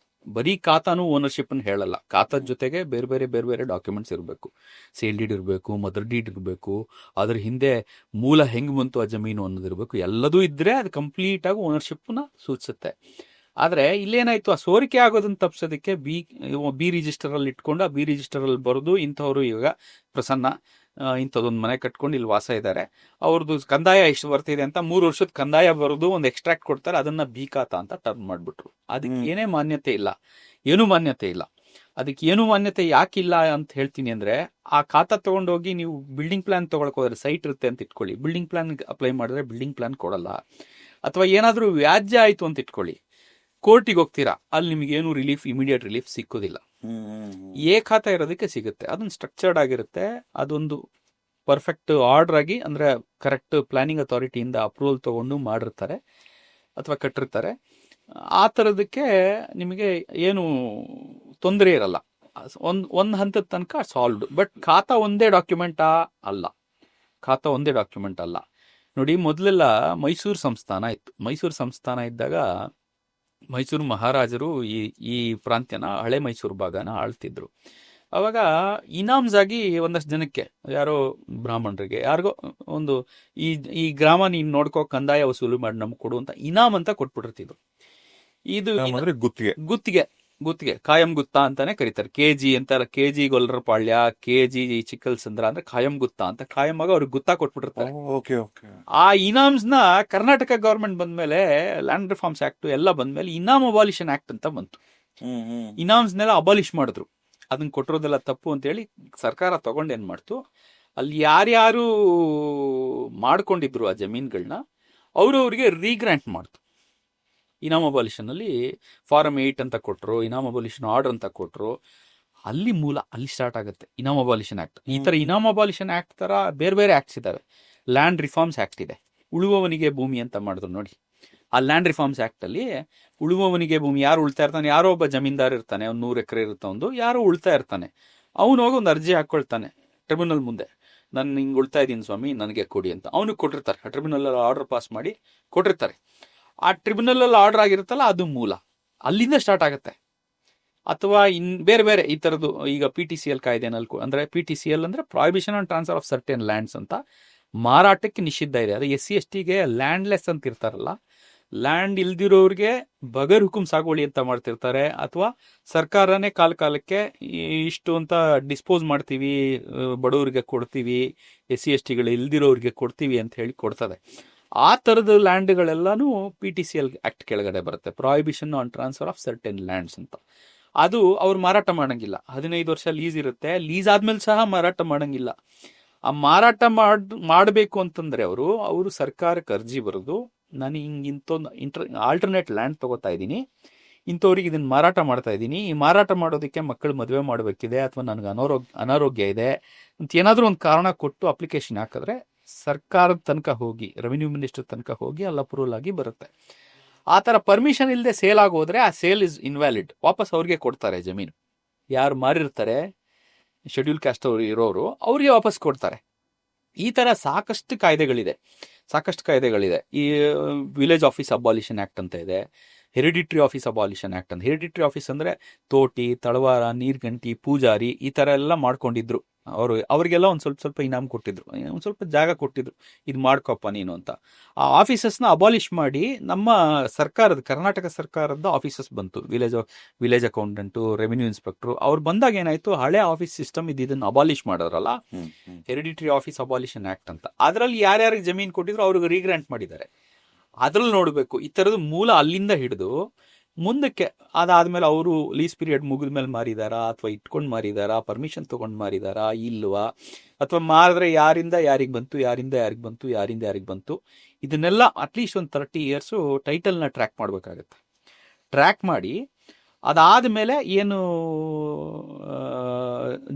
ಬರೀ ಖಾತಾನು ಓನರ್ಶಿಪ್ ಅನ್ನು ಹೇಳಲ್ಲ. ಖಾತಾದ ಜೊತೆಗೆ ಬೇರೆ ಬೇರೆ ಡಾಕ್ಯುಮೆಂಟ್ಸ್ ಇರಬೇಕು. ಸೇಲ್ ಡೀಡ್ ಇರಬೇಕು, ಮದರ್ ಡೀಡ್ ಇರಬೇಕು, ಅದ್ರ ಹಿಂದೆ ಮೂಲ ಹೆಂಗ್ ಬಂತು ಆ ಜಮೀನು ಅನ್ನೋದಿರ್ಬೇಕು. ಎಲ್ಲದೂ ಇದ್ರೆ ಅದು ಕಂಪ್ಲೀಟ್ ಆಗಿ ಓನರ್ಶಿಪ್ನ ಸೂಚಿಸುತ್ತೆ. ಆದ್ರೆ ಇಲ್ಲೇನಾಯ್ತು, ಆ ಸೋರಿಕೆ ಆಗೋದನ್ನ ತಪ್ಸೋದಕ್ಕೆ ಬಿ ರಿಜಿಸ್ಟರ್ ಅಲ್ಲಿ ಇಟ್ಕೊಂಡು, ಆ ಬಿ ರಿಜಿಸ್ಟರ್ ಅಲ್ಲಿ ಬರೋದು ಇಂಥವ್ರು ಇವಾಗ ಪ್ರಸನ್ನ ಇಂಥದ್ದೊಂದು ಮನೆ ಕಟ್ಕೊಂಡು ಇಲ್ಲಿ ವಾಸ ಇದ್ದಾರೆ, ಅವ್ರದ್ದು ಕಂದಾಯ ಇಷ್ಟು ಬರ್ತಿದೆ ಅಂತ 3 ವರ್ಷದ ಕಂದಾಯ ಬರೋದು ಒಂದು ಎಕ್ಸ್ಟ್ರಾಕ್ಟ್ ಕೊಡ್ತಾರೆ, ಅದನ್ನ ಬಿ ಖಾತಾ ಅಂತ ಟರ್ನ್ ಮಾಡ್ಬಿಟ್ರು. ಅದಕ್ಕೆ ಏನೇ ಮಾನ್ಯತೆ ಇಲ್ಲ, ಏನೂ ಮಾನ್ಯತೆ ಇಲ್ಲ. ಅದಕ್ಕೆ ಏನು ಮಾನ್ಯತೆ ಯಾಕಿಲ್ಲ ಅಂತ ಹೇಳ್ತೀನಿ ಅಂದ್ರೆ, ಆ ಖಾತಾ ತಗೊಂಡೋಗಿ ನೀವು ಬಿಲ್ಡಿಂಗ್ ಪ್ಲಾನ್ ತಗೊಳಕ್ ಹೋದ್ರೆ, ಸೈಟ್ ಇರುತ್ತೆ ಅಂತ ಇಟ್ಕೊಳ್ಳಿ, ಬಿಲ್ಡಿಂಗ್ ಪ್ಲಾನ್ ಅಪ್ಲೈ ಮಾಡಿದ್ರೆ ಬಿಲ್ಡಿಂಗ್ ಪ್ಲಾನ್ ಕೊಡಲ್ಲ. ಅಥವಾ ಏನಾದ್ರೂ ವ್ಯಾಜ್ಯ ಆಯ್ತು ಅಂತ ಇಟ್ಕೊಳ್ಳಿ, ಕೋರ್ಟಿಗೆ ಹೋಗ್ತೀರಾ, ಅಲ್ಲಿ ನಿಮ್ಗೆ ಏನು ಇಮಿಡಿಯೇಟ್ ರಿಲೀಫ್ ಸಿಕ್ಕೋದಿಲ್ಲ. ಎ ಖಾತಾ ಇರೋದಕ್ಕೆ ಸಿಗುತ್ತೆ. ಅದೊಂದು ಸ್ಟ್ರಕ್ಚರ್ಡ್ ಆಗಿರುತ್ತೆ, ಅದೊಂದು ಪರ್ಫೆಕ್ಟ್ ಆರ್ಡರ್ ಆಗಿ, ಅಂದರೆ ಕರೆಕ್ಟ್ ಪ್ಲಾನಿಂಗ್ ಅಥಾರಿಟಿಯಿಂದ ಅಪ್ರೂವಲ್ ತೊಗೊಂಡು ಮಾಡಿರ್ತಾರೆ ಅಥವಾ ಕಟ್ಟಿರ್ತಾರೆ. ಆ ಥರದಕ್ಕೆ ನಿಮಗೆ ಏನು ತೊಂದರೆ ಇರಲ್ಲ. ಒಂದು ಹಂತದ ತನಕ ಸಾಲ್ವ್ಡ್. ಬಟ್ ಖಾತಾ ಒಂದೇ ಡಾಕ್ಯುಮೆಂಟಾ? ಅಲ್ಲ, ಖಾತಾ ಒಂದೇ ಡಾಕ್ಯುಮೆಂಟ್ ಅಲ್ಲ. ನೋಡಿ, ಮೊದಲೆಲ್ಲ ಮೈಸೂರು ಸಂಸ್ಥಾನ ಇತ್ತು. ಮೈಸೂರು ಸಂಸ್ಥಾನ ಇದ್ದಾಗ ಮೈಸೂರು ಮಹಾರಾಜರು ಈ ಪ್ರಾಂತ್ಯನ, ಹಳೆ ಮೈಸೂರು ಭಾಗನ ಆಳ್ತಿದ್ರು. ಅವಾಗ ಇನಾಮ್ಸ್ ಆಗಿ ಒಂದಷ್ಟು ಜನಕ್ಕೆ, ಯಾರೋ ಬ್ರಾಹ್ಮಣರಿಗೆ ಯಾರಿಗೋ ಒಂದು ಈ ಗ್ರಾಮ ನೀನು ನೋಡ್ಕೋ, ಕಂದಾಯ ವಸೂಲು ಮಾಡಿ ನಮ್ಗೆ ಕೊಡು ಅಂತ ಇನಾಮ್ ಅಂತ ಕೊಟ್ಬಿಟ್ಟಿರ್ತಿದ್ರು. ಇದು ಗುತ್ತಿಗೆ ಕಾಯಂ ಗುತ್ತಾ ಅಂತಾನೆ ಕರೀತಾರೆ. ಕೆಜಿ ಅಂತಾರ, ಕೆಜಿ ಗೊಲ್ಲರ ಪಾಳ್ಯ, ಕೆಜಿ ಚಿಕ್ಕಲ್ ಸಂದ್ರ ಅಂದ್ರೆ ಕಾಯಂ ಗುತ್ತಾ ಅಂತ. ಕಾಯಂ ಆಗ ಅವ್ರಿಗೆ ಗುತ್ತಾ ಕೊಟ್ಬಿಟ್ಟಿರ್ತಾರೆ. ಆ ಇನಾಮ್ಸ್ ನ ಕರ್ನಾಟಕ ಗವರ್ಮೆಂಟ್ ಬಂದ್ಮೇಲೆ, ಲ್ಯಾಂಡ್ ರಿಫಾರ್ಮ್ಸ್ ಆಕ್ಟ್ ಎಲ್ಲ ಬಂದ್ಮೇಲೆ ಇನಾಮ್ ಅಬಾಲಿಷನ್ ಆಕ್ಟ್ ಅಂತ ಬಂತು. ಇನಾಮ್ಸ್ನೆಲ್ಲ ಅಬಾಲಿಷ್ ಮಾಡಿದ್ರು. ಅದನ್ನ ಕೊಟ್ಟಿರೋದೆಲ್ಲ ತಪ್ಪು ಅಂತೇಳಿ ಸರ್ಕಾರ ತಗೊಂಡು ಏನ್ ಮಾಡ್ತು, ಅಲ್ಲಿ ಯಾರ್ಯಾರು ಮಾಡ್ಕೊಂಡಿದ್ರು ಆ ಜಮೀನ್ಗಳನ್ನ ಅವ್ರಿಗೆ ರೀಗ್ರಾಂಟ್ ಮಾಡ್ತು. ಇನಾಮ್ ಅಬಾಲಿಷನ್ ಅಲ್ಲಿ ಫಾರಂ 8 ಅಂತ ಕೊಟ್ಟರು, ಇನಾಮ್ ಅಬಾಲಿಷನ್ ಆರ್ಡರ್ ಅಂತ ಕೊಟ್ಟರು. ಅಲ್ಲಿ ಸ್ಟಾರ್ಟ್ ಆಗುತ್ತೆ ಇನಾಮ್ ಅಬಾಲಿಷನ್ ಆಕ್ಟ್. ಈ ತರ ಇನಾಮ್ ಅಬಾಲಿಷನ್ ಆಕ್ಟ್ ತರ ಬೇರೆ ಬೇರೆ ಆಕ್ಟ್ಸ್ ಇದಾವೆ. ಲ್ಯಾಂಡ್ ರಿಫಾರ್ಮ್ಸ್ ಆಕ್ಟ್ ಇದೆ, ಉಳುವವನಿಗೆ ಭೂಮಿ ಅಂತ ಮಾಡಿದ್ರು ನೋಡಿ. ಆ ಲ್ಯಾಂಡ್ ರಿಫಾರ್ಮ್ಸ್ ಆಕ್ಟ್ ಅಲ್ಲಿ ಉಳುವವನಿಗೆ ಭೂಮಿ, ಯಾರು ಉಳ್ತಾ ಇರ್ತಾನೆ, ಯಾರೋ ಒಬ್ಬ ಜಮೀನ್ದಾರ್ ಇರ್ತಾನೆ, ಒಂದು 100 ಎಕರೆ ಇರುತ್ತೆ, ಒಂದು ಯಾರೋ ಉಳ್ತಾ ಇರ್ತಾನೆ, ಅವನು ಹೋಗಿ ಒಂದು ಅರ್ಜಿ ಹಾಕೊಳ್ತಾನೆ ಟ್ರಿಬ್ಯುನಲ್ ಮುಂದೆ, ನಾನು ಹಿಂಗೆ ಉಳ್ತಾ ಇದ್ದೀನಿ ಸ್ವಾಮಿ ನನಗೆ ಕೊಡಿ ಅಂತ. ಅವನಿಗೆ ಕೊಟ್ಟಿರ್ತಾರೆ, ಆ ಟ್ರಿಬ್ಯುನಲ್ ಆರ್ಡರ್ ಪಾಸ್ ಮಾಡಿ ಕೊಟ್ಟಿರ್ತಾರೆ. ಆ ಟ್ರಿಬ್ಯುನಲ್ ಅಲ್ಲಿ ಆರ್ಡರ್ ಆಗಿರುತ್ತಲ್ಲ, ಅದು ಮೂಲ, ಅಲ್ಲಿಂದ ಸ್ಟಾರ್ಟ್ ಆಗುತ್ತೆ. ಅಥವಾ ಬೇರೆ ಬೇರೆ ಈ ಥರದ್ದು ಈಗ PTCL ಕಾಯ್ದೆನಲ್ಲಿ, ಅಂದರೆ PTCL ಅಂದರೆ prohibition on transfer of certain lands ಅಂತ, ಮಾರಾಟಕ್ಕೆ ನಿಷಿದ್ಧ ಇದೆ. ಅದು SC/STಗೆ ಲ್ಯಾಂಡ್ಲೆಸ್ ಅಂತ ಇರ್ತಾರಲ್ಲ, ಲ್ಯಾಂಡ್ ಇಲ್ದಿರೋರಿಗೆ ಬಗರ್ ಹುಕುಂ ಸಾಗುವಳಿ ಅಂತ ಮಾಡ್ತಿರ್ತಾರೆ. ಅಥವಾ ಸರ್ಕಾರನೇ ಕಾಲಕ್ಕೆ ಇಷ್ಟು ಅಂತ ಡಿಸ್ಪೋಸ್ ಮಾಡ್ತೀವಿ, ಬಡವರಿಗೆ ಕೊಡ್ತೀವಿ, SC/STಗಳು ಇಲ್ದಿರೋರಿಗೆ ಕೊಡ್ತೀವಿ ಅಂತ ಹೇಳಿ ಕೊಡ್ತದೆ. ಆ ಥರದ ಲ್ಯಾಂಡ್ಗಳೆಲ್ಲಾನು PTCL ಆಕ್ಟ್ ಕೆಳಗಡೆ ಬರುತ್ತೆ, prohibition on transfer of certain lands ಅಂತ. ಅದು ಅವ್ರು ಮಾರಾಟ ಮಾಡಂಗಿಲ್ಲ. 15 ವರ್ಷ ಲೀಸ್ ಇರುತ್ತೆ. ಲೀಸ್ ಆದ್ಮೇಲೆ ಸಹ ಮಾರಾಟ ಮಾಡಂಗಿಲ್ಲ. ಆ ಮಾರಾಟ ಮಾಡಬೇಕು ಅಂತಂದ್ರೆ ಅವರು ಸರ್ಕಾರಕ್ಕೆ ಅರ್ಜಿ ಬರೆದು, ನಾನು ಹಿಂಗೆ ಆಲ್ಟರ್ನೇಟ್ ಲ್ಯಾಂಡ್ ತಗೋತಾ ಇದ್ದೀನಿ, ಇಂಥವ್ರಿಗೆ ಇದನ್ನ ಮಾರಾಟ ಮಾಡ್ತಾ ಇದ್ದೀನಿ, ಈ ಮಾರಾಟ ಮಾಡೋದಕ್ಕೆ ಮಕ್ಕಳು ಮದುವೆ ಮಾಡಬೇಕಿದೆ, ಅಥವಾ ನನಗೆ ಅನಾರೋಗ್ಯ ಇದೆ ಅಂತ ಏನಾದರೂ ಒಂದು ಕಾರಣ ಕೊಟ್ಟು ಅಪ್ಲಿಕೇಶನ್ ಹಾಕಿದ್ರೆ ಸರ್ಕಾರದ ತನಕ ಹೋಗಿ, ರೆವಿನ್ಯೂ ಮಿನಿಸ್ಟರ್ ತನಕ ಹೋಗಿ ಅಲ್ಲಿ ಅಪ್ರೂವಲ್ ಆಗಿ ಬರುತ್ತೆ. ಆ ಥರ ಪರ್ಮಿಷನ್ ಇಲ್ಲದೆ ಸೇಲ್ ಆಗೋದ್ರೆ ಆ ಸೇಲ್ ಇಸ್ ಇನ್ವ್ಯಾಲಿಡ್. ವಾಪಸ್ ಅವ್ರಿಗೆ ಕೊಡ್ತಾರೆ ಜಮೀನು. ಯಾರು ಮಾರಿರ್ತಾರೆ, ಶೆಡ್ಯೂಲ್ ಕ್ಯಾಸ್ಟ್ ಅವ್ರು ಇರೋರು, ಅವ್ರಿಗೆ ವಾಪಸ್ ಕೊಡ್ತಾರೆ. ಈ ಥರ ಸಾಕಷ್ಟು ಕಾಯ್ದೆಗಳಿದೆ. ಈ ವಿಲೇಜ್ ಆಫೀಸ್ ಅಬಾಲಿಷನ್ ಆಕ್ಟ್ ಅಂತ ಇದೆ, ಹೆರಿಡಿಟ್ರಿ ಆಫೀಸ್ ಅಬಾಲಿಷನ್ ಆಕ್ಟ್ ಅಂತ. ಹೆರಿಡಿಟ್ರಿ ಆಫೀಸ್ ಅಂದರೆ ತೋಟಿ, ತಳವಾರ, ನೀರ್ಗಂಟಿ, ಪೂಜಾರಿ ಈ ಥರ ಎಲ್ಲ ಮಾಡ್ಕೊಂಡಿದ್ರು. ಅವ್ರಿಗೆಲ್ಲ ಒಂದು ಸ್ವಲ್ಪ ಇನಾಮ್ ಕೊಟ್ಟಿದ್ರು, ಒಂದು ಸ್ವಲ್ಪ ಜಾಗ ಕೊಟ್ಟಿದ್ರು, ಇದು ಮಾಡ್ಕೊಪ್ಪ ನೀನು ಅಂತ. ಆ ಆಫೀಸಸ್ನ ಅಬಾಲಿಷ್ ಮಾಡಿ ನಮ್ಮ ಕರ್ನಾಟಕ ಸರ್ಕಾರದ ಆಫೀಸಸ್ ಬಂತು. ವಿಲೇಜ್ ಅಕೌಂಟೆಂಟು, ರೆವಿನ್ಯೂ ಇನ್ಸ್ಪೆಕ್ಟ್ರು ಅವ್ರು ಬಂದಾಗ ಏನಾಯ್ತು, ಹಳೆ ಆಫೀಸ್ ಸಿಸ್ಟಮ್ ಇದನ್ನು ಅಬಾಲಿಷ್ ಮಾಡೋರಲ್ಲ, ಹೆರಿಡಿಟ್ರಿ ಆಫೀಸ್ ಅಬಾಲಿಷನ್ ಆಕ್ಟ್ ಅಂತ. ಅದರಲ್ಲಿ ಯಾರ್ಯಾರಿಗೆ ಜಮೀನು ಕೊಟ್ಟಿದ್ರು ಅವ್ರಿಗೆ ರೀಗ್ರಾಂಟ್ ಮಾಡಿದ್ದಾರೆ. ಅದ್ರಲ್ಲಿ ನೋಡಬೇಕು ಈ ಥರದ್ದು ಮೂಲ ಅಲ್ಲಿಂದ ಹಿಡಿದು ಮುಂದಕ್ಕೆ. ಅದಾದ್ಮೇಲೆ ಅವರು ಲೀಸ್ ಪೀರಿಯಡ್ ಮುಗಿದ್ಮೇಲೆ ಮಾರಿದಾರಾ, ಅಥವಾ ಇಟ್ಕೊಂಡು ಮಾರಿದಾರಾ, ಪರ್ಮಿಷನ್ ತೊಗೊಂಡು ಮಾರಿದಾರಾ ಇಲ್ವಾ, ಅಥವಾ ಮಾರಿದ್ರೆ ಯಾರಿಂದ ಯಾರಿಗೆ ಬಂತು, ಇದನ್ನೆಲ್ಲ ಅಟ್ಲೀಸ್ಟ್ ಒಂದು 30 years ಟೈಟಲ್ನ ಟ್ರ್ಯಾಕ್ ಮಾಡಬೇಕಾಗತ್ತೆ. ಟ್ರ್ಯಾಕ್ ಮಾಡಿ ಅದಾದಮೇಲೆ ಏನು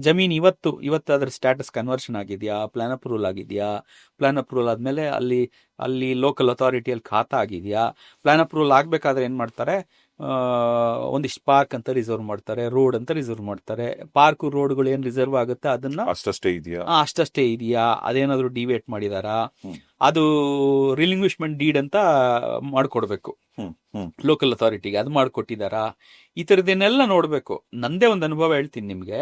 ಜಮೀನು ಇವತ್ತು ಅದರ ಸ್ಟ್ಯಾಟಸ್ ಕನ್ವರ್ಷನ್ ಆಗಿದೆಯಾ, ಪ್ಲಾನ್ ಅಪ್ರೂವಲ್ ಆಗಿದೆಯಾ, ಪ್ಲಾನ್ ಅಪ್ರೂವಲ್ ಆದಮೇಲೆ ಅಲ್ಲಿ ಲೋಕಲ್ ಅಥಾರಿಟಿಯಲ್ಲಿ ಖಾತಾ ಆಗಿದೆಯಾ, ಪ್ಲಾನ್ ಅಪ್ರೂವಲ್ ಆಗಬೇಕಾದ್ರೆ ಏನು ಮಾಡ್ತಾರೆ, ಒಂದಿಷ್ಟು ಪಾರ್ಕ್ ಅಂತ ರಿಸರ್ವ್ ಮಾಡ್ತಾರೆ, ರೋಡ್ ಅಂತ ರಿಸರ್ವ್ ಮಾಡ್ತಾರೆ. ಪಾರ್ಕ್ ರೋಡ್ಗಳು ಏನು ರಿಸರ್ವ್ ಆಗುತ್ತೆ ಅದನ್ನ ಅಷ್ಟಷ್ಟೇ ಇದೆಯಾ, ಅದೇನಾದ್ರು ಡಿವೇಟ್ ಮಾಡಿದಾರಾ, ಅದು ರಿಲಿಂಗ್ವಿಶ್ಮೆಂಟ್ ಡೀಡ್ ಅಂತ ಮಾಡ್ಕೊಡ್ಬೇಕು ಲೋಕಲ್ ಅಥಾರಿಟಿಗೆ, ಅದು ಮಾಡ್ಕೊಟ್ಟಿದಾರಾ, ಈ ಥರದನ್ನೆಲ್ಲ ನೋಡಬೇಕು. ನಂದೇ ಒಂದು ಅನುಭವ ಹೇಳ್ತೀನಿ ನಿಮಗೆ.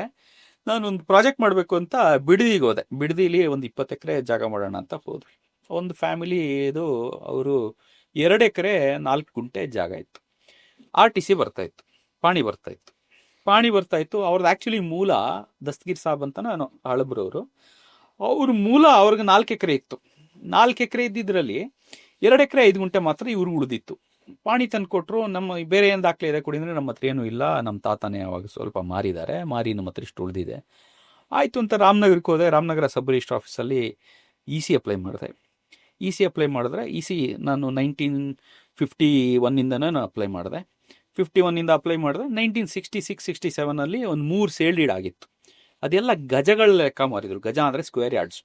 ನಾನೊಂದು ಪ್ರಾಜೆಕ್ಟ್ ಮಾಡಬೇಕು ಅಂತ ಬಿಡದಿಗೆ ಹೋದೆ. ಬಿಡದಿಲಿ ಒಂದು 20 ಎಕರೆ ಜಾಗ ಮಾಡೋಣ ಅಂತ ಹೋದ್ವಿ. ಒಂದು ಫ್ಯಾಮಿಲಿ ಇದು, ಅವರು 2 ಎಕರೆ 4 ಗುಂಟೆ ಜಾಗ ಇತ್ತು. RTC ಬರ್ತಾಯಿತ್ತು, ಪಾಣಿ ಬರ್ತಾಯಿತ್ತು. ಅವ್ರದ್ದು ಆ್ಯಕ್ಚುಲಿ ಮೂಲ ದಸ್ತಗೀರ್ ಸಾಬ್ ಅಂತ ನಾನು ಹಳಬ್ರವರು. ಅವ್ರ ಮೂಲ ಅವ್ರಿಗೆ 4 ಎಕರೆ ಇತ್ತು. 4 ಎಕರೆ ಇದ್ದಿದ್ರಲ್ಲಿ 2 ಎಕರೆ 5 ಗುಂಟೆ ಮಾತ್ರ ಇವ್ರು ಉಳಿದಿತ್ತು. ಪಾಣಿ ತಂದು ಕೊಟ್ಟರು. ನಮ್ಮ ಬೇರೆ ಏನು ದಾಖಲೆ ಇದೆ ಕೊಡಿ ಅಂದರೆ, ನಮ್ಮ ಹತ್ರ ಏನೂ ಇಲ್ಲ, ನಮ್ಮ ತಾತನೇ ಅವಾಗ ಸ್ವಲ್ಪ ಮಾರಿ ನಮ್ಮ ಹತ್ರ ಇಷ್ಟು ಉಳಿದಿದೆ. ಆಯಿತು ಅಂತ ರಾಮನಗರಕ್ಕೆ ಹೋದೆ. ರಾಮನಗರ ಸಬ್ ರಿಜಿಸ್ಟರ್ ಆಫೀಸಲ್ಲಿ EC ಅಪ್ಲೈ ಮಾಡಿದೆ. ಮಾಡಿದ್ರೆ ನಾನು 1951 ನಾನು ಅಪ್ಲೈ ಮಾಡಿದೆ. 51 ಅಪ್ಲೈ ಮಾಡಿದ್ರೆ 1966-67 ಒಂದು 3 ಸೇಲ್ ಡೀಡ್ ಆಗಿತ್ತು. ಅದೆಲ್ಲ ಗಜಗಳ ಲೆಕ್ಕ ಮಾರಿದ್ರು. ಗಜ ಅಂದ್ರೆ ಸ್ಕ್ವೇರ್ ಯಾರ್ಡ್ಸ್.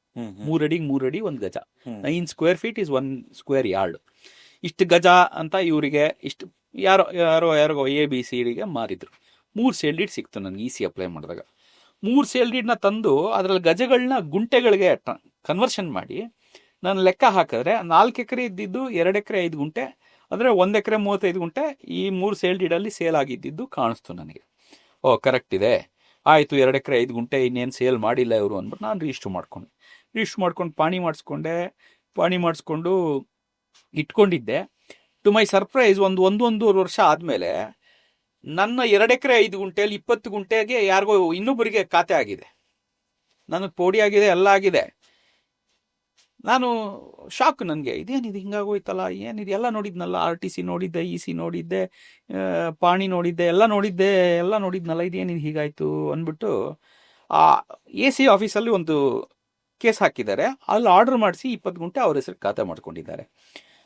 3 ಅಡಿಗೆ 3 ಅಡಿ ಒಂದು ಗಜ. 9 square feet is 1 square yard. ಇಷ್ಟು ಗಜ ಅಂತ ಇವರಿಗೆ ಇಷ್ಟು ಯಾರಿಗೋ ABCDಗೆ ಮಾರಿದ್ರು. 3 ಸೇಲ್ ಡೀಡ್ ಸಿಕ್ತು ನನಗೆ EC ಅಪ್ಲೈ ಮಾಡಿದಾಗ. 3 ಸೇಲ್ ಡೀಡ್ನ ತಂದು ಅದರಲ್ಲಿ ಗಜಗಳನ್ನ ಗುಂಟೆಗಳಿಗೆ ಕನ್ವರ್ಷನ್ ಮಾಡಿ ನಾನು ಲೆಕ್ಕ ಹಾಕಿದ್ರೆ 4 ಎಕರೆ ಇದ್ದಿದ್ದು 2 ಎಕರೆ 5 ಗುಂಟೆ, ಅಂದರೆ 1 ಎಕರೆ 35 ಗುಂಟೆ ಈ 3 ಸೇಲ್ ಡೀಡಲ್ಲಿ ಸೇಲ್ ಆಗಿದ್ದಿದ್ದು ಕಾಣಿಸ್ತು ನನಗೆ. ಓ ಕರೆಕ್ಟ್ ಇದೆ, ಆಯಿತು, 2 ಎಕರೆ 5 ಗುಂಟೆ ಇನ್ನೇನು ಸೇಲ್ ಮಾಡಿಲ್ಲ ಇವರು ಅಂದ್ಬಿಟ್ಟು ನಾನು ರಿಜಿಸ್ಟ್ರ್ ಮಾಡ್ಕೊಂಡು ಪಾಣಿ ಮಾಡಿಸ್ಕೊಂಡು ಇಟ್ಕೊಂಡಿದ್ದೆ. ಟು ಮೈ ಸರ್ಪ್ರೈಸ್ ಒಂದೂವರೆ ವರ್ಷ ಆದಮೇಲೆ ನನ್ನ 2 ಎಕರೆ 5 ಗುಂಟೆಯಲ್ಲಿ 20 ಗುಂಟೆಗೆ ಯಾರಿಗೋ ಇನ್ನೊಬ್ಬರಿಗೆ ಖಾತೆ ಆಗಿದೆ, ನನಗೆ ಪೋಡಿ ಆಗಿದೆ, ಎಲ್ಲ ಆಗಿದೆ. ನಾನು ಶಾಕ್, ನನಗೆ ಇದೇನಿದು ಹಿಂಗಾಗೋಯ್ತಲ್ಲ, ಏನಿದೆ, ಎಲ್ಲ ನೋಡಿದ್ನಲ್ಲ, RTC ನೋಡಿದ್ದೆ, EC ನೋಡಿದ್ದೆ, ಪಾಣಿ ನೋಡಿದ್ದೆ, ಎಲ್ಲ ನೋಡಿದ್ನಲ್ಲ, ಇದೇನಿದು ಹೀಗಾಯಿತು ಅಂದ್ಬಿಟ್ಟು AC ಆಫೀಸಲ್ಲಿ ಒಂದು ಕೇಸ್ ಹಾಕಿದ್ದಾರೆ. ಅಲ್ಲಿ ಆರ್ಡರ್ ಮಾಡಿಸಿ 20 ಗುಂಟೆ ಅವ್ರ ಹೆಸರು ಖಾತೆ ಮಾಡ್ಕೊಂಡಿದ್ದಾರೆ.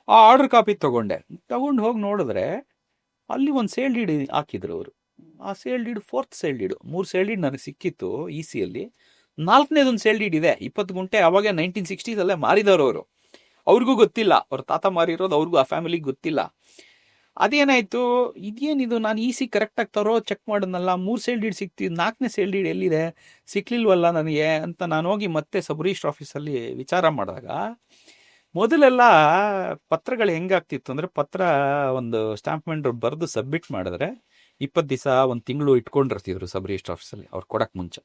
ಆ ಆರ್ಡರ್ ಕಾಪಿ ತಗೊಂಡು ಹೋಗಿ ನೋಡಿದ್ರೆ ಅಲ್ಲಿ ಒಂದು ಸೇಲ್ ಡೀಡ್ ಹಾಕಿದ್ರು ಅವರು. ಆ sale deed 4th sale deed. 3 sale deed ನನಗೆ ಸಿಕ್ಕಿತ್ತು ECಯಲ್ಲಿ. 4ನೇದೊಂದು ಸೇಲ್ ಡೀಡ್ ಇದೆ, 20 ಗುಂಟೆ. ಅವಾಗ 1960s ಮಾರಿದವರು ಅವರು. ಅವ್ರಿಗೂ ಗೊತ್ತಿಲ್ಲ, ಅವ್ರ ತಾತ ಮಾರಿರೋದು ಅವ್ರಿಗೂ, ಆ ಫ್ಯಾಮಿಲಿಗೆ ಗೊತ್ತಿಲ್ಲ. ಅದೇನಾಯಿತು, ಇದೇನಿದು, ನಾನು EC ಕರೆಕ್ಟಾಗಿ ಚೆಕ್ ಮಾಡಿದ್ನಲ್ಲ, 3 ಸೇಲ್ ಡೀಡ್ ಸಿಕ್ತಿದ್ದು, 4ನೇ ಸೇಲ್ ಡೀಡ್ ಎಲ್ಲಿದೆ, ಸಿಕ್ಲಿಲ್ವಲ್ಲ ನನಗೆ ಅಂತ ನಾನು ಹೋಗಿ ಮತ್ತೆ ಸಬ್ ರಿಜಿಸ್ಟ್ರ್ ಆಫೀಸಲ್ಲಿ ವಿಚಾರ ಮಾಡಿದಾಗ, ಮೊದಲೆಲ್ಲ ಪತ್ರಗಳು ಹೆಂಗಾಗ್ತಿತ್ತು ಅಂದರೆ, ಪತ್ರ ಒಂದು ಸ್ಟ್ಯಾಂಪ್ ಮೆಂಡರ್ ಬರೆದು ಸಬ್ಮಿಟ್ ಮಾಡಿದ್ರೆ 20 ದಿವಸ 1 ತಿಂಗಳು ಇಟ್ಕೊಂಡಿರ್ತಿದ್ರು ಸಬ್ ರಿಜಿಸ್ಟ್ರ್ ಆಫೀಸಲ್ಲಿ, ಅವ್ರು ಕೊಡೋಕ್ಕೆ ಮುಂಚೆ.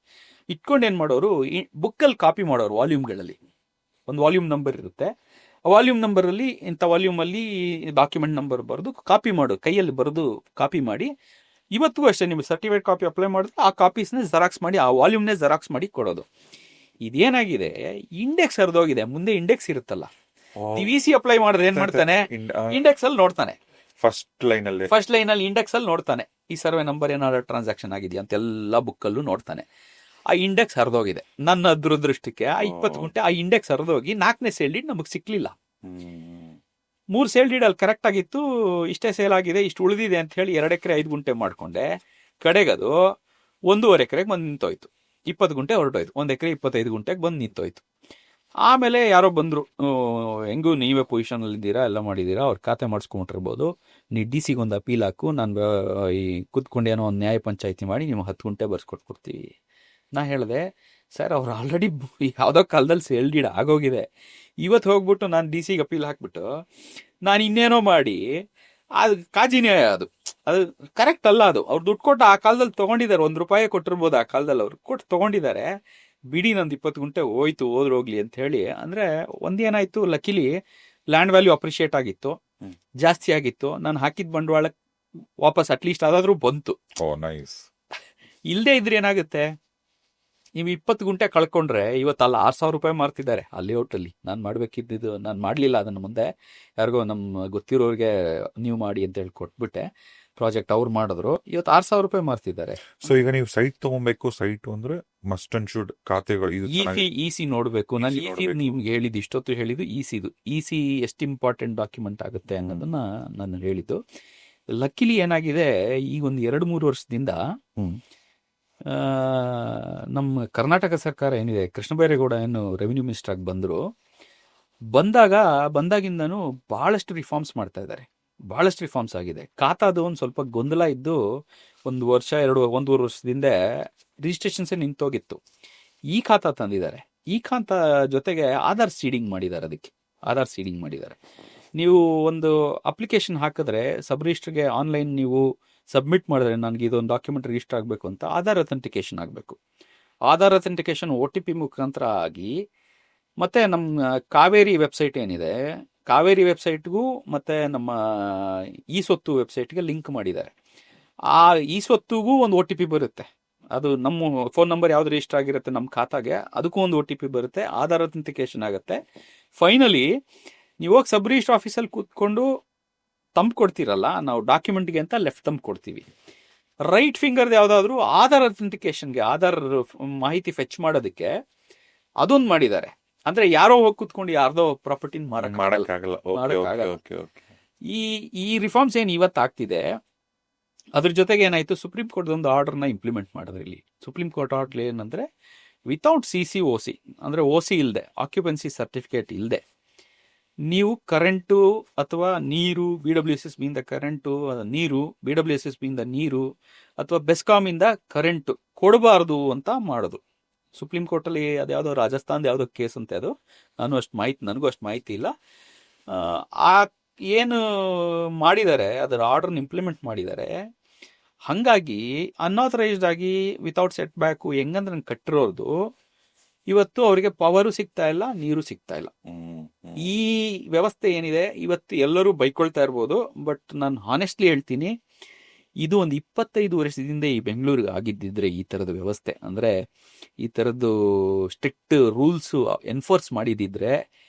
ಇಟ್ಕೊಂಡು ಏನು ಮಾಡೋರು, ಈ ಬುಕ್ಕಲ್ಲಿ ಕಾಪಿ ಮಾಡೋರು. ವಾಲ್ಯೂಮ್ಗಳಲ್ಲಿ ಒಂದು ವಾಲ್ಯೂಮ್ ನಂಬರ್ ಇರುತ್ತೆ, ಆ ವಾಲ್ಯೂಮ್ ನಂಬರಲ್ಲಿ ಇಂಥ ವಾಲ್ಯೂಮಲ್ಲಿ ಡಾಕ್ಯುಮೆಂಟ್ ನಂಬರ್ ಬರೆದು ಕಾಪಿ ಮಾಡೋದು, ಕೈಯಲ್ಲಿ ಬರೆದು ಕಾಪಿ ಮಾಡಿ. ಇವತ್ತಿಗೂ ಅಷ್ಟೇ, ನಿಮಗೆ ಸರ್ಟಿಫೈಡ್ ಕಾಪಿ ಅಪ್ಲೈ ಮಾಡಿದ್ರೆ ಆ ಕಾಪೀಸ್ನೇ ಜೆರಾಕ್ಸ್ ಮಾಡಿ, ಆ ವಾಲ್ಯೂಮ್ನೇ ಜೆರಾಕ್ಸ್ ಮಾಡಿ ಕೊಡೋದು. ಇದೇನಾಗಿದೆ, ಇಂಡೆಕ್ಸ್ ಹರಿದೋಗಿದೆ. ಮುಂದೆ ಇಂಡೆಕ್ಸ್ ಇರುತ್ತಲ್ಲ, ನೀವು EC ಅಪ್ಲೈ ಮಾಡಿದ್ರೆ ಏನ್ ಮಾಡ್ತಾನೆ, ಇಂಡೆಕ್ಸ್ ಅಲ್ಲಿ ನೋಡ್ತಾನೆ. ಫಸ್ಟ್ ಲೈನಲ್ಲಿ ಇಂಡೆಕ್ಸ್ ಅಲ್ಲಿ ನೋಡ್ತಾನೆ, ಈ ಸರ್ವೆ ನಂಬರ್ ಏನಾದ್ರು ಟ್ರಾನ್ಸಾಕ್ಷನ್ ಆಗಿದೆಯಾ ಅಂತ ಎಲ್ಲ ಬುಕ್ಕಲ್ಲೂ ನೋಡ್ತಾನೆ. ಆ ಇಂಡೆಕ್ಸ್ ಹರಿದೋಗಿದೆ. ನನ್ನ ದುರದೃಷ್ಟಕ್ಕೆ ಆ 20 ಗುಂಟೆ ಆ ಇಂಡೆಕ್ಸ್ ಹರಿದೋಗಿ 4ನೇ ಸೇಲ್ ಡೀಡ್ ನಮಗೆ ಸಿಕ್ಲಿಲ್ಲ. 3 ಸೇಲ್ ಡೀಡ್ ಅಲ್ಲಿ ಕರೆಕ್ಟ್ ಆಗಿತ್ತು, ಇಷ್ಟೇ ಸೇಲ್ ಆಗಿದೆ, ಇಷ್ಟು ಉಳಿದಿದೆ ಅಂತ ಹೇಳಿ 2 ಎಕರೆ 5 ಗುಂಟೆ ಮಾಡ್ಕೊಂಡೆ. ಕಡೆಗದು 1.5 ಎಕರೆಗೆ ಬಂದು ನಿಂತೋಯ್ತು. 20 ಗುಂಟೆ ಹೊರಟೋಯ್ತು, 1 ಎಕರೆ 25 ಗುಂಟೆಗೆ ಬಂದು ನಿಂತೋಯ್ತು. ಆಮೇಲೆ ಯಾರೋ ಬಂದರು, ಹೆಂಗೂ ನೀವೇ ಪೊಸಿಷನಲ್ಲಿದ್ದೀರಾ, ಎಲ್ಲ ಮಾಡಿದ್ದೀರಾ, ಅವ್ರು ಖಾತೆ ಮಾಡಿಸ್ಕೊಂಬಿಟ್ಟಿರ್ಬೋದು, ನೀವು DC ಒಂದು ಅಪೀಲ್ ಹಾಕು, ನಾನು ಈ ಕೂತ್ಕೊಂಡು ಏನೋ ಒಂದು ನ್ಯಾಯ ಪಂಚಾಯಿತಿ ಮಾಡಿ ನಿಮ್ಗೆ 10 ಗುಂಟೆ ಬರ್ಸ್ಕೊಟ್ಕೊಡ್ತೀವಿ. ನಾ ಹೇಳಿದೆ, ಸರ್ ಅವ್ರು ಆಲ್ರೆಡಿ ಯಾವುದೋ ಕಾಲದಲ್ಲಿ ಸೇಲ್ ಡೀಡ್ ಆಗೋಗಿದೆ, ಇವತ್ತು ಹೋಗ್ಬಿಟ್ಟು ನಾನು DCಗೆ ಅಪೀಲ್ ಹಾಕ್ಬಿಟ್ಟು ನಾನು ಇನ್ನೇನೋ ಮಾಡಿ, ಅದು ಕಾಜಿನೇ, ಅದು ಕರೆಕ್ಟ್ ಅಲ್ಲ. ಅದು ಅವ್ರು ದುಡ್ಡು ಕೊಟ್ಟು ಆ ಕಾಲದಲ್ಲಿ ತೊಗೊಂಡಿದ್ದಾರೆ, ₹1 ಕೊಟ್ಟಿರ್ಬೋದು ಆ ಕಾಲದಲ್ಲಿ, ಅವ್ರು ಕೊಟ್ಟು ತೊಗೊಂಡಿದ್ದಾರೆ. ಬಿಡಿ, ನಂದು 20 ಗುಂಟೆ ಹೋಗ್ಲಿ ಅಂತ ಹೇಳಿ. ಅಂದರೆ ಒಂದೇನಾಯಿತು, ಲಕ್ಕಿಲಿ ಲ್ಯಾಂಡ್ ವ್ಯಾಲ್ಯೂ ಅಪ್ರಿಷಿಯೇಟ್ ಆಗಿತ್ತು, ಜಾಸ್ತಿ ಆಗಿತ್ತು. ನಾನು ಹಾಕಿದ ಬಂಡವಾಳ ವಾಪಸ್ ಅಟ್ಲೀಸ್ಟ್ ಅದಾದ್ರೂ ಬಂತು. ಇಲ್ಲದೆ ಇದ್ರೆ ಏನಾಗುತ್ತೆ, ನೀವು 20 ಗುಂಟೆ ಕಳ್ಕೊಂಡ್ರೆ ಇವತ್ತಲ್ಲ ₹6,000 ಮಾರ್ತಿದ್ದಾರೆ ಆ ಲೇಔಟಲ್ಲಿ. ನಾನು ಮಾಡಬೇಕಿದ್ದು ನಾನು ಮಾಡಲಿಲ್ಲ, ಅದನ್ನು ಮುಂದೆ ಯಾರಿಗೋ ನಮ್ಮ ಗೊತ್ತಿರೋರಿಗೆ ನೀವು ಮಾಡಿ ಅಂತ ಹೇಳಿ ಕೊಟ್ಬಿಟ್ಟೆ. ಪ್ರಾಜೆಕ್ಟ್ ಅವ್ರು ಮಾಡಿದ್ರು, ಇವತ್ತು ₹6,000 ಮಾರ್ತಿದ್ದಾರೆ. ಸೊ ಈಗ ನೀವು ಸೈಟ್ ತಗೊಬೇಕು, ಸೈಟ್ ಅಂದ್ರೆ ಮಸ್ಟ್ ಅಂಡ್ ಶುಡ್ ಖಾತೆಗಳು EC ನೋಡಬೇಕು. ನಾನು ನಿಮ್ಗೆ ಹೇಳಿದ್ದು, ಇಷ್ಟೊತ್ತು ಹೇಳಿದ್ದು EC ಎಷ್ಟು ಇಂಪಾರ್ಟೆಂಟ್ ಡಾಕ್ಯುಮೆಂಟ್ ಆಗುತ್ತೆ ಅನ್ನೋದನ್ನ ನಾನು ಹೇಳಿದ್ದು. ಲಕ್ಕಿಲಿ ಏನಾಗಿದೆ, ಈ ಒಂದು 2-3 ವರ್ಷದಿಂದ ನಮ್ಮ ಕರ್ನಾಟಕ ಸರ್ಕಾರ ಏನಿದೆ, ಕೃಷ್ಣ ಬೈರೇಗೌಡ ಏನು ರೆವಿನ್ಯೂ ಮಿನಿಸ್ಟರ್ ಆಗಿ ಬಂದಾಗಿಂದನೂ ಬಹಳಷ್ಟು ರಿಫಾರ್ಮ್ಸ್ ಮಾಡ್ತಾ ಇದ್ದಾರೆ. ಬಹಳಷ್ಟು ರಿಫಾರ್ಮ್ಸ್ ಆಗಿದೆ. ಖಾತಾದು ಒಂದು ಸ್ವಲ್ಪ ಗೊಂದಲ ಇದ್ದು 1-1.5 ವರ್ಷದಿಂದ ರಿಜಿಸ್ಟ್ರೇಷನ್ಸೇ ನಿಂತೋಗಿತ್ತು. ಈ ಖಾತಾ ತಂದಿದ್ದಾರೆ. ಈ ಖಾತಾ ಜೊತೆಗೆ ಆಧಾರ್ ಸೀಡಿಂಗ್ ಮಾಡಿದ್ದಾರೆ. ನೀವು ಒಂದು ಅಪ್ಲಿಕೇಶನ್ ಹಾಕಿದ್ರೆ ಸಬ್ ರಿಜಿಸ್ಟ್ರಿಗೆ ಆನ್ಲೈನ್ ನೀವು ಸಬ್ಮಿಟ್ ಮಾಡಿದ್ರೆ, ನನಗೆ ಇದೊಂದು ಡಾಕ್ಯುಮೆಂಟ್ ರಿಜಿಸ್ಟರ್ ಆಗಬೇಕು ಅಂತ ಆಧಾರ್ ಅಥೆಂಟಿಕೇಶನ್ ಆಗಬೇಕು. ಆಧಾರ್ ಅಥೆಂಟಿಕೇಶನ್ OTP ಮುಖಾಂತರ ಆಗಿ, ಮತ್ತು ನಮ್ಮ ಕಾವೇರಿ ವೆಬ್ಸೈಟ್ ಏನಿದೆ, ಕಾವೇರಿ ವೆಬ್ಸೈಟ್ಗೂ ಮತ್ತು ನಮ್ಮ ಇ-ಸ್ವತ್ತು ವೆಬ್ಸೈಟ್ಗೆ ಲಿಂಕ್ ಮಾಡಿದ್ದಾರೆ. ಆ ಇ-ಸ್ವತ್ತುಗೂ ಒಂದು OTP ಬರುತ್ತೆ. ಅದು ನಮ್ಮ ಫೋನ್ ನಂಬರ್ ಯಾವ್ದು ರಿಜಿಸ್ಟರ್ ಆಗಿರುತ್ತೆ ನಮ್ಮ ಖಾತಾಗೆ, ಅದಕ್ಕೂ ಒಂದು OTP ಬರುತ್ತೆ. ಆಧಾರ್ ಅಥೆಂಟಿಕೇಶನ್ ಆಗುತ್ತೆ. ಫೈನಲಿ ನೀವು ಹೋಗಿ ಸಬ್ ರಿಜಿಸ್ಟರ್ ಆಫೀಸಲ್ಲಿ ಕೂತ್ಕೊಂಡು ತಂಪ್ ಕೊಡ್ತೀರಲ್ಲ, ನಾವು ಡಾಕ್ಯುಮೆಂಟ್ಗೆ ಅಂತ ಲೆಫ್ಟ್ ತಂಪ್ ಕೊಡ್ತೀವಿ. ರೈಟ್ ಫಿಂಗರ್ದು ಯಾವುದಾದ್ರೂ ಆಧಾರ್ ಅಥೆಂಟಿಕೇಶನ್ಗೆ, ಆಧಾರ್ ಮಾಹಿತಿ ಫೆಚ್ ಮಾಡೋದಕ್ಕೆ ಅದೊಂದು ಮಾಡಿದ್ದಾರೆ. ಅಂದ್ರೆ ಯಾರೋ ಹೋಗಿ ಕೂತ್ಕೊಂಡು ಯಾರ್ದೋ ಪ್ರಾಪರ್ಟಿನ ಮಾಡಕ್ಕಾಗಲ್ಲ. ಈ ರಿಫಾರ್ಮ್ಸ್ ಏನು ಇವತ್ತು ಆಗ್ತಿದೆ, ಅದ್ರ ಜೊತೆಗೆ ಏನಾಯಿತು, ಸುಪ್ರೀಂ ಕೋರ್ಟ್ ಒಂದು ಆರ್ಡರ್ನ ಇಂಪ್ಲಿಮೆಂಟ್ ಮಾಡಿದ್ರು. ಇಲ್ಲಿ ಸುಪ್ರೀಂ ಕೋರ್ಟ್ ಆರ್ಡರ್ ಏನಂದರೆ, ವಿತೌಟ್ CC/OC ಅಂದರೆ OC ಇಲ್ಲದೆ, ಆಕ್ಯುಪೆನ್ಸಿ ಸರ್ಟಿಫಿಕೇಟ್ ಇಲ್ಲದೆ ನೀವು ಕರೆಂಟು ಅಥವಾ ನೀರು, BWSS ಇಂದ ಕರೆಂಟು, ನೀರು, BWSS ಇಂದ ನೀರು ಅಥವಾ ಬೆಸ್ಕಾಮಿಂದ ಕರೆಂಟು ಕೊಡಬಾರ್ದು ಅಂತ ಮಾಡೋದು. ಸುಪ್ರೀಂ ಕೋರ್ಟಲ್ಲಿ ಅದ್ಯಾವುದೋ ರಾಜಸ್ಥಾನದ ಯಾವುದೋ ಕೇಸ್ ಅಂತೆ ಅದು, ನನಗೂ ಅಷ್ಟು ಮಾಹಿತಿ ಇಲ್ಲ. ಆ ಏನು ಮಾಡಿದ್ದಾರೆ, ಅದರ ಆರ್ಡರ್ನ ಇಂಪ್ಲಿಮೆಂಟ್ ಮಾಡಿದ್ದಾರೆ. ಹಾಗಾಗಿ ಅನ್ಆಥರೈಸ್ಡ್ ಆಗಿ ವಿತೌಟ್ ಸೆಟ್ ಬ್ಯಾಕು ಹೆಂಗಂದ್ರೆ ಕಟ್ಟಿರೋದು, ಇವತ್ತು ಅವರಿಗೆ ಪವರು ಸಿಗ್ತಾ ಇಲ್ಲ, ನೀರು ಸಿಗ್ತಾ ಇಲ್ಲ. ಈ ವ್ಯವಸ್ಥೆ ಏನಿದೆ ಇವತ್ತು ಎಲ್ಲರೂ ಬೈಕೊಳ್ತಾ ಇರ್ಬೋದು, ಬಟ್ ನಾನು ಹಾನೆಸ್ಟ್ಲಿ ಹೇಳ್ತೀನಿ, ಇದು ಒಂದು 25 ವರ್ಷದಿಂದ ಈ ಬೆಂಗಳೂರಿಗೆ ಆಗಿದ್ದಿದ್ರೆ ಈ ಥರದ ವ್ಯವಸ್ಥೆ, ಅಂದರೆ ಈ ಥರದ್ದು ಸ್ಟ್ರಿಕ್ಟ್ ರೂಲ್ಸು ಎನ್ಫೋರ್ಸ್ ಮಾಡಿದ್ದಿದ್ರೆ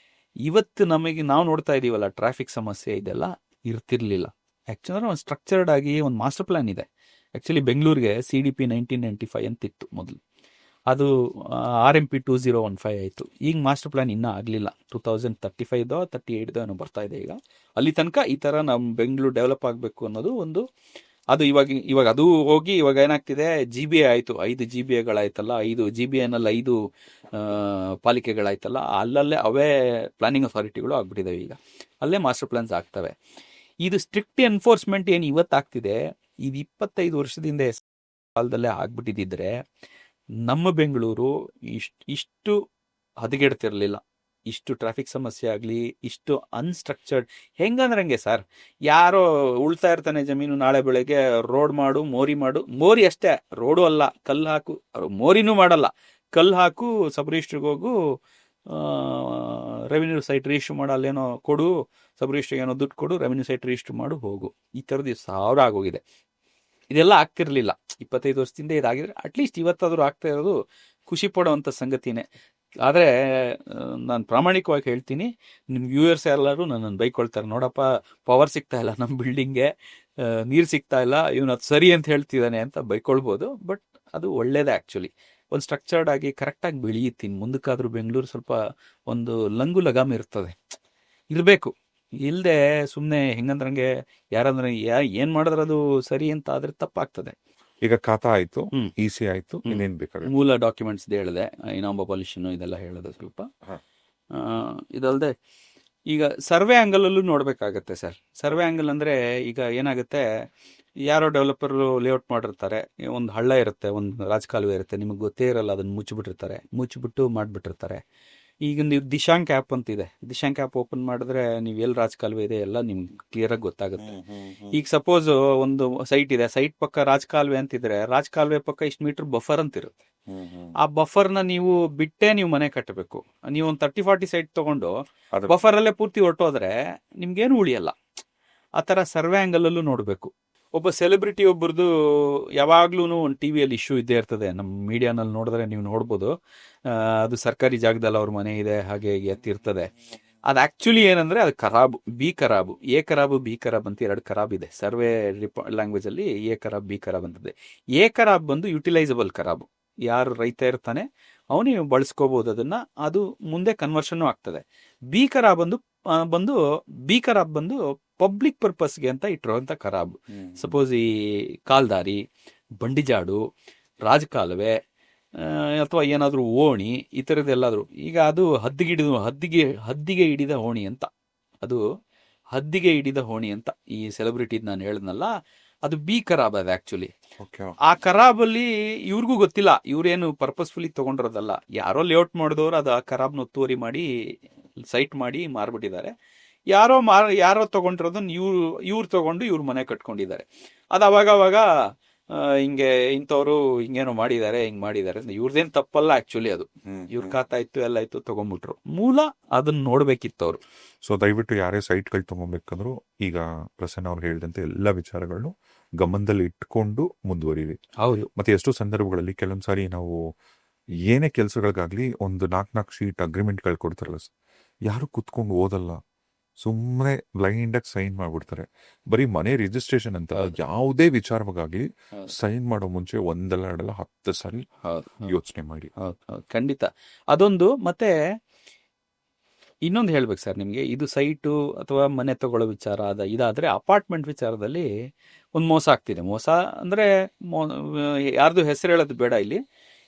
ಇವತ್ತು ನಾವು ನೋಡ್ತಾ ಇದ್ದೀವಲ್ಲ ಟ್ರಾಫಿಕ್ ಸಮಸ್ಯೆ ಇದೆಲ್ಲ ಇರ್ತಿರ್ಲಿಲ್ಲ. ಆ್ಯಕ್ಚುಲಿ ಒಂದು ಸ್ಟ್ರಕ್ಚರ್ಡ್ ಆಗಿ ಒಂದು ಮಾಸ್ಟರ್ ಪ್ಲ್ಯಾನ್ ಇದೆ. ಆ್ಯಕ್ಚುಲಿ ಬೆಂಗಳೂರಿಗೆ CDP 1995 ಅಂತಿತ್ತು ಮೊದಲು, ಅದು RMP 2015 ಆಯಿತು. ಈಗ ಮಾಸ್ಟರ್ ಪ್ಲ್ಯಾನ್ ಇನ್ನೂ ಆಗಲಿಲ್ಲ, 2035 38 ಏನೋ ಬರ್ತಾ ಇದೆ. ಈಗ ಅಲ್ಲಿ ತನಕ ಈ ಥರ ನಮ್ಮ ಬೆಂಗಳೂರು ಡೆವಲಪ್ ಆಗಬೇಕು ಅನ್ನೋದು ಒಂದು, ಅದು ಇವಾಗ ಅದು ಹೋಗಿ ಇವಾಗ ಏನಾಗ್ತಿದೆ, GBA ಆಯಿತು, 5 GBAಗಳಾಯ್ತಲ್ಲ, 5 GBAನಲ್ಲಿ 5 ಪಾಲಿಕೆಗಳಾಯ್ತಲ್ಲ, ಅಲ್ಲಲ್ಲೇ ಅವೇ ಪ್ಲಾನಿಂಗ್ ಅಥಾರಿಟಿಗಳು ಆಗ್ಬಿಟ್ಟಿದ್ದಾವೆ. ಈಗ ಅಲ್ಲೇ ಮಾಸ್ಟರ್ ಪ್ಲಾನ್ಸ್ ಆಗ್ತವೆ. ಇದು ಸ್ಟ್ರಿಕ್ಟ್ ಎನ್ಫೋರ್ಸ್ಮೆಂಟ್ ಏನು ಇವತ್ತಾಗ್ತಿದೆ, ಇದು 25 ವರ್ಷದಿಂದ ಕಾಲದಲ್ಲೇ ಆಗ್ಬಿಟ್ಟಿದ್ದಿದ್ರೆ ನಮ್ಮ ಬೆಂಗಳೂರು ಇಷ್ಟು ಹದಗೆಡ್ತಿರ್ಲಿಲ್ಲ. ಇಷ್ಟು ಟ್ರಾಫಿಕ್ ಸಮಸ್ಯೆ ಆಗಲಿ, ಇಷ್ಟು ಅನ್ಸ್ಟ್ರಕ್ಚರ್ಡ್ ಹೆಂಗಂದ್ರೆ ಹಂಗೆ ಸರ್, ಯಾರೋ ಉಳ್ತಾ ಇರ್ತಾನೆ ಜಮೀನು, ನಾಳೆ ಬೆಳಗ್ಗೆ ರೋಡ್ ಮಾಡು, ಮೋರಿ ಅಷ್ಟೇ, ರೋಡು ಅಲ್ಲ, ಕಲ್ಲು ಹಾಕು, ಮೋರಿನೂ ಮಾಡಲ್ಲ, ಕಲ್ಲು ಹಾಕು, ಸಬ್ ರಿಜಿಸ್ಟ್ರಿಗೆ ಹೋಗು, ರೆವಿನ್ಯೂ ಸೈಟ್ ರಿಜಿಸ್ಟ್ರ್ ಮಾಡು, ಅಲ್ಲೇನೋ ಕೊಡು, ಸಬ್ ರಿಜಿಸ್ಟ್ರಿಗೆ ಏನೋ ದುಡ್ಡು ಕೊಡು, ರೆವಿನ್ಯೂ ಸೈಟ್ ರಿಜಿಸ್ಟ್ರ್ ಮಾಡು, ಹೋಗು. ಈ ಥರದ್ದು 1000 ಆಗೋಗಿದೆ. ಇದೆಲ್ಲ ಆಗ್ತಿರ್ಲಿಲ್ಲ 25 ವರ್ಷದಿಂದ. ಇದಾಗಿದ್ರೆ ಅಟ್ಲೀಸ್ಟ್ ಇವತ್ತಾದರೂ ಆಗ್ತಾ ಇರೋದು ಖುಷಿ ಪಡೋವಂಥ ಸಂಗತಿನೇ. ಆದರೆ ನಾನು ಪ್ರಾಮಾಣಿಕವಾಗಿ ಹೇಳ್ತೀನಿ, ನಿಮ್ಮ ವ್ಯೂಯರ್ಸ್ ಎಲ್ಲರೂ ನನ್ನನ್ನು ಬೈಕೊಳ್ತಾರೆ, ನೋಡಪ್ಪ ಪವರ್ ಸಿಗ್ತಾ ಇಲ್ಲ ನಮ್ಮ ಬಿಲ್ಡಿಂಗ್ಗೆ, ನೀರು ಸಿಗ್ತಾ ಇಲ್ಲ, ಇವನು ಅದು ಸರಿ ಅಂತ ಹೇಳ್ತಿದ್ದಾನೆ ಅಂತ ಬೈಕೊಳ್ಬೋದು. ಬಟ್ ಅದು ಒಳ್ಳೇದೇ. ಆ್ಯಕ್ಚುಲಿ ಒಂದು ಸ್ಟ್ರಕ್ಚರ್ಡ್ ಆಗಿ ಕರೆಕ್ಟಾಗಿ ಬೆಳೆಯುತ್ತೀನಿ. ಮುಂದಕ್ಕಾದರೂ ಬೆಂಗಳೂರು ಸ್ವಲ್ಪ ಒಂದು ಲಂಗು ಲಗಾಮ್ ಇರಬೇಕು. ಇಲ್ಲದೆ ಸುಮ್ಮನೆ ಹೆಂಗಂದ್ರಂಗೆ ಯಾರಂದ್ರೆ ಏನು ಮಾಡಿದ್ರೆ ಅದು ಸರಿ ಅಂತ ಆದರೆ ತಪ್ಪಾಗ್ತದೆ. ಈಗ ಖಾತಾ ಆಯ್ತು, EC ಆಯ್ತು, ಇನ್ನೇನು ಬೇಕಾಗುತ್ತೆ? ಮೂಲ ಡಾಕ್ಯುಮೆಂಟ್ಸ್ ಹೇಳಿದೆ, ಇನಾಮ್ ಅಬಾಲಿಷನ್ ಇದೆಲ್ಲ ಹೇಳಿದೆ ಸ್ವಲ್ಪ. ಇದಲ್ಲದೆ ಈಗ ಸರ್ವೆ ಆ್ಯಂಗಲಲ್ಲೂ ನೋಡಬೇಕಾಗತ್ತೆ ಸರ್. ಸರ್ವೆ ಆ್ಯಂಗಲ್ ಅಂದರೆ ಈಗ ಏನಾಗುತ್ತೆ, ಯಾರೋ ಡೆವಲಪರು ಲೇಔಟ್ ಮಾಡಿರ್ತಾರೆ, ಒಂದು ಹಳ್ಳ ಇರುತ್ತೆ, ಒಂದು ರಾಜಕಾಲುವೆ ಇರುತ್ತೆ, ನಿಮಗೆ ಗೊತ್ತೇ ಇರಲ್ಲ, ಅದನ್ನು ಮುಚ್ಚಿಬಿಟ್ಟು ಮಾಡಿಬಿಟ್ಟಿರ್ತಾರೆ. ಈಗ ನೀವು ದಿಶಾಂಕ್ ಆ್ಯಪ್ ಅಂತಿದೆ, ದಿಶಾಂಕ್ ಆ್ಯಪ್ ಓಪನ್ ಮಾಡಿದ್ರೆ ನೀವು ಎಲ್ಲಿ ರಾಜಕಾಲುವೆ ಇದೆ ಎಲ್ಲ ನಿಮ್ಗೆ ಕ್ಲಿಯರಾಗಿ ಗೊತ್ತಾಗುತ್ತೆ. ಈಗ ಸಪೋಸ್ ಒಂದು ಸೈಟ್ ಇದೆ, ಸೈಟ್ ಪಕ್ಕ ರಾಜಕಾಲುವೆ ಅಂತಿದ್ರೆ, ರಾಜಕಾಲುವೆ ಪಕ್ಕ ಇಷ್ಟು ಮೀಟರ್ ಬಫರ್ ಅಂತಿರುತ್ತೆ. ಆ ಬಫರ್ನ ನೀವು ಬಿಟ್ಟೇ ನೀವು ಮನೆ ಕಟ್ಟಬೇಕು. ನೀವು ಒಂದು 30-40 ಸೈಟ್ ತಗೊಂಡು ಬಫರಲ್ಲೇ ಪೂರ್ತಿ ಹೊರಟೋದ್ರೆ ನಿಮ್ಗೇನು ಉಳಿಯಲ್ಲ. ಆ ಥರ ಸರ್ವೆ ಆ್ಯಂಗಲಲ್ಲೂ ನೋಡಬೇಕು. ಒಬ್ಬ ಸೆಲೆಬ್ರಿಟಿ ಒಬ್ಬರದು ಯಾವಾಗ್ಲೂ ಒಂದು ಟಿವಿಯಲ್ಲಿ ಇಶ್ಯೂ ಇದ್ದೇ ಇರ್ತದೆ. ನಮ್ಮ ಮೀಡಿಯಾನಲ್ಲಿ ನೋಡಿದ್ರೆ ನೀವು ನೋಡ್ಬೋದು, ಅದು ಸರ್ಕಾರಿ ಜಾಗದಲ್ಲಿ ಅವ್ರ ಮನೆ ಇದೆ, ಹಾಗೆ ಎತ್ತಿರ್ತದೆ. ಅದು ಆ್ಯಕ್ಚುಲಿ ಏನಂದರೆ ಅದು ಖರಾಬು, ಬಿ ಖರಾಬು, ಎ ಖರಾಬು, ಬಿ ಖರಾಬ್ ಅಂತ 2 ಖರಾಬ್ ಇದೆ ಸರ್ವೆ ಲ್ಯಾಂಗ್ವೇಜಲ್ಲಿ. ಎ ಖರಾಬ್, ಬಿ ಖರಾಬ್ ಅಂತದೆ. ಎ ಖರಾಬ್ ಬಂದು ಯುಟಿಲೈಸಬಲ್ ಖರಾಬು, ಯಾರು ರೈತ ಇರ್ತಾನೆ ಅವನು ಬಳಸ್ಕೋಬೋದು ಅದನ್ನು, ಅದು ಮುಂದೆ ಕನ್ವರ್ಷನ್ನು ಆಗ್ತದೆ. ಬಿ ಖರಾಬ್ ಬಂದು ಪಬ್ಲಿಕ್ ಪರ್ಪಸ್ಗೆ ಅಂತ ಇಟ್ಟಿರೋಂಥ ಖರಾಬು. ಸಪೋಸ್ ಈ ಕಾಲ್ದಾರಿ, ಬಂಡಿಜಾಡು, ರಾಜಕಾಲುವೆ ಅಥವಾ ಏನಾದರೂ ಓಣಿ, ಈ ಥರದ್ದೆಲ್ಲಾದರೂ. ಈಗ ಅದು ಹದ್ದಿಗೆ ಹಿಡಿದ ಓಣಿ ಅಂತ, ಅದು ಹದ್ದಿಗೆ ಹಿಡಿದ ಓಣಿ ಅಂತ ಈ ಸೆಲೆಬ್ರಿಟಿ ನಾನು ಹೇಳಿದ್ನಲ್ಲ, ಅದು ಬಿ ಖರಾಬ್. ಅದು ಆ್ಯಕ್ಚುಲಿ ಆ ಖರಾಬಲ್ಲಿ ಇವ್ರಿಗೂ ಗೊತ್ತಿಲ್ಲ, ಇವ್ರೇನು ಪರ್ಪಸ್ಫುಲಿ ತೊಗೊಂಡಿರೋದಲ್ಲ, ಯಾರೋ ಲೇಔಟ್ ಮಾಡಿದವರು ಅದು ಆ ಖರಾಬ್ನ ಒತ್ತುವರಿ ಮಾಡಿ ಸೈಟ್ ಮಾಡಿ ಮಾರ್ಬಿಟ್ಟಿದ್ದಾರೆ. ಯಾರೋ ತೊಗೊಂಡಿರೋದನ್ನ ಇವ್ರು ತೊಗೊಂಡು ಇವ್ರ ಮನೆ ಕಟ್ಕೊಂಡಿದ್ದಾರೆ. ಅದು ಅವಾಗ ಹಿಂಗೆ ಇಂಥವ್ರು ಹಿಂಗೇನೋ ಮಾಡಿದ್ದಾರೆ, ಹಿಂಗೆ ಮಾಡಿದ್ದಾರೆ, ಇವ್ರದ್ದೇನು ತಪ್ಪಲ್ಲ ಆ್ಯಕ್ಚುಲಿ. ಅದು ಇವ್ರ ಖಾತಾ ಇತ್ತು, ಎಲ್ಲ ಇತ್ತು, ತೊಗೊಂಡ್ಬಿಟ್ರು. ಮೂಲ ಅದನ್ನ ನೋಡ್ಬೇಕಿತ್ತು ಅವರು. ಸೊ ದಯವಿಟ್ಟು ಯಾರೇ ಸೈಟ್ಗಳು ತೊಗೊಬೇಕಂದ್ರು ಈಗ ಪ್ರಸನ್ನ ಅವ್ರು ಹೇಳಿದಂತೆ ಎಲ್ಲ ವಿಚಾರಗಳನ್ನು ಗಮನದಲ್ಲಿ ಇಟ್ಕೊಂಡು ಮುಂದುವರಿವಿ. ಹೌದು. ಮತ್ತೆ ಎಷ್ಟೋ ಸಂದರ್ಭಗಳಲ್ಲಿ ಕೆಲವೊಂದು ಸಾರಿ ನಾವು ಏನೇ ಕೆಲಸಗಳಿಗಾಗ್ಲಿ ಒಂದು 4 ಶೀಟ್ ಅಗ್ರಿಮೆಂಟ್ಗಳು ಕೊಡ್ತಾರಲ್ಲ, ಯಾರು ಕುತ್ಕೊಂಡು ಓದಲ್ಲ, ಸುಮ್ಮನೆ ಬ್ಲೈಂಡ್ ಆಗಿ ಸೈನ್ ಮಾಡ್ಬಿಡ್ತಾರೆ. ಬರೀ ಮನೆ ರಿಜಿಸ್ಟ್ರೇಷನ್ ಅಂತ ಯಾವುದೇ ವಿಚಾರವಾಗಿ ಸೈನ್ ಮಾಡೋ ಮುಂಚೆ 1-2-10 ಸಾರಿ ಯೋಚನೆ ಮಾಡಿ. ಖಂಡಿತ ಅದೊಂದು. ಮತ್ತೆ ಇನ್ನೊಂದು ಹೇಳ್ಬೇಕು ಸರ್ ನಿಮಗೆ, ಇದು ಸೈಟು ಅಥವಾ ಮನೆ ತಗೊಳ್ಳೋ ವಿಚಾರ ಇದಾದರೆ ಅಪಾರ್ಟ್ಮೆಂಟ್ ವಿಚಾರದಲ್ಲಿ ಒಂದು ಮೋಸ ಆಗ್ತಿದೆ. ಮೋಸ ಅಂದರೆ ಯಾರ್ದು ಹೆಸರು ಹೇಳೋದು ಬೇಡ ಇಲ್ಲಿ.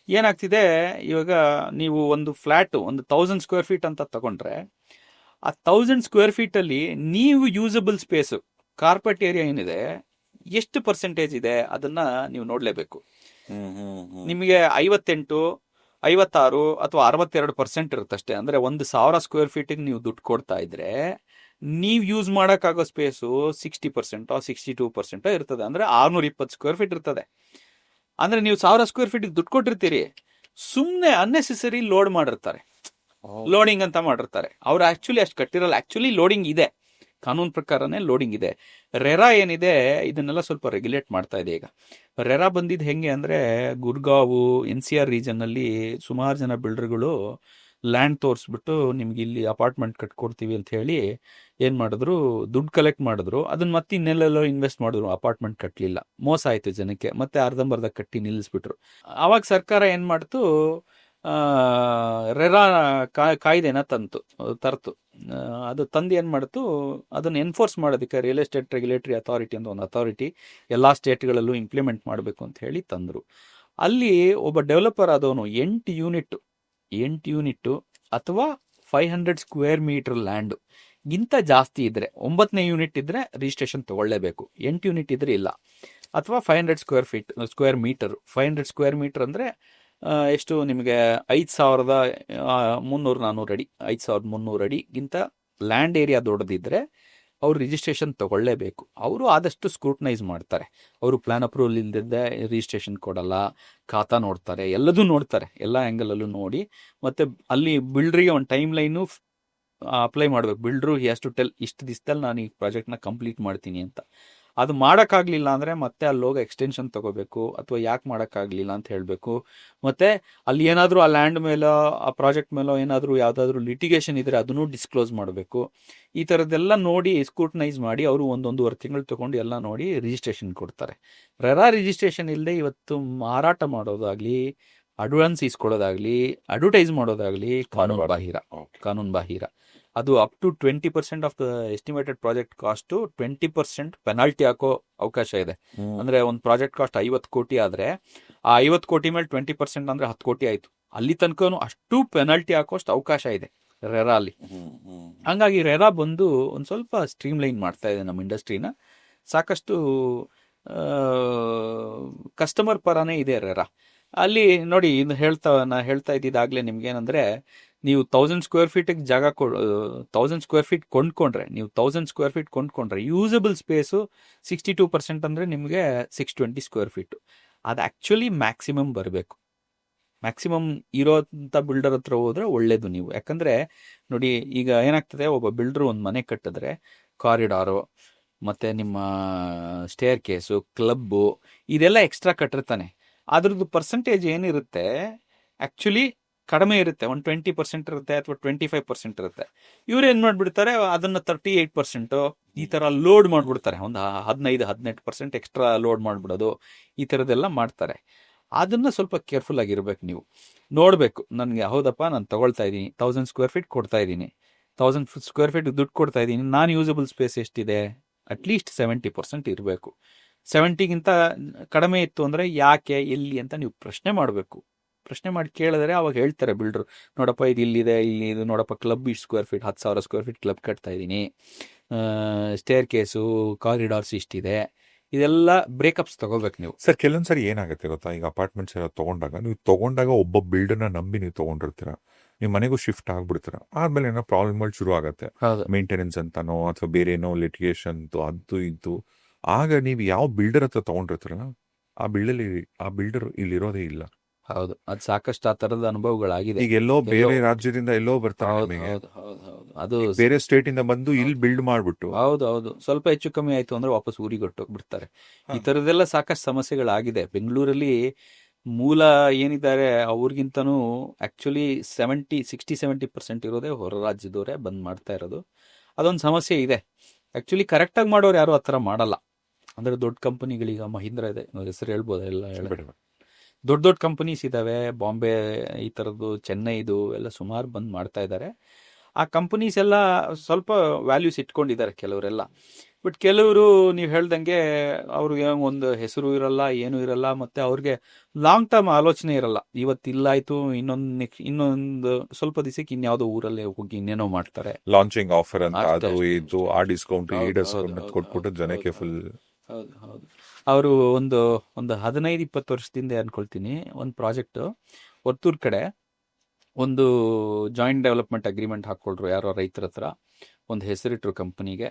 ಏನಾಗ್ತಿದೆ ಇವಾಗ, ನೀವು ಒಂದು ಫ್ಲ್ಯಾಟು ಒಂದು 1000 ಸ್ಕ್ವೇರ್ ಫೀಟ್ ಅಂತ ತಗೊಂಡ್ರೆ, ಆ 1000 ಸ್ಕ್ವೇರ್ ಫೀಟಲ್ಲಿ ನೀವು ಯೂಸಬಲ್ ಸ್ಪೇಸು, ಕಾರ್ಪೆಟ್ ಏರಿಯಾ ಏನಿದೆ, ಎಷ್ಟು ಪರ್ಸೆಂಟೇಜ್ ಇದೆ ಅದನ್ನು ನೀವು ನೋಡಲೇಬೇಕು. ನಿಮಗೆ 58, 56 ಅಥವಾ 62% ಇರುತ್ತಷ್ಟೇ. ಅಂದರೆ 1000 ಸ್ಕ್ವೇರ್ ಫೀಟಿಗೆ ನೀವು ದುಡ್ಡು ಕೊಡ್ತಾ ಇದ್ರೆ, ನೀವು ಯೂಸ್ ಮಾಡೋಕ್ಕಾಗೋ ಸ್ಪೇಸು 60% 62% ಇರ್ತದೆ. ಅಂದರೆ 620 ಸ್ಕ್ವೇರ್ ಫೀಟ್ ಇರ್ತದೆ. ಅಂದರೆ ನೀವು 1000 ಸ್ಕ್ವೇರ್ ಫೀಟಿಗೆ ದುಡ್ಡು ಕೊಟ್ಟಿರ್ತೀರಿ, ಸುಮ್ಮನೆ ಅನ್ನೆಸೆಸರಿ ಲೋಡ್ ಮಾಡಿರ್ತಾರೆ, ಲೋಡಿಂಗ್ ಅಂತ ಮಾಡಿರ್ತಾರೆ. ಅವ್ರು ಆ್ಯಕ್ಚುಲಿ ಅಷ್ಟು ಕಟ್ಟಿರಲ್ಲ. ಆ್ಯಕ್ಚುಲಿ ಲೋಡಿಂಗ್ ಇದೆ, ಕಾನೂನು ಪ್ರಕಾರನೇ ಲೋಡಿಂಗ್ ಇದೆ. ರೆರಾ ಏನಿದೆ ಇದನ್ನೆಲ್ಲ ಸ್ವಲ್ಪ ರೆಗ್ಯುಲೇಟ್ ಮಾಡ್ತಾ ಇದೆ. ಈಗ ರೆರಾ ಬಂದಿದ್ದು ಹೆಂಗೆ ಅಂದರೆ, ಗುರ್ಗಾವು NCR ರೀಜನ್ನಲ್ಲಿ ಸುಮಾರು ಜನ ಬಿಲ್ಡರ್ಗಳು ಲ್ಯಾಂಡ್ ತೋರಿಸ್ಬಿಟ್ಟು ನಿಮ್ಗೆ ಇಲ್ಲಿ ಅಪಾರ್ಟ್ಮೆಂಟ್ ಕಟ್ಕೊಡ್ತೀವಿ ಅಂತ ಹೇಳಿ ಏನು ಮಾಡಿದ್ರು, ದುಡ್ಡು ಕಲೆಕ್ಟ್ ಮಾಡಿದ್ರು. ಅದನ್ನ ಮತ್ತೆ ಇನ್ನೆಲ್ಲೆಲ್ಲೋ ಇನ್ವೆಸ್ಟ್ ಮಾಡಿದ್ರು, ಅಪಾರ್ಟ್ಮೆಂಟ್ ಕಟ್ಟಲಿಲ್ಲ. ಮೋಸ ಆಯಿತು ಜನಕ್ಕೆ, ಮತ್ತೆ ಅರ್ಧಂಬರ್ಧ ಕಟ್ಟಿ ನಿಲ್ಲಿಸ್ಬಿಟ್ರು. ಆವಾಗ ಸರ್ಕಾರ ಏನು ಮಾಡ್ತು, ರೆರಾ ಕಾಯ್ದೆನ ತರ್ತು. ಅದು ತಂದು ಏನು ಮಾಡ್ತು, ಅದನ್ನು ಎನ್ಫೋರ್ಸ್ ಮಾಡೋದಕ್ಕೆ ರಿಯಲ್ ಎಸ್ಟೇಟ್ ರೆಗ್ಯುಲೇಟರಿ ಅಥಾರಿಟಿ ಅಂತ ಒಂದು ಅಥಾರಿಟಿ ಎಲ್ಲ ಸ್ಟೇಟ್ಗಳಲ್ಲೂ ಇಂಪ್ಲಿಮೆಂಟ್ ಮಾಡಬೇಕು ಅಂತ ಹೇಳಿ ತಂದರು. ಅಲ್ಲಿ ಒಬ್ಬ ಡೆವಲಪರ್ ಆದವನು 8 ಯೂನಿಟ್ಟು ಅಥವಾ 500 ಸ್ಕ್ವೇರ್ ಮೀಟರ್ ಲ್ಯಾಂಡು ಗಿಂತ ಜಾಸ್ತಿ ಇದ್ದರೆ, 9ನೇ ಯೂನಿಟ್ ಇದ್ದರೆ ರಿಜಿಸ್ಟ್ರೇಷನ್ ತೊಗೊಳ್ಳೇಬೇಕು, 8 ಯೂನಿಟ್ ಇದ್ರೆ ಇಲ್ಲ. ಅಥವಾ 500 ಸ್ಕ್ವೇರ್ ಮೀಟರು 500 ಸ್ಕ್ವೇರ್ ಮೀಟರ್ ಅಂದರೆ ಎಷ್ಟು ನಿಮಗೆ 5300-400 ಅಡಿ, 5300 ಅಡಿಗಿಂತ ಲ್ಯಾಂಡ್ ಏರಿಯಾ ದೊಡ್ಡದಿದ್ದರೆ ಅವ್ರು ರಿಜಿಸ್ಟ್ರೇಷನ್ ತೊಗೊಳ್ಳೇಬೇಕು. ಅವರು ಆದಷ್ಟು ಸ್ಕ್ರೂಟ್ನೈಸ್ ಮಾಡ್ತಾರೆ. ಅವರು ಪ್ಲಾನ್ ಅಪ್ರೂವಲ್ ಇಲ್ಲದಿದ್ದರೆ ರಿಜಿಸ್ಟ್ರೇಷನ್ ಕೊಡಲ್ಲ, ಖಾತಾ ನೋಡ್ತಾರೆ, ಎಲ್ಲದೂ ನೋಡ್ತಾರೆ, ಎಲ್ಲ ಆ್ಯಂಗಲಲ್ಲೂ ನೋಡಿ. ಮತ್ತು ಅಲ್ಲಿ ಬಿಲ್ಡ್ರಿಗೆ ಒಂದು ಟೈಮ್ ಲೈನು ಅಪ್ಲೈ ಮಾಡಬೇಕು. ಬಿಲ್ಡ್ರು ಹ್ಯಾಸ್ ಟು ಟೆಲ್, ಇಷ್ಟು ದಿವಸದಲ್ಲಿ ನಾನು ಈ ಪ್ರಾಜೆಕ್ಟ್ನ ಕಂಪ್ಲೀಟ್ ಮಾಡ್ತೀನಿ ಅಂತ. ಅದು ಮಾಡೋಕ್ಕಾಗಲಿಲ್ಲ ಅಂದರೆ ಮತ್ತೆ ಅಲ್ಲಿ ಹೋಗಿ ಎಕ್ಸ್ಟೆನ್ಷನ್ ತೊಗೋಬೇಕು, ಅಥವಾ ಯಾಕೆ ಮಾಡೋಕ್ಕಾಗಲಿಲ್ಲ ಅಂತ ಹೇಳಬೇಕು. ಮತ್ತು ಅಲ್ಲಿ ಏನಾದರೂ ಆ ಲ್ಯಾಂಡ್ ಮೇಲೋ ಆ ಪ್ರಾಜೆಕ್ಟ್ ಮೇಲೋ ಏನಾದರೂ ಯಾವುದಾದ್ರೂ ಲಿಟಿಗೇಷನ್ ಇದ್ದರೆ ಅದನ್ನು ಡಿಸ್ಕ್ಲೋಸ್ ಮಾಡಬೇಕು. ಈ ಥರದ್ದೆಲ್ಲ ನೋಡಿ ಸ್ಕ್ರೂಟ್ನೈಸ್ ಮಾಡಿ ಅವರು 1-1.5 ತಿಂಗಳು ತೊಗೊಂಡು ಎಲ್ಲ ನೋಡಿ ರಿಜಿಸ್ಟ್ರೇಷನ್ ಕೊಡ್ತಾರೆ. ರೆರಾ ರಿಜಿಸ್ಟ್ರೇಷನ್ ಇಲ್ಲದೆ ಇವತ್ತು ಮಾರಾಟ ಮಾಡೋದಾಗಲಿ, ಅಡ್ವಾನ್ಸ್ ಇಸ್ಕೊಳ್ಳೋದಾಗಲಿ, ಅಡ್ವರ್ಟೈಸ್ ಮಾಡೋದಾಗಲಿ ಕಾನೂನು ಬಾಹಿರ. ಅದು up to 20% of the estimated project cost 20% penalty ಹಾಕೋ ಅವಕಾಶ ಇದೆ. ಅಂದರೆ ಒಂದು ಪ್ರಾಜೆಕ್ಟ್ ಕಾಸ್ಟ್ 50 ಕೋಟಿ ಆದರೆ ಆ 50 ಕೋಟಿ ಮೇಲೆ 20% ಅಂದರೆ 10 ಕೋಟಿ ಆಯಿತು. ಅಲ್ಲಿ ತನಕನೂ ಅಷ್ಟು ಪೆನಾಲ್ಟಿ ಹಾಕೋಷ್ಟು ಅವಕಾಶ ಇದೆ ರೆರಾ ಅಲ್ಲಿ. ಹಂಗಾಗಿ ರೆರಾ ಬಂದು ಒಂದು ಸ್ವಲ್ಪ ಸ್ಟ್ರೀಮ್ಲೈನ್ ಮಾಡ್ತಾ ಇದೆ ನಮ್ಮ ಇಂಡಸ್ಟ್ರಿನ. ಸಾಕಷ್ಟು ಕಸ್ಟಮರ್ ಪರನೇ ಇದೆ ರೆರಾ ಅಲ್ಲಿ. ನೋಡಿ, ಇದು ಹೇಳ್ತಾ ಇದ್ದಿದ್ದಾಗಲೇ ನಿಮ್ಗೇನಂದರೆ, ನೀವು 1000 ಸ್ಕ್ವೇರ್ ಫೀಟಿಗೆ 1000 ಸ್ಕ್ವೇರ್ ಫೀಟ್ ಕೊಂಡ್ಕೊಂಡ್ರೆ, ನೀವು 1000 ಸ್ಕ್ವೇರ್ ಫೀಟ್ ಕೊಂಡ್ಕೊಂಡ್ರೆ ಯೂಸಬಲ್ ಸ್ಪೇಸು 62% ಅಂದರೆ ನಿಮಗೆ 620 ಸ್ಕ್ವೇರ್ ಫೀಟು. ಅದು ಆ್ಯಕ್ಚುಲಿ ಮ್ಯಾಕ್ಸಿಮಮ್ ಬರಬೇಕು. ಮ್ಯಾಕ್ಸಿಮಮ್ ಇರೋಂಥ ಬಿಲ್ಡರ್ ಹತ್ರ ಹೋದರೆ ಒಳ್ಳೆಯದು ನೀವು. ಯಾಕಂದರೆ ನೋಡಿ, ಈಗ ಏನಾಗ್ತದೆ, ಒಬ್ಬ ಬಿಲ್ಡ್ರು ಒಂದು ಮನೆ ಕಟ್ಟಿದ್ರೆ ಕಾರಿಡಾರು ಮತ್ತು ನಿಮ್ಮ ಸ್ಟೇರ್ ಕೇಸು, ಕ್ಲಬ್ಬು, ಇದೆಲ್ಲ ಎಕ್ಸ್ಟ್ರಾ ಕಟ್ಟಿರ್ತಾನೆ. ಅದ್ರದ್ದು ಪರ್ಸೆಂಟೇಜ್ ಏನಿರುತ್ತೆ ಆ್ಯಕ್ಚುಲಿ ಕಡಿಮೆ ಇರುತ್ತೆ. ಒಂದು 20% ಇರುತ್ತೆ, ಅಥವಾ 25% ಇರುತ್ತೆ. ಇವ್ರು ಏನು ಮಾಡಿಬಿಡ್ತಾರೆ, ಅದನ್ನು 38% ಈ ಥರ ಲೋಡ್ ಮಾಡಿಬಿಡ್ತಾರೆ. ಒಂದು 15-18% ಎಕ್ಸ್ಟ್ರಾ ಲೋಡ್ ಮಾಡಿಬಿಡೋದು, ಈ ಥರದ್ದೆಲ್ಲ ಮಾಡ್ತಾರೆ. ಅದನ್ನು ಸ್ವಲ್ಪ ಕೇರ್ಫುಲ್ ಆಗಿರ್ಬೇಕು. ನೀವು ನೋಡಬೇಕು, ನನಗೆ ಹೌದಪ್ಪ ನಾನು ತೊಗೊಳ್ತಾ ಇದ್ದೀನಿ, 1000 ಸ್ಕ್ವೇರ್ ಫೀಟ್ ಕೊಡ್ತಾ ಇದ್ದೀನಿ, 1000 ಸ್ಕ್ವೇರ್ ಫೀಟ್ ದುಡ್ಡು ಕೊಡ್ತಾ ಇದ್ದೀನಿ, ನಾನು ಯೂಸಬಲ್ ಸ್ಪೇಸ್ ಎಷ್ಟಿದೆ, ಅಟ್ಲೀಸ್ಟ್ 70% ಇರಬೇಕು. 70ಗಿಂತ ಕಡಿಮೆ ಇತ್ತು ಅಂದರೆ ಯಾಕೆ, ಎಲ್ಲಿ ಅಂತ ನೀವು ಪ್ರಶ್ನೆ ಮಾಡಬೇಕು. ಪ್ರಶ್ನೆ ಮಾಡಿ ಕೇಳಿದ್ರೆ ಅವಾಗ ಹೇಳ್ತಾರೆ ಬಿಲ್ಡ್ರು, ನೋಡಪ್ಪ ಇದು ಇಲ್ಲಿದೆ, ಇದು ನೋಡಪ್ಪ ಕ್ಲಬ್ ಇಷ್ಟು square feet, 10,000 square feet club ಕಟ್ತಾ ಇದ್ದೀನಿ, ಸ್ಟೇರ್ ಕೇಸು, ಕಾರಿಡಾರ್ಸ್ ಇಷ್ಟಿದೆ. ಇದೆಲ್ಲ ಬ್ರೇಕಪ್ಸ್ ತಗೋಬೇಕು ನೀವು. ಸರ್, ಕೆಲವೊಂದ್ಸರಿ ಏನಾಗುತ್ತೆ ಗೊತ್ತಾ, ಈಗ ಅಪಾರ್ಟ್ಮೆಂಟ್ಸ್ ಎಲ್ಲ ತೊಗೊಂಡಾಗ ಒಬ್ಬ ಬಿಲ್ಡರ್ನ ನಂಬಿ ನೀವು ತೊಗೊಂಡಿರ್ತೀರ, ನೀವು ಮನೆಗೂ ಶಿಫ್ಟ್ ಆಗ್ಬಿಡ್ತೀರ. ಆದ್ಮೇಲೆ ಏನೋ ಪ್ರಾಬ್ಲಮ್ಗಳು ಶುರು ಆಗುತ್ತೆ, ಮೇಂಟೆನೆನ್ಸ್ ಅಂತಾನೋ ಅಥವಾ ಬೇರೆ ಏನೋ ಲಿಟಿಗೇಷನ್ ಅದು ಇದು. ಆಗ ನೀವು ಯಾವ ಬಿಲ್ಡರ್ ಹತ್ರ ತೊಗೊಂಡಿರ್ತೀರಲ್ಲ, ಆ ಬಿಲ್ಡರ್ ಇಲ್ಲಿರೋದೇ ಇಲ್ಲ. ಹೌದು, ಅದು ಸಾಕಷ್ಟು ಆ ಥರದ ಅನುಭವಗಳಾಗಿದೆ. ಈಗ ಎಲ್ಲೋ ಬೇರೆ ರಾಜ್ಯದಿಂದ ಎಲ್ಲೋ ಬರ್ತಾರೆ, ಅದು ಬೇರೆ ಸ್ಟೇಟ್ ಇಂದ ಬಂದು ಇಲ್ಲಿ ಬಿಲ್ಡ್ ಮಾಡ್ಬಿಟ್ಟು, ಹೌದು ಸ್ವಲ್ಪ ಹೆಚ್ಚು ಕಮ್ಮಿ ಆಯ್ತು ಅಂದ್ರೆ ವಾಪಸ್ ಊರಿಗೆ ಹೊಟ್ಟೋಗ್ಬಿಡ್ತಾರೆ. ಈ ಥರದ್ದೆಲ್ಲ ಸಾಕಷ್ಟು ಸಮಸ್ಯೆಗಳಾಗಿದೆ ಬೆಂಗಳೂರಲ್ಲಿ. ಮೂಲ ಏನಿದ್ದಾರೆ ಅವ್ರಿಗಿಂತನೂ ಆ್ಯಕ್ಚುಲಿ 60-70% ಇರೋದೇ ಹೊರ ರಾಜ್ಯದವರೇ ಬಂದ್ ಮಾಡ್ತಾ ಇರೋದು. ಅದೊಂದು ಸಮಸ್ಯೆ ಇದೆ. ಆ್ಯಕ್ಚುಲಿ ಕರೆಕ್ಟಾಗಿ ಮಾಡೋರು ಯಾರು ಆ ಥರ ಮಾಡಲ್ಲ. ಅಂದರೆ ದೊಡ್ಡ ಕಂಪನಿಗಳೀಗ ಮಹೀಂದ್ರ ಇದೆ, ಹೆಸರು ಹೇಳ್ಬೋದು, ಎಲ್ಲ ದೊಡ್ಡ ಕಂಪನೀಸ್ ಇದ್ದಾವೆ, ಬಾಂಬೆ ಈ ಥರದ್ದು, ಚೆನ್ನೈದು ಎಲ್ಲ ಸುಮಾರು ಬಂದು ಮಾಡ್ತಾ ಇದ್ದಾರೆ. ಆ ಕಂಪನೀಸ್ ಎಲ್ಲ ಸ್ವಲ್ಪ ವ್ಯಾಲ್ಯೂಸ್ ಇಟ್ಕೊಂಡಿದ್ದಾರೆ ಕೆಲವರೆಲ್ಲ. ಬಟ್ ಕೆಲವರು ನೀವು ಹೇಳ್ದಂಗೆ ಅವ್ರಿಗೆ ಒಂದು ಹೆಸರು ಇರಲ್ಲ, ಏನೂ ಇರಲ್ಲ, ಮತ್ತೆ ಅವ್ರಿಗೆ ಲಾಂಗ್ ಟರ್ಮ್ ಆಲೋಚನೆ ಇರಲ್ಲ. ಇವತ್ತಿಲ್ಲಾಯ್ತು, ಇನ್ನೊಂದು ಸ್ವಲ್ಪ ದಿವಸಕ್ಕೆ ಇನ್ಯಾವುದೋ ಊರಲ್ಲೇ ಹೋಗಿ ಇನ್ನೇನೋ ಮಾಡ್ತಾರೆ. ಲಾಂಚಿಂಗ್ ಆಫರ್ ಅಂತ ಅಷ್ಟೇ ಅದು ಅಷ್ಟೇ. ಇದು ಆ ಡಿಸ್ಕೌಂಟ್ ಈ ಹೌದು ಹೌದು ಡಿಸ್ಕೌಂಟ್ ಹೌದು ಕೊಟ್ಬಿಟ್ಟು ಹೌದು ಜನಕ್ಕೆ ಹೌದು ಫುಲ್ ಹೌದು ಹೌದು. ಅವರು ಒಂದು 15-20 ವರ್ಷದಿಂದ ಅನ್ಕೊಳ್ತೀನಿ, ಒಂದು ಪ್ರಾಜೆಕ್ಟ್ ಒತ್ತೂರ್ ಕಡೆ ಒಂದು ಜಾಯಿಂಟ್ ಡೆವಲಪ್ಮೆಂಟ್ ಅಗ್ರಿಮೆಂಟ್ ಹಾಕ್ಕೊಳ್ರು ಯಾರೋ ರೈತರ ಹತ್ರ. ಒಂದು ಹೆಸರಿಟ್ರು ಕಂಪನಿಗೆ.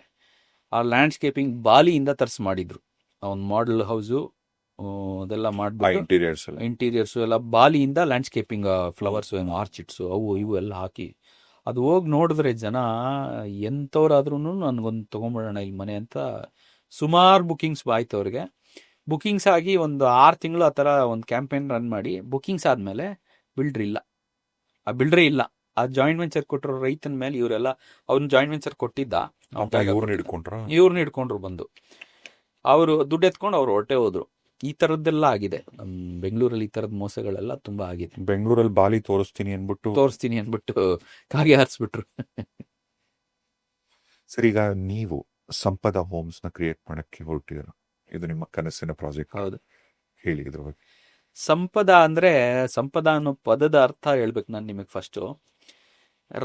ಆ ಲ್ಯಾಂಡ್ಸ್ಕೇಪಿಂಗ್ ಬಾಲಿಯಿಂದ ತರಿಸಿ ಮಾಡಿದ್ರು. ಆ ಒಂದು ಮಾಡೆಲ್ ಹೌಸು ಅದೆಲ್ಲ ಆ ಮಾಡಿಬಿಟ್ಟು ಇಂಟೀರಿಯರ್ಸ್ ಎಲ್ಲ ಇಂಟೀರಿಯರ್ಸು ಎಲ್ಲ ಬಾಲಿಯಿಂದ ಲ್ಯಾಂಡ್ಸ್ಕೇಪಿಂಗ್ ಫ್ಲವರ್ಸು ಆರ್ಚಿಡ್ಸು ಅವು ಇವು ಎಲ್ಲ ಹಾಕಿ ಅದು ಹೋಗಿ ನೋಡಿದ್ರೆ ಜನ ಎಂಥವ್ರಾದ್ರೂ ನನಗೊಂದು ತೊಗೊಂಬಿಡೋಣ ಇಲ್ಲಿ ಮನೆ ಅಂತ ಸುಮಾರು ಬುಕಿಂಗ್ಸ್ ಆಯ್ತು ಅವ್ರಿಗೆ. ಬುಕಿಂಗ್ಸ್ ಆಗಿ ಒಂದು 6 ತಿಂಗಳು ಆ ಥರ ಒಂದು ಕ್ಯಾಂಪೇನ್ ರನ್ ಮಾಡಿ ಬುಕಿಂಗ್ಸ್ ಆದಮೇಲೆ ಬಿಲ್ಡ್ರ್ ಇಲ್ಲ, ಆ ಬಿಲ್ಡ್ರೇ ಇಲ್ಲ. ಆ ಜಾಯಿಂಟ್ ವೆಂಚರ್ ಕೊಟ್ಟಿರೋ ರೈತನ ಮೇಲೆ ಇವರೆಲ್ಲ ಅವ್ನ ಜಾಯಿಂಟ್ ವೆಂಚರ್ ಕೊಟ್ಟಿದ್ದ, ಇವ್ರನ್ನ ಹಿಡ್ಕೊಂಡ್ರ. ಇವ್ರನ್ನ ಹಿಡ್ಕೊಂಡ್ರು ಬಂದು. ಅವರು ದುಡ್ಡು ಎತ್ಕೊಂಡು ಅವ್ರು ಹೊರಟೆ ಹೋದ್ರು. ಈ ಥರದ್ದೆಲ್ಲ ಆಗಿದೆ ನಮ್ಮ ಬೆಂಗಳೂರಲ್ಲಿ. ಈ ಥರದ ಮೋಸಗಳೆಲ್ಲ ತುಂಬ ಆಗಿದೆ. ಬೆಂಗಳೂರಲ್ಲಿ ಬಾಲಿ ತೋರಿಸ್ತೀನಿ ಅನ್ಬಿಟ್ಟು ತೋರಿಸ್ತೀನಿ ಅಂದ್ಬಿಟ್ಟು ಕಾಗೆ ಹಾರಿಸ್ಬಿಟ್ರು. ಸರಿ, ಈಗ ನೀವು ಸಂಪದ ಹೋಮ್ಸ್ ನ ಕ್ರಿಯೇಟ್ ಮಾಡಕ್ಕೆ ಹೊರಟಿದ್ದೀರ. ಇದು ನಿಮ್ಮ ಕನಸಿನ ಪ್ರಾಜೆಕ್ಟ್. ಹೌದು. ಹೇಳಿ ಇದ್ರ ಬಗ್ಗೆ. ಸಂಪದ ಅಂದರೆ, ಸಂಪದ ಅನ್ನೋ ಪದದ ಅರ್ಥ ಹೇಳ್ಬೇಕು ನಾನು ನಿಮಗೆ ಫಸ್ಟು.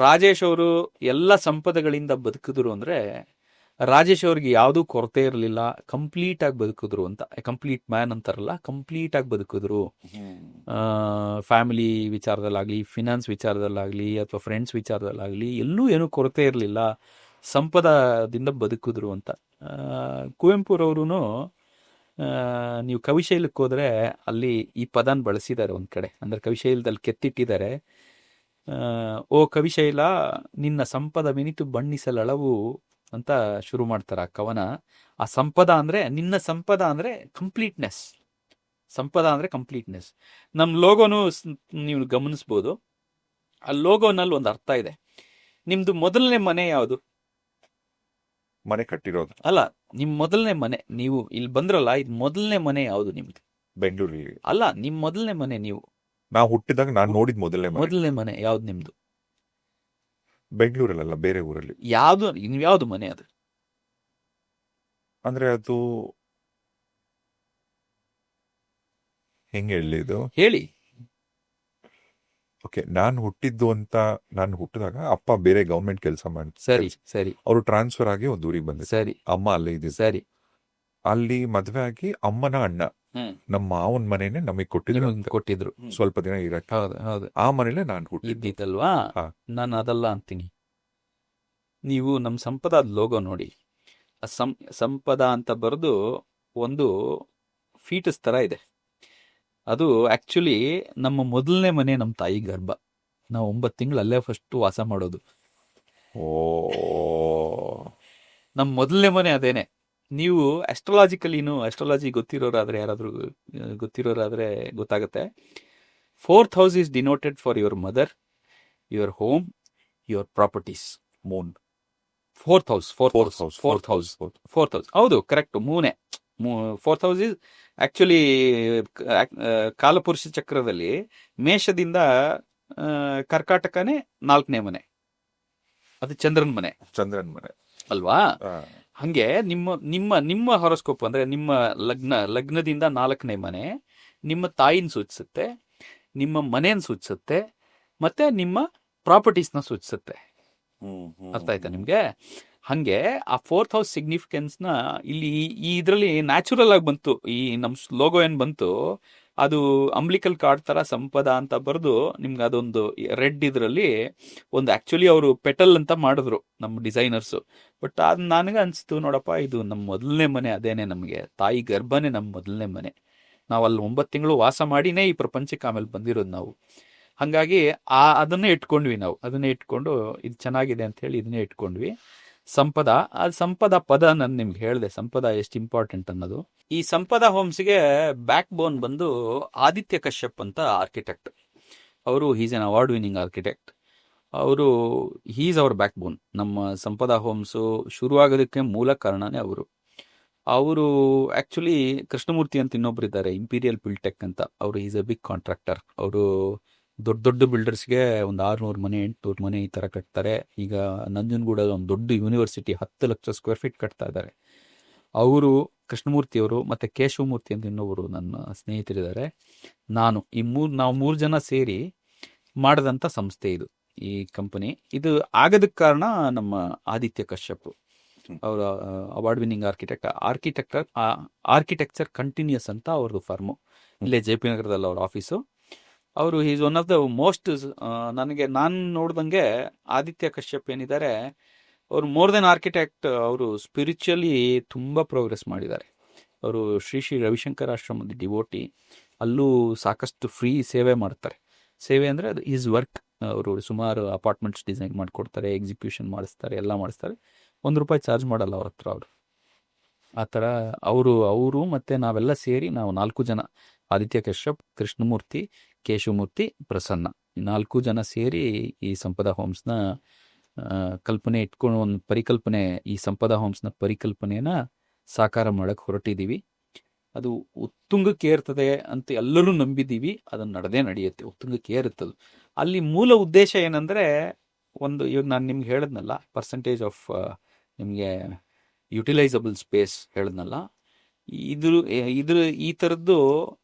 ರಾಜೇಶ್ ಅವರು ಎಲ್ಲ ಸಂಪದಗಳಿಂದ ಬದುಕಿದ್ರು ಅಂದರೆ ರಾಜೇಶ್ ಅವ್ರಿಗೆ ಯಾವುದೂ ಕೊರತೆ ಇರಲಿಲ್ಲ, ಕಂಪ್ಲೀಟಾಗಿ ಬದುಕಿದ್ರು ಅಂತ. ಕಂಪ್ಲೀಟ್ ಮ್ಯಾನ್ ಅಂತಾರಲ್ಲ, ಕಂಪ್ಲೀಟಾಗಿ ಬದುಕಿದ್ರು. ಫ್ಯಾಮಿಲಿ ವಿಚಾರದಲ್ಲಾಗಲಿ, ಫಿನಾನ್ಸ್ ವಿಚಾರದಲ್ಲಾಗಲಿ, ಅಥವಾ ಫ್ರೆಂಡ್ಸ್ ವಿಚಾರದಲ್ಲಾಗಲಿ ಎಲ್ಲೂ ಏನೂ ಕೊರತೆ ಇರಲಿಲ್ಲ, ಸಂಪದದಿಂದ ಬದುಕಿದ್ರು ಅಂತ. ಕುವೆಂಪುರವರು ನೀವು ಕವಿಶೈಲಕ್ಕೆ ಹೋದರೆ ಅಲ್ಲಿ ಈ ಪದನ ಬಳಸಿದ್ದಾರೆ ಒಂದು ಕಡೆ. ಅಂದರೆ ಕವಿಶೈಲದಲ್ಲಿ ಕೆತ್ತಿಟ್ಟಿದ್ದಾರೆ, ಓ ಕವಿಶೈಲ ನಿನ್ನ ಸಂಪದ ಮಿನಿತು ಬಣ್ಣಿಸಲಳವು ಅಂತ ಶುರು ಮಾಡ್ತಾರೆ ಆ ಕವನ. ಆ ಸಂಪದ ಅಂದರೆ, ನಿನ್ನ ಸಂಪದ ಅಂದರೆ ಕಂಪ್ಲೀಟ್ನೆಸ್. ಸಂಪದ ಅಂದರೆ ಕಂಪ್ಲೀಟ್ನೆಸ್. ನಮ್ಮ ಲೋಗೋನು ನೀವು ಗಮನಿಸ್ಬೋದು. ಆ ಲೋಗೋನಲ್ಲಿ ಒಂದು ಅರ್ಥ ಇದೆ. ನಿಮ್ಮದು ಮೊದಲನೇ ಮನೆ ಯಾವುದು? ಮನೆ ಕಟ್ಟಿರೋದು ಅಲ್ಲ, ನಿಮ್ಮ ಮೊದಲನೇ ಮನೆ, ನೀವು ಇಲ್ಲಿ ಬಂದ್ರಲ್ಲ, ಇದು ಮೊದಲನೇ ಮನೆ ಯಾವುದು ನಿಮ್ದು? ಬೆಂಗಳೂರಲ್ಲಿ. ಅಲ್ಲ, ನಿಮ್ಮ ಮೊದಲನೇ ಮನೆ, ನೀವು ನಾವು ಹುಟ್ಟಿದಾಗ ನಾನು ನೋಡಿದ ಮೊದಲನೇ ಮನೆ ಯಾವ್ದು ನಿಮ್ದು? ಬೆಂಗಳೂರಲ್ಲ, ಬೇರೆ ಊರಲ್ಲಿ. ಯಾವ್ದು? ಯಾವ್ದು ಮನೆ ಅದು? ಅಂದ್ರೆ ಅದು ಹೆಂಗೆ ಹೇಳಿ ಇದು ಹೇಳಿ. ಓಕೆ, ನಾನು ಹುಟ್ಟಿದಾಗ ಅಪ್ಪ ಬೇರೆ ಗವರ್ಮೆಂಟ್ ಕೆಲಸ ಮಾಡಿ, ಸರಿ ಸರಿ, ಅವರು ಟ್ರಾನ್ಸ್ಫರ್ ಆಗಿ ಒಂದು ಊರಿಗೆ ಬಂದಿದ್ರು. ಸರಿ, ಅಮ್ಮ ಅಲ್ಲೇ ಇದ್ದಿದ್ದು. ಸರಿ. ಅಲ್ಲಿ ಮದ್ವೆ ಆಗಿ ಅಮ್ಮನ ಅಣ್ಣ ನಮ್ಮ ಮಾವನ ಮನೆನೆ ನಮಗೆ ಕೊಟ್ಟಿದ್ರು ಸ್ವಲ್ಪ ದಿನ ಇರಕ್ಕೆ. ಹೌದು ಹೌದು. ಆ ಮನೇಲೆ ನಾನು ಇದ್ದಿತ್ತಲ್ವಾ. ಹಾ. ನಾನು ಅದಲ್ಲ ಅಂತೀನಿ. ನೀವು ನಮ್ಮ ಸಂಪದ ಲೋಗೋ ನೋಡಿ. ಆ ಸಂಪದ ಅಂತ ಬರೆದು ಒಂದು ಫೀಟಸ್ ತರ ಇದೆ. ಅದು ಆಕ್ಚುಲಿ ನಮ್ಮ ಮೊದಲನೇ ಮನೆ, ನಮ್ಮ ತಾಯಿ ಗರ್ಭ. ನಾವು 9 ತಿಂಗಳು ಅಲ್ಲೇ ಫಸ್ಟ್ ವಾಸ ಮಾಡೋದು. ಓ, ನಮ್ಮ ಮೊದಲನೇ ಮನೆ ಅದೇನೆ. ನೀವು ಅಸ್ಟ್ರಾಲಜಿ ಗೊತ್ತಿರೋರಾದ್ರೆ, ಯಾರಾದ್ರೂ ಗೊತ್ತಿರೋರಾದ್ರೆ ಗೊತ್ತಾಗುತ್ತೆ. 4th house is denoted for your mother, your home, your properties. Moon. Fourth house. ಹೌದು, ಕರೆಕ್ಟ್, ಮೂನೆ. 4th house is ಆಕ್ಚುಲಿ ಕಾಲಪುರುಷ ಚಕ್ರದಲ್ಲಿ ಮೇಷದಿಂದ ಕರ್ಕಾಟಕನೇ 4ನೇ ಮನೆ. ಅದು ಚಂದ್ರನ್ ಮನೆ ಅಲ್ವಾ? ಹಂಗೆ ನಿಮ್ಮ ಹಾರೋಸ್ಕೋಪ್ ಅಂದ್ರೆ ನಿಮ್ಮ ಲಗ್ನದಿಂದ 4ನೇ ಮನೆ ನಿಮ್ಮ ತಾಯಿನ ಸೂಚಿಸುತ್ತೆ, ನಿಮ್ಮ ಮನೆಯನ್ನು ಸೂಚಿಸುತ್ತೆ, ಮತ್ತೆ ನಿಮ್ಮ ಪ್ರಾಪರ್ಟೀಸ್ನ ಸೂಚಿಸುತ್ತೆ. ಅರ್ಥ ಆಯ್ತಾ ನಿಮ್ಗೆ? ಹಂಗೆ ಆ 4th house ಸಿಗ್ನಿಫಿಕೆನ್ಸ್ನ ಇಲ್ಲಿ ಈ ಇದರಲ್ಲಿ ನ್ಯಾಚುರಲ್ ಆಗಿ ಬಂತು. ಈ ನಮ್ಮ ಲೋಗೋ ಏನು ಬಂತು, ಅದು ಅಂಬ್ಲಿಕಲ್ ಕಾರ್ಡ್ ತರ ಸಂಪದ ಅಂತ ಬರೆದು ನಿಮ್ಗೆ ಅದೊಂದು ರೆಡ್ ಇದರಲ್ಲಿ ಒಂದು ಆಕ್ಚುಲಿ ಅವರು ಪೆಟಲ್ ಅಂತ ಮಾಡಿದ್ರು ನಮ್ಮ ಡಿಸೈನರ್ಸು. ಬಟ್ ಅದು ನನಗೆ ಅನಿಸ್ತು, ನೋಡಪ್ಪ, ಇದು ನಮ್ಮ ಮೊದಲನೇ ಮನೆ ಅದೇನೆ, ನಮಗೆ ತಾಯಿ ಗರ್ಭನೇ ನಮ್ಮ ಮೊದಲನೇ ಮನೆ. ನಾವು ಅಲ್ಲಿ 9 ತಿಂಗಳು ವಾಸ ಮಾಡಿನೇ ಈ ಪ್ರಪಂಚಕ್ಕೆ ಆಮೇಲೆ ಬಂದಿರೋದು ನಾವು. ಹಾಗಾಗಿ ಅದನ್ನೇ ಇಟ್ಕೊಂಡ್ವಿ ನಾವು. ಅದನ್ನೇ ಇಟ್ಕೊಂಡು ಇದು ಚೆನ್ನಾಗಿದೆ ಅಂತ ಹೇಳಿ ಇದನ್ನೇ ಇಟ್ಕೊಂಡ್ವಿ. ಸಂಪದ, ಅದು ಸಂಪದ ಪದ ನಾನು ನಿಮ್ಗೆ ಹೇಳಿದೆ, ಸಂಪದ ಎಷ್ಟು ಇಂಪಾರ್ಟೆಂಟ್ ಅನ್ನೋದು. ಈ ಸಂಪದ ಹೋಮ್ಸ್ಗೆ ಬ್ಯಾಕ್ ಬೋನ್ ಬಂದು ಆದಿತ್ಯ ಕಶ್ಯಪ್ ಅಂತ ಆರ್ಕಿಟೆಕ್ಟ್. ಅವರು he's an award winning architect. ಅವರು ಹೀಸ್ ಅವರ್ ಬ್ಯಾಕ್ ಬೋನ್. ನಮ್ಮ ಸಂಪದ ಹೋಮ್ಸು ಶುರುವಾಗೋದಕ್ಕೆ ಮೂಲ ಕಾರಣನೇ ಅವರು. ಆ್ಯಕ್ಚುಲಿ ಕೃಷ್ಣಮೂರ್ತಿ ಅಂತ ಇನ್ನೊಬ್ರು ಇದ್ದಾರೆ, ಇಂಪೀರಿಯಲ್ ಬಿಲ್ಟೆಕ್ ಅಂತ. ಅವರು ಈಸ್ ಎ ಬಿಗ್ ಕಾಂಟ್ರಾಕ್ಟರ್. ಅವರು ದೊಡ್ಡ ದೊಡ್ಡ ಬಿಲ್ಡರ್ಸ್ಗೆ ಒಂದು 600 ಮನೆ 800 ಮನೆ ಈ ಥರ ಕಟ್ತಾರೆ. ಈಗ ನಂಜನಗೂಡಲ್ಲಿ ಒಂದು ದೊಡ್ಡ ಯೂನಿವರ್ಸಿಟಿ 10 ಲಕ್ಷ ಸ್ಕ್ವೇರ್ ಫೀಟ್ ಕಟ್ತಾ ಇದ್ದಾರೆ. ಅವರು ಕೃಷ್ಣಮೂರ್ತಿಯವರು ಮತ್ತು ಕೇಶವಮೂರ್ತಿ ಅಂತ ಇನ್ನೊಬ್ಬರು ನನ್ನ ಸ್ನೇಹಿತರಿದ್ದಾರೆ. ನಾವು 3 ಜನ ಸೇರಿ ಮಾಡಿದಂಥ ಸಂಸ್ಥೆ ಇದು, ಈ ಕಂಪನಿ. ಇದು ಆಗೋದಕ್ಕೆ ಕಾರಣ ನಮ್ಮ ಆದಿತ್ಯ ಕಶ್ಯಪ್, ಅವರ ಅವಾರ್ಡ್ ವಿನ್ನಿಂಗ್ ಆರ್ಕಿಟೆಕ್ಚರ್ ಕಂಟಿನ್ಯೂಸ್ ಅಂತ ಅವ್ರದ್ದು ಫರ್ಮು, ಇಲ್ಲೇ ಜೆ ಪಿ ನಗರದಲ್ಲಿ ಅವ್ರ ಆಫೀಸು. ಅವರು is one of the most, ನಾನು ನೋಡ್ದಂಗೆ ಆದಿತ್ಯ ಕಶ್ಯಪ್ ಏನಿದ್ದಾರೆ, ಅವರು ಮೋರ್ ದೆನ್ ಆರ್ಕಿಟೆಕ್ಟ್, ಅವರು ಸ್ಪಿರಿಚುವಲಿ ತುಂಬ ಪ್ರೋಗ್ರೆಸ್ ಮಾಡಿದ್ದಾರೆ. ಅವರು ಶ್ರೀ ರವಿಶಂಕರ್ ಆಶ್ರಮದ ಡಿವೋಟಿ, ಅಲ್ಲೂ ಸಾಕಷ್ಟು ಫ್ರೀ ಸೇವೆ ಮಾಡ್ತಾರೆ. ಸೇವೆ ಅಂದರೆ ಅದು ಈಸ್ ವರ್ಕ್. ಅವರು ಸುಮಾರು ಅಪಾರ್ಟ್ಮೆಂಟ್ಸ್ ಡಿಸೈನ್ ಮಾಡಿಕೊಡ್ತಾರೆ, ಎಕ್ಸಿಕ್ಯೂಷನ್ ಮಾಡಿಸ್ತಾರೆ, ಎಲ್ಲ ಮಾಡಿಸ್ತಾರೆ. ₹1 ಚಾರ್ಜ್ ಮಾಡಲ್ಲ ಅವ್ರ ಹತ್ರ ಅವರು. ಆ ಥರ ಅವರು ಮತ್ತು ನಾವೆಲ್ಲ ಸೇರಿ, ನಾವು 4 ಜನ, ಆದಿತ್ಯ ಕಶ್ಯಪ್, ಕೃಷ್ಣಮೂರ್ತಿ, ಕೇಶವಮೂರ್ತಿ, ಪ್ರಸನ್ನ, 4 ಜನ ಸೇರಿ ಈ ಸಂಪದಾ ಹೋಮ್ಸ್ನ ಕಲ್ಪನೆ ಇಟ್ಕೊಂಡು ಒಂದು ಪರಿಕಲ್ಪನೆ, ಈ ಸಂಪದಾ ಹೋಮ್ಸ್ನ ಪರಿಕಲ್ಪನೆಯನ್ನು ಸಾಕಾರ ಮಾಡೋಕ್ಕೆ ಹೊರಟಿದ್ದೀವಿ. ಅದು ಉತ್ತುಂಗಕ್ಕೆ ಏರ್ತದೆ ಅಂತ ಎಲ್ಲರೂ ನಂಬಿದ್ದೀವಿ. ಅದನ್ನು ನಡೆಯುತ್ತೆ, ಉತ್ತುಂಗಕ್ಕೆ ಏರುತ್ತದು. ಅಲ್ಲಿ ಮೂಲ ಉದ್ದೇಶ ಏನಂದರೆ, ಇವಾಗ ನಾನು ನಿಮ್ಗೆ ಹೇಳಿದ್ನಲ್ಲ, ಪರ್ಸೆಂಟೇಜ್ ಆಫ್ ನಿಮಗೆ ಯುಟಿಲೈಸಬಲ್ ಸ್ಪೇಸ್ ಹೇಳಿದ್ನಲ್ಲ, ಇದ್ರ ಈ ಥರದ್ದು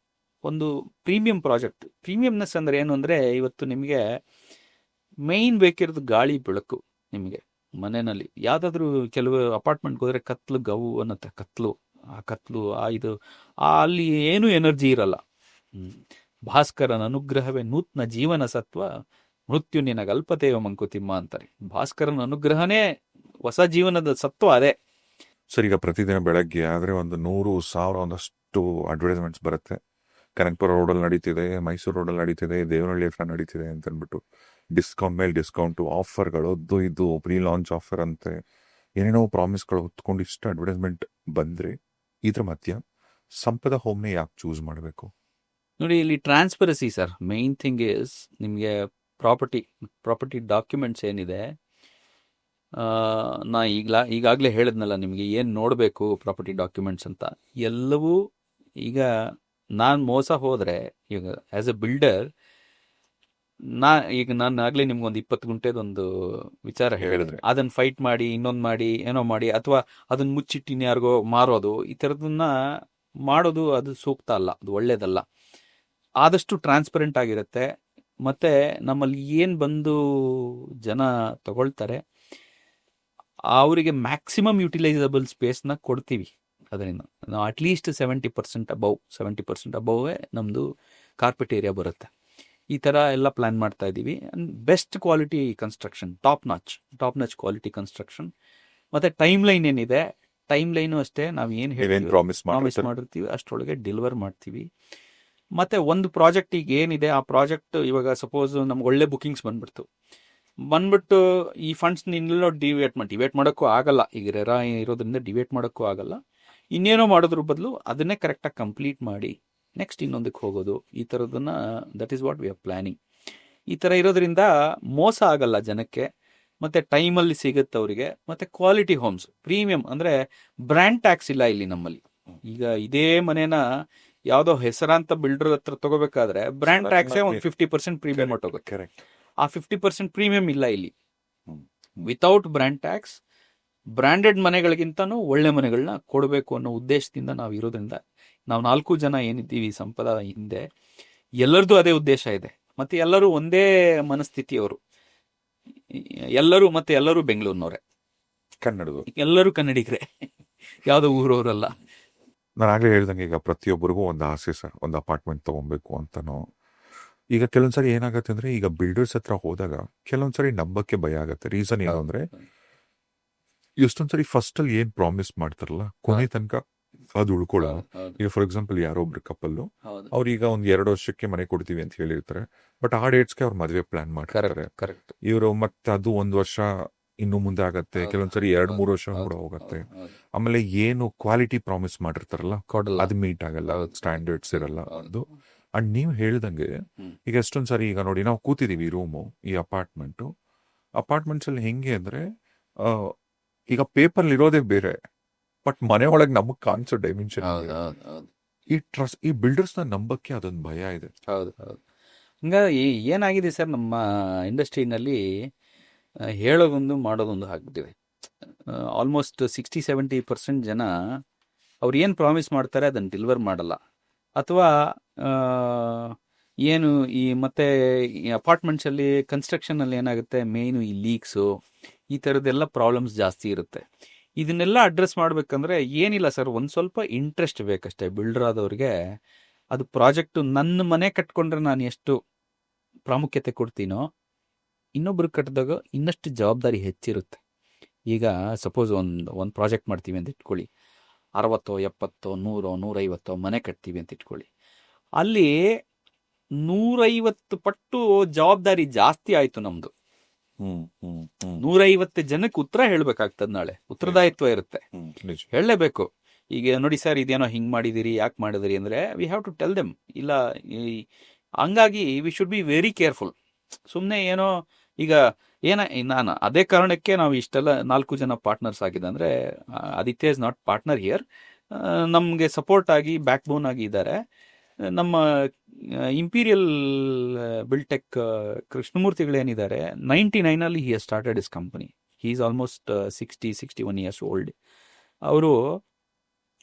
ಒಂದು ಪ್ರೀಮಿಯಂ ಪ್ರಾಜೆಕ್ಟ್. ಪ್ರೀಮಿಯಂನೆಸ್ ಅಂದರೆ ಏನು ಅಂದರೆ, ಇವತ್ತು ನಿಮಗೆ ಮೇಯ್ನ್ ಬೇಕಿರೋದು ಗಾಳಿ ಬೆಳಕು. ನಿಮಗೆ ಮನೆಯಲ್ಲಿ ಯಾವುದಾದ್ರೂ ಕೆಲವು ಅಪಾರ್ಟ್ಮೆಂಟ್ಗೆ ಹೋದರೆ ಕತ್ಲು ಗವು ಅನ್ನತ್ತೆ, ಕತ್ಲು ಅಲ್ಲಿ ಏನೂ ಎನರ್ಜಿ ಇರಲ್ಲ. ಭಾಸ್ಕರನ ಅನುಗ್ರಹವೇ ನೂತ್ನ ಜೀವನ ಸತ್ವ, ಮೃತ್ಯು ನಿನಗಲ್ಪತೆಯೋ ಮಂಕುತಿಮ್ಮ ಅಂತಾರೆ. ಭಾಸ್ಕರನ ಅನುಗ್ರಹನೇ ಹೊಸ ಜೀವನದ ಸತ್ವ ಅದೇ. ಸರ್, ಈಗ ಪ್ರತಿದಿನ ಬೆಳಗ್ಗೆ ಆದರೆ ಒಂದು 100,000 ಒಂದಷ್ಟು ಅಡ್ವರ್ಟೈಸ್ಮೆಂಟ್ಸ್ ಬರುತ್ತೆ. ಕನಕಪುರ ರೋಡಲ್ಲಿ ನಡೀತಿದೆ, ಮೈಸೂರು ರೋಡಲ್ಲಿ ನಡೀತಿದೆ, ದೇವನಹಳ್ಳಿ ಹತ್ರ ನಡೀತಿದೆ ಅಂತ ಅಂದ್ಬಿಟ್ಟು ಡಿಸ್ಕೌಂಟ್ ಮೇಲೆ ಡಿಸ್ಕೌಂಟು, ಆಫರ್ಗಳು, ಇದು ಪ್ರೀ ಲಾಂಚ್ ಆಫರ್ ಅಂತೆ, ಏನೇನೋ ಪ್ರಾಮಿಸ್ಗಳು ಹೊತ್ಕೊಂಡು ಇಷ್ಟು ಅಡ್ವರ್ಟೈಸ್ಮೆಂಟ್ ಬಂದರೆ, ಇದ್ರ ಮಧ್ಯ ಸಂಪದಾ ಹೋಮ್ನೇ ಯಾಕೆ ಚೂಸ್ ಮಾಡಬೇಕು? ನೋಡಿ, ಇಲ್ಲಿ transparency sir, main thing is ನಿಮಗೆ ಪ್ರಾಪರ್ಟಿ ಡಾಕ್ಯುಮೆಂಟ್ಸ್ ಏನಿದೆ, ನಾ ಈಗಾಗಲೇ ಹೇಳಿದ್ನಲ್ಲ ನಿಮಗೆ ಏನು ನೋಡಬೇಕು ಪ್ರಾಪರ್ಟಿ ಡಾಕ್ಯುಮೆಂಟ್ಸ್ ಅಂತ. ಎಲ್ಲವೂ ಈಗ ನಾನು ಮೋಸ ಹೋದರೆ, ಈಗ ಆ್ಯಸ್ ಎ ಬಿಲ್ಡರ್, ನಾನು ಆಗಲೇ ನಿಮ್ಗೊಂದು 20 ಗುಂಟೆದೊಂದು ವಿಚಾರ ಹೇಳಿದ್ರೆ, ಅದನ್ನು ಫೈಟ್ ಮಾಡಿ, ಇನ್ನೊಂದು ಮಾಡಿ, ಏನೋ ಮಾಡಿ, ಅಥವಾ ಅದನ್ನು ಮುಚ್ಚಿಟ್ಟು ಇನ್ಯಾರಿಗೋ ಮಾರೋದು, ಈ ಥರದನ್ನ ಮಾಡೋದು ಅದು ಸೂಕ್ತ ಅಲ್ಲ, ಅದು ಒಳ್ಳೇದಲ್ಲ. ಆದಷ್ಟು ಟ್ರಾನ್ಸ್ಪರೆಂಟ್ ಆಗಿರುತ್ತೆ. ಮತ್ತು ನಮ್ಮಲ್ಲಿ ಏನು ಬಂದು ಜನ ತಗೊಳ್ತಾರೆ, ಅವರಿಗೆ ಮ್ಯಾಕ್ಸಿಮಮ್ ಯುಟಿಲೈಸಬಲ್ ಸ್ಪೇಸ್ನ ಕೊಡ್ತೀವಿ. ಅದರಿಂದ ನಾವು ಅಟ್ಲೀಸ್ಟ್ 70% ಅಬೌವೇ ನಮ್ಮದು ಕಾರ್ಪೆಟ್ ಏರಿಯಾ ಬರುತ್ತೆ. ಈ ಥರ ಎಲ್ಲ ಪ್ಲ್ಯಾನ್ ಮಾಡ್ತಾ ಇದ್ದೀವಿ. Best quality construction, top notch quality construction. ಮತ್ತು ಟೈಮ್ ಲೈನ್ ಏನಿದೆ, ಟೈಮ್ ಲೈನು ಅಷ್ಟೇ, ನಾವು ಏನು ಹೇಳಿ ಪ್ರಾಮಿಸ್ ಮಾಡಿರ್ತೀವಿ ಅಷ್ಟರೊಳಗೆ ಡೆಲಿವರ್ ಮಾಡ್ತೀವಿ. ಮತ್ತು ಒಂದು ಪ್ರಾಜೆಕ್ಟ್ ಈಗ ಏನಿದೆ, ಆ ಪ್ರಾಜೆಕ್ಟ್ ಇವಾಗ ಸಪೋಸ್ ನಮ್ಗೆ ಒಳ್ಳೆ ಬುಕಿಂಗ್ಸ್ ಬಂದ್ಬಿಟ್ಟು ಈ ಫಂಡ್ಸ್ ಇನ್ನೆಲ್ಲೋ ಡಿವೇಟ್ ಮಾಡೋಕ್ಕೂ ಆಗಲ್ಲ. ಈಗ ರೆರಾ ಇರೋದ್ರಿಂದ ಡಿವೇಟ್ ಮಾಡೋಕ್ಕೂ ಆಗಲ್ಲ. ಇನ್ನೇನೋ ಮಾಡೋದ್ರ ಬದಲು ಅದನ್ನೇ ಕರೆಕ್ಟಾಗಿ ಕಂಪ್ಲೀಟ್ ಮಾಡಿ ನೆಕ್ಸ್ಟ್ ಇನ್ನೊಂದಕ್ಕೆ ಹೋಗೋದು, ಈ ಥರದನ್ನ that is what we are planning. ಈ ಥರ ಇರೋದ್ರಿಂದ ಮೋಸ ಆಗಲ್ಲ ಜನಕ್ಕೆ, ಮತ್ತು ಟೈಮಲ್ಲಿ ಸಿಗುತ್ತೆ ಅವರಿಗೆ. ಮತ್ತು ಕ್ವಾಲಿಟಿ ಹೋಮ್ಸ್, ಪ್ರೀಮಿಯಂ ಅಂದರೆ ಬ್ರ್ಯಾಂಡ್ ಟ್ಯಾಕ್ಸ್ ಇಲ್ಲ ಇಲ್ಲಿ ನಮ್ಮಲ್ಲಿ. ಈಗ ಇದೇ ಮನೇನ ಯಾವುದೋ ಹೆಸರಾಂತ ಬಿಲ್ಡರ್ ಹತ್ರ ತಗೋಬೇಕಾದ್ರೆ ಬ್ರ್ಯಾಂಡ್ ಟ್ಯಾಕ್ಸೇ ಒಂದು 50% ಪ್ರೀಮಿಯಂ ಹೊಟ್ಟೋಗುತ್ತೆ. ಆ 50% ಪ್ರೀಮಿಯಂ ಇಲ್ಲ ಇಲ್ಲಿ. ವಿತೌಟ್ ಬ್ರ್ಯಾಂಡ್ ಟ್ಯಾಕ್ಸ್ ಬ್ರ್ಯಾಂಡೆಡ್ ಮನೆಗಳಿಗಿಂತನೂ ಒಳ್ಳೆ ಮನೆಗಳನ್ನ ಕೊಡಬೇಕು ಅನ್ನೋ ಉದ್ದೇಶದಿಂದ ನಾವು ಇರೋದ್ರಿಂದ, ನಾವು 4 ಜನ ಏನಿದ್ದೀವಿ ಸಂಪದಾ ಹಿಂದೆ, ಎಲ್ಲರದು ಅದೇ ಉದ್ದೇಶ ಇದೆ. ಮತ್ತು ಎಲ್ಲರೂ ಒಂದೇ ಮನಸ್ಥಿತಿಯವರು, ಎಲ್ಲರೂ ಬೆಂಗಳೂರಿನವರೇ, ಎಲ್ಲರೂ ಕನ್ನಡಿಗರೇ, ಯಾವುದೋ ಊರವರಲ್ಲ. ನಾನು ಆಗಲೇ ಹೇಳ್ದಂಗೆ, ಈಗ ಪ್ರತಿಯೊಬ್ಬರಿಗೂ ಒಂದು ಆಸೆ ಸರ್, ಒಂದು ಅಪಾರ್ಟ್ಮೆಂಟ್ ತೊಗೊಬೇಕು ಅಂತನೋ. ಈಗ ಕೆಲವೊಂದ್ಸರಿ ಏನಾಗುತ್ತೆ ಅಂದರೆ, ಈಗ ಬಿಲ್ಡರ್ಸ್ ಹತ್ರ ಹೋದಾಗ ಕೆಲವೊಂದ್ಸರಿ ನಂಬಕ್ಕೆ ಭಯ ಆಗುತ್ತೆ. ರೀಸನ್ ಏನು ಅಂದರೆ, ಎಷ್ಟೊಂದ್ಸರಿ ಫಸ್ಟಲ್ಲಿ ಏನು ಪ್ರಾಮಿಸ್ ಮಾಡ್ತಾರಲ್ಲ, ಕೊನೆ ತನಕ ಅದು ಉಳ್ಕೊಳ್ಳೋದು. ಈಗ ಫಾರ್ ಎಕ್ಸಾಂಪಲ್ ಯಾರೋ ಒಬ್ರು ಕಪ್ಪಲ್ಲು, ಅವ್ರೀಗ ಒಂದು 2 ವರ್ಷಕ್ಕೆ ಮನೆ ಕೊಡ್ತೀವಿ ಅಂತ ಹೇಳಿರ್ತಾರೆ, ಬಟ್ ಆ ಡೇಟ್ಸ್ಗೆ ಅವ್ರ ಮದುವೆ ಪ್ಲಾನ್ ಮಾಡ್ತಾರೆ. ಇವರು ಮತ್ತೆ ಅದು 1 ವರ್ಷ ಇನ್ನು ಮುಂದೆ ಆಗತ್ತೆ, ಕೆಲವೊಂದ್ಸರಿ 2-3 ವರ್ಷ ಕೂಡ ಹೋಗತ್ತೆ. ಆಮೇಲೆ ಏನು ಕ್ವಾಲಿಟಿ ಪ್ರಾಮಿಸ್ ಮಾಡಿರ್ತಾರಲ್ಲ, ಅದು ಮೀಟ್ ಆಗಲ್ಲ, ಸ್ಟ್ಯಾಂಡರ್ಡ್ಸ್ ಇರಲ್ಲ ಅದು. ಅಂಡ್ ನೀವು ಹೇಳ್ದಂಗೆ ಈಗ ಎಷ್ಟೊಂದ್ಸರಿ, ಈಗ ನೋಡಿ ನಾವು ಕೂತಿದೀವಿ ರೂಮು, ಈ ಅಪಾರ್ಟ್ಮೆಂಟ್ಸ್ ಅಲ್ಲಿ ಹೆಂಗೆ ಅಂದ್ರೆ, ಈಗ ಪೇಪರ್ ಇರೋದೇ ಬೇರೆ, ಬಟ್ ಮನೆ ಒಳಗೆ ನಮಗ್ ಕಾಣಿಸೋ ಡೈಮೆನ್ಷನ್. ಈ ಬಿಲ್ಡರ್ಸ್ ನ ನಂಬಕ್ಕೆ ಅದೊಂದು ಭಯ ಇದೆ. ಹಿಂಗಾಗಿ ಏನಾಗಿದೆ ಸರ್ ನಮ್ಮ ಇಂಡಸ್ಟ್ರಿನಲ್ಲಿ, ಹೇಳೋದೊಂದು ಮಾಡೋದೊಂದು ಆಗ್ಬಿಟ್ಟಿದೆ. ಆಲ್ಮೋಸ್ಟ್ 60-70% ಜನ ಅವ್ರು ಏನು ಪ್ರಾಮಿಸ್ ಮಾಡ್ತಾರೆ ಅದನ್ನು ಡೆಲಿವರ್ ಮಾಡಲ್ಲ. ಅಥವಾ ಏನು ಈ ಮತ್ತೆ ಈ ಅಪಾರ್ಟ್ಮೆಂಟ್ಸಲ್ಲಿ ಕನ್ಸ್ಟ್ರಕ್ಷನಲ್ಲಿ ಏನಾಗುತ್ತೆ, ಮೇಯ್ನು ಈ ಲೀಕ್ಸು, ಈ ಥರದ್ದೆಲ್ಲ ಪ್ರಾಬ್ಲಮ್ಸ್ ಜಾಸ್ತಿ ಇರುತ್ತೆ. ಇದನ್ನೆಲ್ಲ ಅಡ್ರೆಸ್ ಮಾಡಬೇಕಂದ್ರೆ ಏನಿಲ್ಲ ಸರ್, ಒಂದು ಸ್ವಲ್ಪ ಇಂಟ್ರೆಸ್ಟ್ ಬೇಕಷ್ಟೇ ಬಿಲ್ಡರ್ ಆದವ್ರಿಗೆ. ಅದು ಪ್ರಾಜೆಕ್ಟು ನನ್ನ ಮನೆ ಕಟ್ಕೊಂಡ್ರೆ ನಾನು ಎಷ್ಟು ಪ್ರಾಮುಖ್ಯತೆ ಕೊಡ್ತೀನೋ, ಇನ್ನೊಬ್ರು ಕಟ್ಟಿದಾಗ ಇನ್ನಷ್ಟು ಜವಾಬ್ದಾರಿ ಹೆಚ್ಚಿರುತ್ತೆ. ಈಗ ಸಪೋಸ್ ಒಂದು ಪ್ರಾಜೆಕ್ಟ್ ಮಾಡ್ತೀವಿ ಅಂತ ಇಟ್ಕೊಳ್ಳಿ, 60, 70, 100, 150 ಮನೆ ಕಟ್ತೀವಿ ಅಂತ ಇಟ್ಕೊಳ್ಳಿ. ಅಲ್ಲಿ 150 ಪಟ್ಟು ಜವಾಬ್ದಾರಿ ಜಾಸ್ತಿ ಆಯ್ತು ನಮ್ದು. 150 ಜನಕ್ಕೆ ಉತ್ತರ ಹೇಳ್ಬೇಕಾಗ್ತದೆ, ನಾಳೆ ಉತ್ತರದಾಯಿತ್ವ ಇರುತ್ತೆ, ಹೇಳಲೇಬೇಕು. ಈಗ ನೋಡಿ ಸರ್, ಇದೇನೋ ಹಿಂಗೆ ಮಾಡಿದಿರಿ, ಯಾಕೆ ಮಾಡಿದಿರಿ ಅಂದರೆ we have to tell them. ಇಲ್ಲ ಹಂಗಾಗಿ we should be very careful. ಸುಮ್ಮನೆ ಏನೋ ಈಗ ನಾನು ಅದೇ ಕಾರಣಕ್ಕೆ ನಾವು ಇಷ್ಟೆಲ್ಲ 4 ಜನ ಪಾರ್ಟ್ನರ್ಸ್ ಆಗಿದೆ. ಅಂದರೆ Aditya is not partner here, ನಮಗೆ ಸಪೋರ್ಟ್ ಆಗಿ ಬ್ಯಾಕ್ ಬೋನ್ ಆಗಿ ಇದ್ದಾರೆ. ನಮ್ಮ ಇಂಪೀರಿಯಲ್ ಬಿಲ್ಟೆಕ್ ಕೃಷ್ಣಮೂರ್ತಿಗಳೇನಿದ್ದಾರೆ, 99 he has started his company. He is almost 60-61 years old.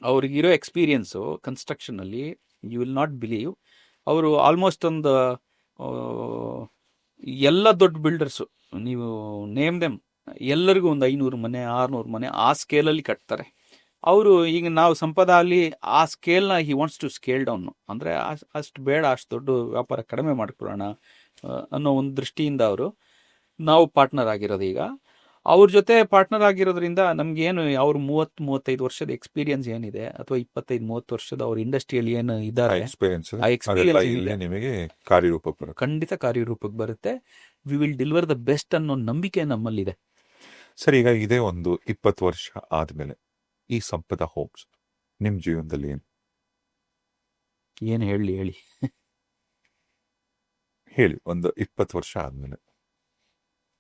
ಅವ್ರಿಗಿರೋ ಎಕ್ಸ್ಪೀರಿಯನ್ಸು ಕನ್ಸ್ಟ್ರಕ್ಷನಲ್ಲಿ ಯು ವಿಲ್ ನಾಟ್ ಬಿಲೀವ್. ಅವರು ಆಲ್ಮೋಸ್ಟ್ ಒಂದು ಎಲ್ಲ ದೊಡ್ಡ ಬಿಲ್ಡರ್ಸು ನೀವು ನೇಮ್ ದೆಮ್, ಎಲ್ಲರಿಗೂ ಒಂದು 500 ಮನೆ 600 ಮನೆ ಆ ಸ್ಕೇಲಲ್ಲಿ ಕಟ್ತಾರೆ ಅವರು. ಈಗ ನಾವು ಸಂಪದ ಅಲ್ಲಿ ಆ ಸ್ಕೇಲ್ನ he wants to scale down. ಅಂದರೆ ಅಷ್ಟು ಬೇಡ, ಅಷ್ಟು ದೊಡ್ಡ ವ್ಯಾಪಾರ ಕಡಿಮೆ ಮಾಡ್ಕೊಳ್ಳೋಣ ಅನ್ನೋ ಒಂದು ದೃಷ್ಟಿಯಿಂದ ನಾವು ಪಾರ್ಟ್ನರ್ ಆಗಿರೋದು. ಈಗ ಅವ್ರ ಜೊತೆ ಪಾರ್ಟ್ನರ್ ಆಗಿರೋದ್ರಿಂದ ನಮಗೇನು ಅವ್ರ 30-35 ವರ್ಷದ ಎಕ್ಸ್ಪೀರಿಯನ್ಸ್ ಏನಿದೆ, ಅಥವಾ 25-30 ವರ್ಷದ ಅವ್ರ ಇಂಡಸ್ಟ್ರಿಯಲ್ಲಿ ಏನು ಇದ್ದಾರೆ, ಆ ಎಕ್ಸ್ಪೀರಿಯನ್ಸ್ ನಿಮಗೆ ಕಾರ್ಯರೂಪಕ್ಕೆ ಖಂಡಿತ ಕಾರ್ಯರೂಪಕ್ಕೆ ಬರುತ್ತೆ. We will deliver the best ಅನ್ನೋ ನಂಬಿಕೆ ನಮ್ಮಲ್ಲಿದೆ. ಸರ್, ಈಗ ಇದೇ ಒಂದು 20 ವರ್ಷ ಆದ್ಮೇಲೆ ಈ ಸಂಪದ ಹೋಮ್ಸ್ ನಿಮ್ ಜೀವನದಲ್ಲಿ ಏನು ಹೇಳಿ ಒಂದು 20 ವರ್ಷ ಆದ್ಮೇಲೆ.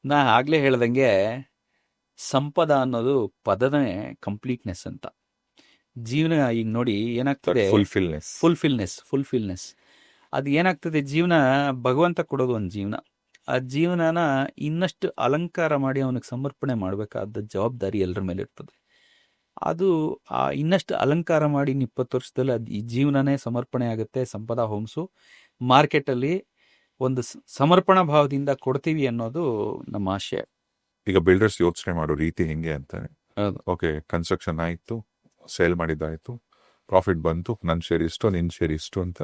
ನಾ ಆಗ್ಲೇ ಹೇಳ್ದಂಗೆ, ಸಂಪದ ಅನ್ನೋದು ಪದನೇ ಕಂಪ್ಲೀಟ್ನೆಸ್ ಅಂತ. ಜೀವನ ಈಗ ನೋಡಿ ಏನಾಗ್ತದೆ, ಫುಲ್ಫಿಲ್ನೆಸ್ ಅದು ಏನಾಗ್ತದೆ, ಜೀವನ ಭಗವಂತ ಕೊಡೋದು ಒಂದು ಜೀವನ. ಆ ಜೀವನನ ಇನ್ನಷ್ಟು ಅಲಂಕಾರ ಮಾಡಿ ಅವನಿಗೆ ಸಮರ್ಪಣೆ ಮಾಡಬೇಕಾದ ಜವಾಬ್ದಾರಿ ಎಲ್ಲರ ಮೇಲೆ ಇರ್ತದೆ. ಅದು ಇನ್ನಷ್ಟು ಅಲಂಕಾರ ಮಾಡಿ 20 ವರ್ಷದಲ್ಲಿ ಅದು ಈ ಜೀವನನೇ ಸಮರ್ಪಣೆ ಆಗುತ್ತೆ. ಸಂಪದ ಹೋಮ್ಸು ಮಾರ್ಕೆಟಲ್ಲಿ ಒಂದು ಸಮರ್ಪಣಾ ಭಾವದಿಂದ ಕೊಡ್ತೀವಿ ಅನ್ನೋದು ನಮ್ಮ ಆಶಯ. ಈಗ ಬಿಲ್ಡರ್ಸ್ ಯೋಚನೆ ಮಾಡೋ ರೀತಿ ಹೆಂಗೆ ಅಂತ, ಓಕೆ ಕನ್ಸ್ಟ್ರಕ್ಷನ್ ಆಯಿತು, ಸೇಲ್ ಮಾಡಿದ್ದಾಯಿತು, ಪ್ರಾಫಿಟ್ ಬಂತು, ನನ್ನ ಶೇರ್ ಇಷ್ಟು, ನಿನ್ನ ಶೇರ್ ಇಷ್ಟು ಅಂತ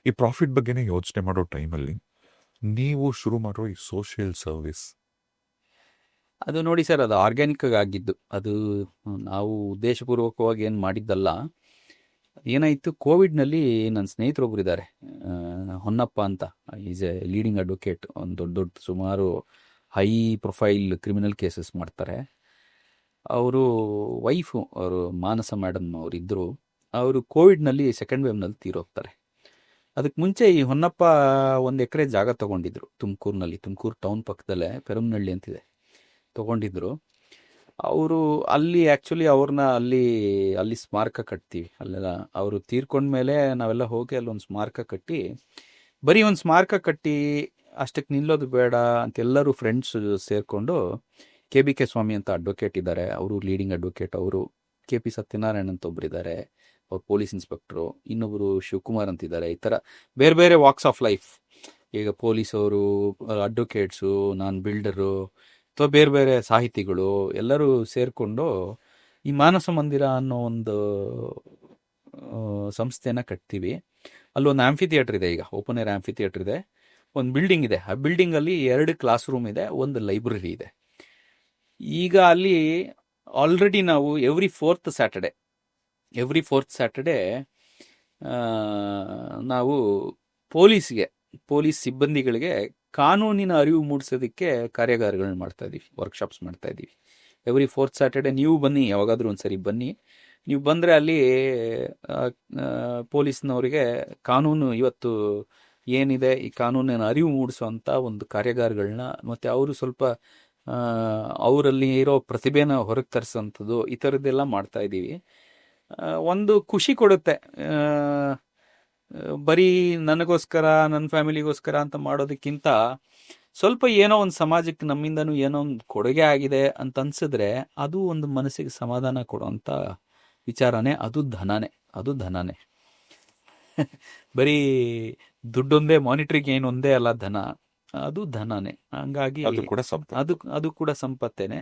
ಈ ಪ್ರಾಫಿಟ್ ಬಗ್ಗೆನೇ ಯೋಚನೆ ಮಾಡೋ ಟೈಮಲ್ಲಿ ನೀವು ಶುರು ಮಾಡೋ ಈ ಸೋಷಿಯಲ್ ಸರ್ವಿಸ್, ಅದು ನೋಡಿ ಸರ್, ಅದು ಆರ್ಗ್ಯಾನಿಕ್ ಆಗಿದ್ದು. ಅದು ನಾವು ಉದ್ದೇಶಪೂರ್ವಕವಾಗಿ ಏನು ಮಾಡಿದ್ದಲ್ಲ. ಏನಾಯಿತು, ಕೋವಿಡ್ನಲ್ಲಿ ನನ್ನ ಸ್ನೇಹಿತರೊಬ್ಬರು ಇದ್ದಾರೆ, ಹೊನ್ನಪ್ಪ ಅಂತ. Is A leading advocate. ಒಂದು ದೊಡ್ಡ ಸುಮಾರು ಹೈ ಪ್ರೊಫೈಲ್ ಕ್ರಿಮಿನಲ್ ಕೇಸಸ್ ಮಾಡ್ತಾರೆ. ಅವರು ವೈಫು, ಅವರು ಮಾನಸ ಮೇಡಮ್ ಅವರಿದ್ದರು. ಅವರು ಕೋವಿಡ್ನಲ್ಲಿ ಸೆಕೆಂಡ್ ವೇವ್ನಲ್ಲಿ ತೀರೋಗ್ತಾರೆ. ಅದಕ್ಕೆ ಮುಂಚೆ ಈ ಹೊನ್ನಪ್ಪ 1 ಎಕರೆ ಜಾಗ ತೊಗೊಂಡಿದ್ರು ತುಮಕೂರಿನಲ್ಲಿ, ತುಮಕೂರು ಟೌನ್ ಪಕ್ಕದಲ್ಲೇ ಪೆರಮ್ನಹಳ್ಳಿ ಅಂತಿದೆ, ತೊಗೊಂಡಿದ್ರು. ಅವರು ಅಲ್ಲಿ ಆ್ಯಕ್ಚುಲಿ ಅವ್ರನ್ನ ಅಲ್ಲಿ ಸ್ಮಾರಕ ಕಟ್ತೀವಿ. ಅಲ್ಲೆಲ್ಲ ಅವರು ತೀರ್ಕೊಂಡ್ಮೇಲೆ ನಾವೆಲ್ಲ ಹೋಗಿ ಅಲ್ಲೊಂದು ಸ್ಮಾರಕ ಕಟ್ಟಿ, ಬರೀ ಒಂದು ಸ್ಮಾರಕ ಕಟ್ಟಿ ಅಷ್ಟಕ್ಕೆ ನಿಲ್ಲೋದು ಬೇಡ ಅಂತೆಲ್ಲರೂ ಫ್ರೆಂಡ್ಸ್ ಸೇರಿಕೊಂಡು, KBK ಸ್ವಾಮಿ ಅಂತ ಅಡ್ವೊಕೇಟ್ ಇದ್ದಾರೆ, ಅವರು ಲೀಡಿಂಗ್ ಅಡ್ವೊಕೇಟ್. ಅವರು KP ಸತ್ಯನಾರಾಯಣ್ ಅಂತ ಒಬ್ಬರಿದ್ದಾರೆ, ಅವ್ರು ಪೊಲೀಸ್ ಇನ್ಸ್ಪೆಕ್ಟ್ರು. ಇನ್ನೊಬ್ಬರು ಶಿವಕುಮಾರ್ ಅಂತಿದ್ದಾರೆ. ಈ ಥರ ಬೇರೆ ಬೇರೆ ವಾಕ್ಸ್ ಆಫ್ ಲೈಫ್, ಈಗ ಪೊಲೀಸವರು, ಅಡ್ವೊಕೇಟ್ಸು, ನಾನು ಬಿಲ್ಡರು, ಅಥವಾ ಬೇರೆ ಬೇರೆ ಸಾಹಿತಿಗಳು ಎಲ್ಲರೂ ಸೇರಿಕೊಂಡು ಈ ಮಾನಸ ಮಂದಿರ ಅನ್ನೋ ಒಂದು ಸಂಸ್ಥೆನ ಕಟ್ತೀವಿ. ಅಲ್ಲೊಂದು ಆಂಫಿ ಥಿಯೇಟ್ರ್ ಇದೆ, ಈಗ ಓಪನ್ ಏರ್ ಆಂಫಿ ಥಿಯೇಟ್ರ್ ಇದೆ, ಒಂದು ಬಿಲ್ಡಿಂಗ್ ಇದೆ. ಆ ಬಿಲ್ಡಿಂಗಲ್ಲಿ 2 ಕ್ಲಾಸ್ ರೂಮ್ ಇದೆ, ಒಂದು ಲೈಬ್ರರಿ ಇದೆ. ಈಗ ಅಲ್ಲಿ ಆಲ್ರೆಡಿ ನಾವು ಎವ್ರಿ ಫೋರ್ತ್ ಸ್ಯಾಟರ್ಡೆ ನಾವು ಪೊಲೀಸ್ ಸಿಬ್ಬಂದಿಗಳಿಗೆ ಕಾನೂನಿನ ಅರಿವು ಮೂಡಿಸೋದಕ್ಕೆ ಕಾರ್ಯಾಗಾರಗಳನ್ನ ಮಾಡ್ತಾ ಇದ್ದೀವಿ, ವರ್ಕ್ಶಾಪ್ಸ್ ಮಾಡ್ತಾ ಇದ್ದೀವಿ. ಎವ್ರಿ ಫೋರ್ತ್ ಸ್ಯಾಟರ್ಡೆ ನೀವು ಬನ್ನಿ, ಯಾವಾಗಾದರೂ ಒಂದು ಸರಿ ಬನ್ನಿ. ನೀವು ಬಂದರೆ ಅಲ್ಲಿ ಪೊಲೀಸ್ನವರಿಗೆ ಕಾನೂನು ಇವತ್ತು ಏನಿದೆ, ಈ ಕಾನೂನಿನ ಅರಿವು ಮೂಡಿಸುವಂಥ ಒಂದು ಕಾರ್ಯಾಗಾರಗಳನ್ನ, ಮತ್ತು ಅವರು ಸ್ವಲ್ಪ ಅವರಲ್ಲಿ ಇರೋ ಪ್ರತಿಭೆನ ಹೊರಗೆ ತರಿಸೋಂಥದ್ದು, ಈ ಥರದ್ದೆಲ್ಲ ಮಾಡ್ತಾ ಇದ್ದೀವಿ. ಒಂದು ಖುಷಿ ಕೊಡುತ್ತೆ. ಬರೀ ನನಗೋಸ್ಕರ ನನ್ನ ಫ್ಯಾಮಿಲಿಗೋಸ್ಕರ ಅಂತ ಮಾಡೋದಕ್ಕಿಂತ ಸ್ವಲ್ಪ ಏನೋ ಒಂದು ಸಮಾಜಕ್ಕೆ ನಮ್ಮಿಂದನೂ ಏನೋ ಒಂದು ಕೊಡುಗೆ ಆಗಿದೆ ಅಂತ ಅನ್ಸಿದ್ರೆ ಅದು ಒಂದು ಮನಸ್ಸಿಗೆ ಸಮಾಧಾನ ಕೊಡುವಂಥ ವಿಚಾರನೇ. ಅದು ಧನನೇ ಬರೀ ದುಡ್ಡೊಂದೇ, ಮಾನಿಟ್ರಿಗೆ ಏನೊಂದೇ ಅಲ್ಲ ಧನ, ಅದು ಧನನೇ. ಹಂಗಾಗಿ ಅದು ಕೂಡ ಅದು ಕೂಡ ಸಂಪತ್ತೇನೆ.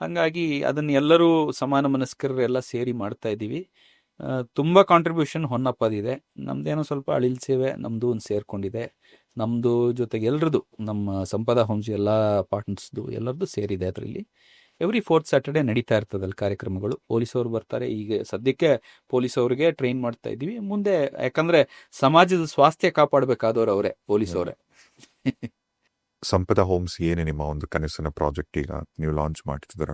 ಹಂಗಾಗಿ ಅದನ್ನ ಎಲ್ಲರೂ ಸಮಾನ ಮನಸ್ಕರೆಲ್ಲ ಸೇರಿ ಮಾಡ್ತಾ ಇದ್ದೀವಿ. ತುಂಬ ಕಾಂಟ್ರಿಬ್ಯೂಷನ್ ಹೊನ್ನಪ್ಪದಿದೆ. ನಮ್ದೇನೋ ಸ್ವಲ್ಪ ಅಳಿಲ್ ಸೇವೆ ನಮ್ಮದು ಒಂದು ಸೇರ್ಕೊಂಡಿದೆ. ನಮ್ಮದು ಜೊತೆಗೆ ಎಲ್ಲರದು, ನಮ್ಮ ಸಂಪದ ಹೋಮ್ಸ್ ಎಲ್ಲ ಪಾರ್ಟ್ನರ್ಸ್ದು ಎಲ್ಲರದ್ದು ಸೇರಿದೆ ಅದರಲ್ಲಿ. ಎವ್ರಿ 4th Saturday ನಡೀತಾ ಇರ್ತದಲ್ಲಿ ಕಾರ್ಯಕ್ರಮಗಳು. ಪೊಲೀಸವ್ರು ಬರ್ತಾರೆ. ಈಗ ಸದ್ಯಕ್ಕೆ ಪೊಲೀಸವ್ರಿಗೆ ಟ್ರೈನ್ ಮಾಡ್ತಾ ಇದ್ದೀವಿ. ಮುಂದೆ ಯಾಕಂದ್ರೆ ಸಮಾಜದ ಸ್ವಾಸ್ಥ್ಯ ಕಾಪಾಡಬೇಕಾದವ್ರು ಅವರೇ, ಪೊಲೀಸವರೇ. ಸಂಪದ ಹೋಮ್ಸ್ ಏನೇ ನಿಮ್ಮ ಒಂದು ಕನಸಿನ ಪ್ರಾಜೆಕ್ಟ್ ಈಗ ನೀವು ಲಾಂಚ್ ಮಾಡ್ತಿದ್ದೀರ,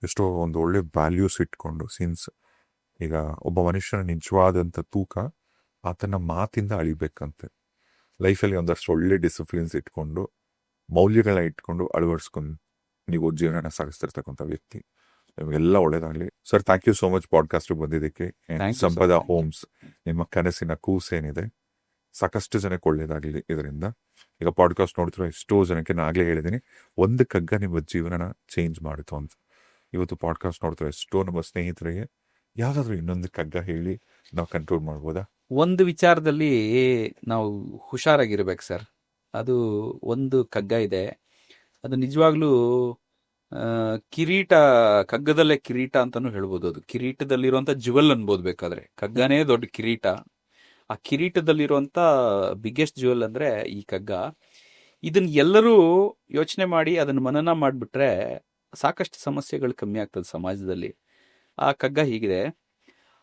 ಎಷ್ಟೋ ಒಂದು ಒಳ್ಳೆ ವ್ಯಾಲ್ಯೂಸ್ ಇಟ್ಕೊಂಡು, ಸಿನ್ಸ್ ಈಗ ಒಬ್ಬ ಮನುಷ್ಯನ ನಿಜವಾದಂಥ ತೂಕ ಆತನ ಮಾತಿಂದ ಅಳಿಬೇಕಂತೆ. ಲೈಫಲ್ಲಿ ಒಂದಷ್ಟು ಒಳ್ಳೆ ಡಿಸಿಪ್ಲಿನ್ಸ್ ಇಟ್ಕೊಂಡು, ಮೌಲ್ಯಗಳನ್ನ ಇಟ್ಕೊಂಡು ಅಳವಡಿಸ್ಕೊಂಡು ನೀವು ಜೀವನ ಸಾಗಿಸ್ತಿರ್ತಕ್ಕಂಥ ವ್ಯಕ್ತಿ. ನಿಮಗೆಲ್ಲ ಒಳ್ಳೇದಾಗಲಿ sir. Thank you so much ಪಾಡ್ಕಾಸ್ಟ್ಗೆ ಬಂದಿದ್ದಕ್ಕೆ. ಸಂಪದ ಹೋಮ್ಸ್ ನಿಮ್ಮ ಕನಸಿನ ಕೂಸೇನಿದೆ ಸಾಕಷ್ಟು ಜನಕ್ಕೆ ಒಳ್ಳೇದಾಗಲಿ ಇದರಿಂದ. ಈಗ ಪಾಡ್ಕಾಸ್ಟ್ ನೋಡ್ತಿರೋ ಎಷ್ಟೋ ಜನಕ್ಕೆ ನಾನು ಆಗಲೇ ಹೇಳಿದ್ದೀನಿ, ಒಂದು ಕಗ್ಗ ನಿಮ್ಮ ಜೀವನನ ಚೇಂಜ್ ಮಾಡಿತು ಅಂತ. ಇವತ್ತು ಪಾಡ್ಕಾಸ್ಟ್ ನೋಡ್ತಿರೋ ಎಷ್ಟೋ ನಮ್ಮ ಸ್ನೇಹಿತರಿಗೆ ಯಾವುದಾದ್ರೂ ಇನ್ನೊಂದು ಕಗ್ಗ ಹೇಳಿ ನಾವು ಕಂಟ್ರೋಲ್ ಮಾಡ್ಬೋದಾ? ಒಂದು ವಿಚಾರದಲ್ಲಿ ನಾವು ಹುಷಾರಾಗಿರ್ಬೇಕು ಸರ್. ಅದು ಒಂದು ಕಗ್ಗ ಇದೆ, ಅದು ನಿಜವಾಗ್ಲೂ ಕಿರೀಟ, ಕಗ್ಗದಲ್ಲೇ ಕಿರೀಟ ಅಂತಾನು ಹೇಳ್ಬೋದು. ಅದು ಕಿರೀಟದಲ್ಲಿರುವಂಥ ಜುವೆಲ್ ಅನ್ಬೋದು ಬೇಕಾದ್ರೆ. ಕಗ್ಗನೇ ದೊಡ್ಡ ಕಿರೀಟ. ಆ ಕಿರೀಟದಲ್ಲಿರುವಂಥ ಬಿಗ್ಗೆಸ್ಟ್ ಜುವೆಲ್ ಅಂದರೆ ಈ ಕಗ್ಗ. ಇದನ್ನ ಎಲ್ಲರೂ ಯೋಚನೆ ಮಾಡಿ ಅದನ್ನು ಮನನ ಮಾಡಿಬಿಟ್ರೆ ಸಾಕಷ್ಟು ಸಮಸ್ಯೆಗಳು ಕಮ್ಮಿ ಆಗ್ತದೆ ಸಮಾಜದಲ್ಲಿ. ಆ ಕಗ್ಗ ಹೀಗಿದೆ: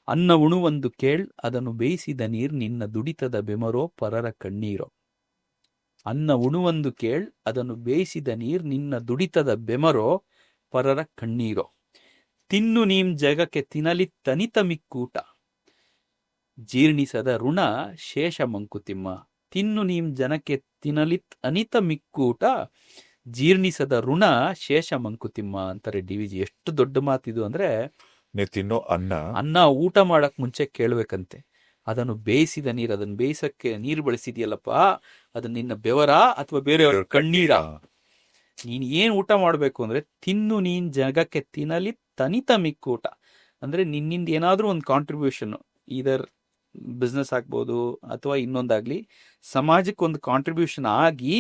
ಅನ್ನ ಉಣುವೊಂದು ಕೇಳ್, ಅದನ್ನು ಬೇಯಿಸಿದ ನೀರ್ ನಿನ್ನ ದುಡಿತದ ಬೆಮರೋ ಪರರ ಕಣ್ಣೀರೋ. ಅನ್ನ ಉಣುವೊಂದು ಕೇಳ್, ಅದನ್ನು ಬೇಯಿಸಿದ ನೀರ್ ನಿನ್ನ ದುಡಿತದ ಬೆಮರೋ ಪರರ ಕಣ್ಣೀರೋ. ತಿನ್ನು ನೀಂ ಜಗಕ್ಕೆ ತಿನ್ನಲಿತ್ತನಿತ ಮಿಕ್ಕೂಟ, ಜೀರ್ಣಿಸದ ಋಣ ಶೇಷ ಮಂಕುತಿಮ್ಮ. ತಿನ್ನು ನೀಂ ಜನಕ್ಕೆ ತಿನ್ನಲಿತ್ ಅನಿತ ಮಿಕ್ಕೂಟ, ಜೀರ್ಣಿಸದ ಋಣ ಶೇಷ ಮಂಕುತಿಮ್ಮ ಅಂತಾರೆ DVG. ಎಷ್ಟು ದೊಡ್ಡ ಮಾತಿದು ಅಂದ್ರೆ, ನೀವು ತಿನ್ನೋ ಅನ್ನ ಊಟ ಮಾಡಕ್ ಮುಂಚೆ ಕೇಳ್ಬೇಕಂತೆ. ಅದನ್ನು ಬೇಯಿಸಿದ ನೀರು, ಅದನ್ನು ಬೇಯಿಸಕ್ಕೆ ನೀರು ಬಳಸಿದ್ಯಲ್ಲಪ್ಪ, ಅದನ್ನ ನಿನ್ನ ಬೆವರ ಅಥವಾ ಬೇರೆಯವ್ರ ಕಣ್ಣೀರ. ನೀನ್ ಏನ್ ಊಟ ಮಾಡ್ಬೇಕು ಅಂದ್ರೆ, ತಿನ್ನು ನೀನ್ ಜಗಕ್ಕೆ ತಿನ್ನಲಿ ತನಿತ ಮಿಕ್ಕೂಟ ಅಂದ್ರೆ ನಿನ್ನಿಂದ ಏನಾದ್ರೂ ಒಂದು ಕಾಂಟ್ರಿಬ್ಯೂಷನ್, ಇದರ್ ಬಿಸ್ನೆಸ್ ಆಗ್ಬೋದು ಅಥವಾ ಇನ್ನೊಂದಾಗ್ಲಿ, ಸಮಾಜಕ್ಕೆ ಒಂದು ಕಾಂಟ್ರಿಬ್ಯೂಷನ್ ಆಗಿ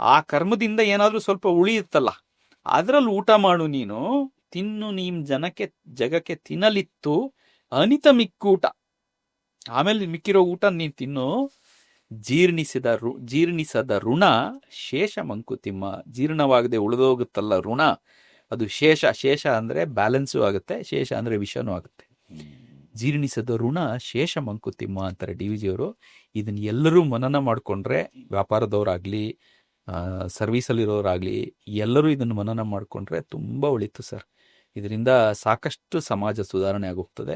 ಆ ಕರ್ಮದಿಂದ ಏನಾದ್ರೂ ಸ್ವಲ್ಪ ಉಳಿಯುತ್ತಲ್ಲ, ಅದ್ರಲ್ಲಿ ಊಟ ಮಾಡು ನೀನು. ತಿನ್ನು ನೀಮ್ ಜಗಕ್ಕೆ ತಿನ್ನಲಿತ್ತು ಅನಿತ ಮಿಕ್ಕೂಟ, ಆಮೇಲೆ ಮಿಕ್ಕಿರೋ ಊಟ ನೀನ್ ತಿನ್ನು. ಜೀರ್ಣಿಸದ ಋಣ ಶೇಷ ಮಂಕುತಿಮ್ಮ. ಜೀರ್ಣವಾಗದೆ ಉಳಿದೋಗುತ್ತಲ್ಲ ಋಣ, ಅದು ಶೇಷ ಅಂದ್ರೆ ಬ್ಯಾಲೆನ್ಸು ಆಗುತ್ತೆ, ಶೇಷ ಅಂದ್ರೆ ವಿಷನೂ ಆಗುತ್ತೆ. ಜೀರ್ಣಿಸದ ಋಣ ಶೇಷ ಮಂಕುತಿಮ್ಮ ಅಂತಾರೆ DVG ಅವರು. ಇದನ್ನ ಎಲ್ಲರೂ ಮನನ ಮಾಡ್ಕೊಂಡ್ರೆ, ವ್ಯಾಪಾರದವರಾಗ್ಲಿ ಸರ್ವೀಸಲ್ಲಿರೋರಾಗ್ಲಿ ಎಲ್ಲರೂ ಇದನ್ನು ಮನನ ಮಾಡ್ಕೊಂಡ್ರೆ ತುಂಬಾ ಒಳಿತು ಸರ್. ಇದರಿಂದ ಸಾಕಷ್ಟು ಸಮಾಜ ಸುಧಾರಣೆ ಆಗೋಗ್ತದೆ.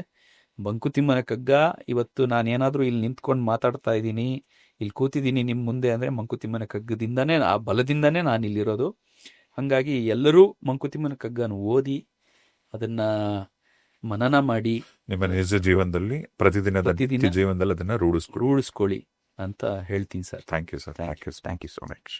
ಮಂಕುತಿಮ್ಮನ ಕಗ್ಗ ಇವತ್ತು ನಾನೇನಾದ್ರೂ ಇಲ್ಲಿ ನಿಂತ್ಕೊಂಡು ಮಾತಾಡ್ತಾ ಇದ್ದೀನಿ, ಇಲ್ಲಿ ಕೂತಿದ್ದೀನಿ ನಿಮ್ಮ ಮುಂದೆ ಅಂದ್ರೆ ಮಂಕುತಿಮ್ಮನ ಕಗ್ಗದಿಂದಾನೇ, ಆ ಬಲದಿಂದಾನೇ ನಾನು ಇಲ್ಲಿರೋದು. ಹಾಗಾಗಿ ಎಲ್ಲರೂ ಮಂಕುತಿಮ್ಮನ ಕಗ್ಗನ ಓದಿ ಅದನ್ನ ಮನನ ಮಾಡಿ ನಿಮ್ಮ ನಿಜ ಜೀವನದಲ್ಲಿ ಪ್ರತಿದಿನದ ಜೀವನದಲ್ಲಿ ಅದನ್ನ ರೂಢಿಸ್ಕೊಳ್ಳಿ ಅಂತ ಹೇಳ್ತೀನಿ sir. Thank you sir. Thank you so much.